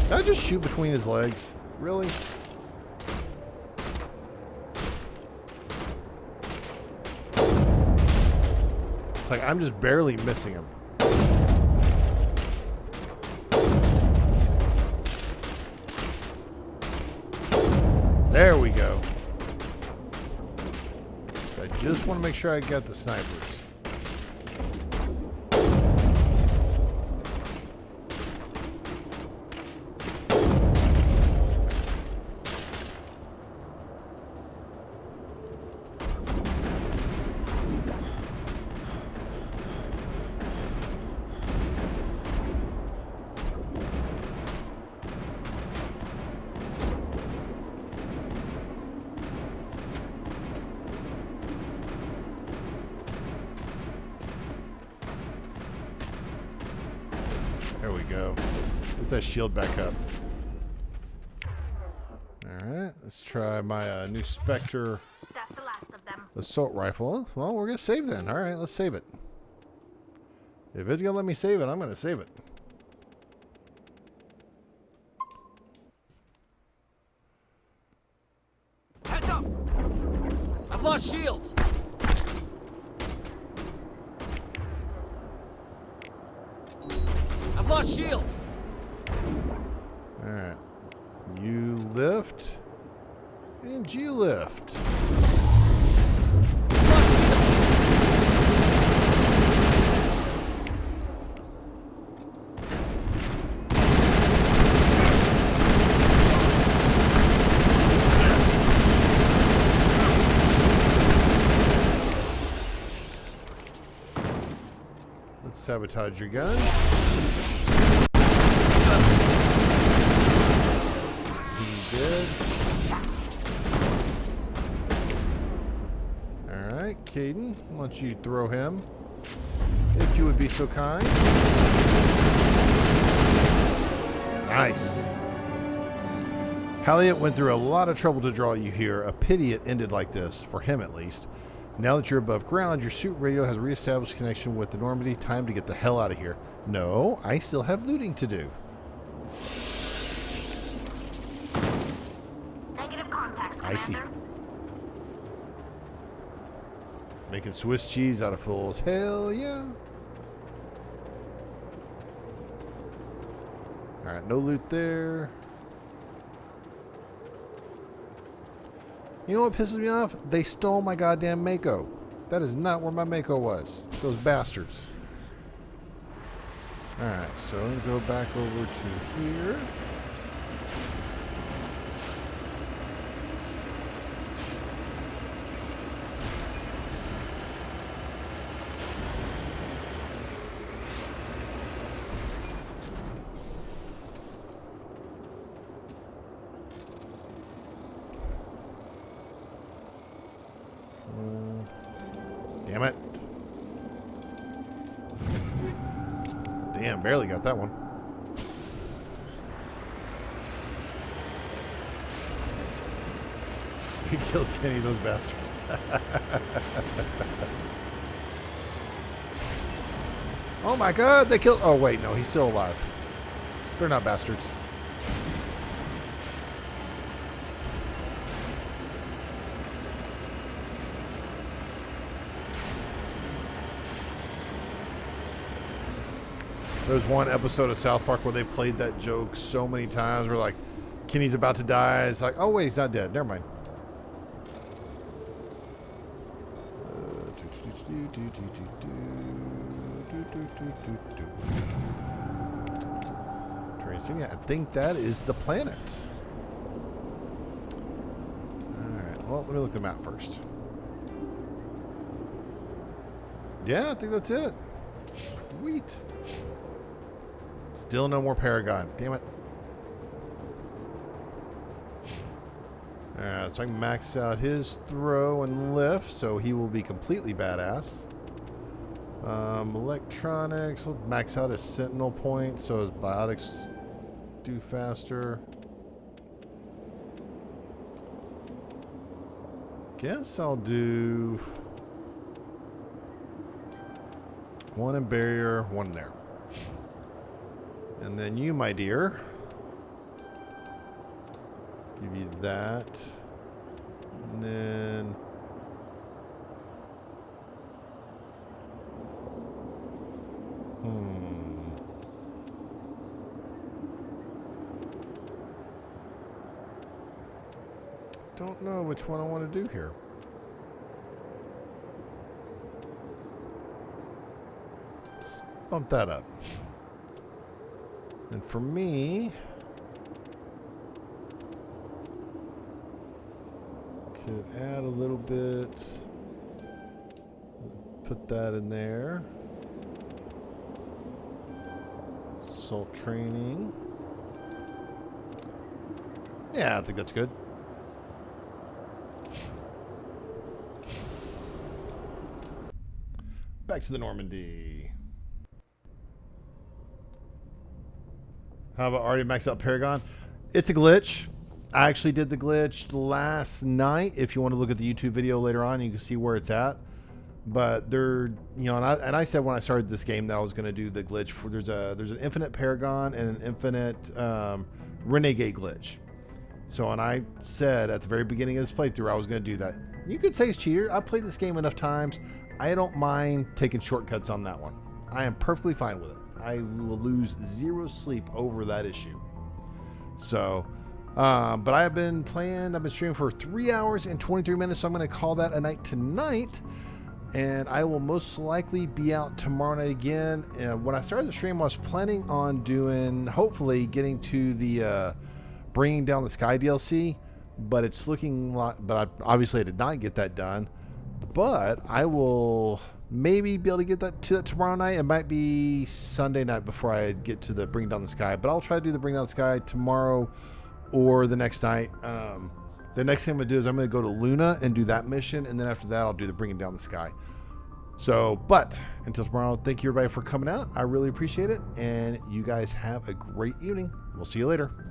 Did I just shoot between his legs? Really? Like, I'm just barely missing him. There we go. I just want to make sure I got the snipers. There we go. Get that shield back up. Alright, let's try my new Spectre That's the last of them. assault rifle. Well, we're going to save then. Alright, let's save it. If it's going to let me save it, I'm going to save it. lost shields! I've lost shields! Alright. You lift. And you lift. Let's sabotage your guns. He's dead. Alright, Caden, why don't you throw him? If you would be so kind. Nice. Halliot went through a lot of trouble to draw you here. A pity it ended like this, for him at least. Now that you're above ground, your suit radio has reestablished connection with the Normandy. Time to get the hell out of here. No, I still have looting to do. Negative contacts, I see. Commander. Making Swiss cheese out of fools. Hell yeah. Alright, no loot there. You know what pisses me off? They stole my goddamn Mako. That is not where my Mako was. Those bastards. Alright, so I'm going to go back over to here. Damn it. Damn, barely got that one. They killed Kenny, those bastards. Oh my god, they killed... Oh wait, no, he's still alive. They're not bastards. There's one episode of South Park where they played that joke so many times where like Kenny's about to die. It's like, oh wait, he's not dead. Never mind. Tracing, yeah, I think that is the planet. Alright, well, let me look at the map first. Yeah, I think that's it. Sweet. Still no more Paragon. Damn it. Alright, so I can max out his throw and lift, so he will be completely badass. Electronics, we'll max out his sentinel point, so his biotics do faster. Guess I'll do one in barrier, one in there. And then you, my dear, give you that. And then don't know which one I want to do here. Let's bump that up. And for me, could add a little bit, put that in there. Assault training. Yeah, I think that's good. Back to the Normandy. How about already maxed out Paragon? It's a glitch. I actually did the glitch last night. If you want to look at the YouTube video later on, you can see where it's at. But there, you know, and I said when I started this game that I was going to do the glitch for there's an infinite Paragon and an infinite Renegade glitch. So, and I said at the very beginning of this playthrough I was going to do that. You could say it's cheater. I've played this game enough times. I don't mind taking shortcuts on that one. I am perfectly fine with it. I will lose zero sleep over that issue. So, but I have been playing, I've been streaming for 3 hours and 23 minutes, so I'm going to call that a night tonight. And I will most likely be out tomorrow night again. And when I started the stream, I was planning on doing, hopefully getting to the Bringing Down the Sky DLC. But it's looking like, but I did not get that done. But I will maybe be able to get that to that tomorrow night. It might be Sunday night before I get to the Bring Down the Sky. But I'll try to do the Bring Down the Sky tomorrow or the next night. The next thing I'm going to do is I'm going to go to Luna and do that mission. And then after that, I'll do the Bringing Down the Sky. So, but until tomorrow, thank you everybody for coming out. I really appreciate it. And you guys have a great evening. We'll see you later.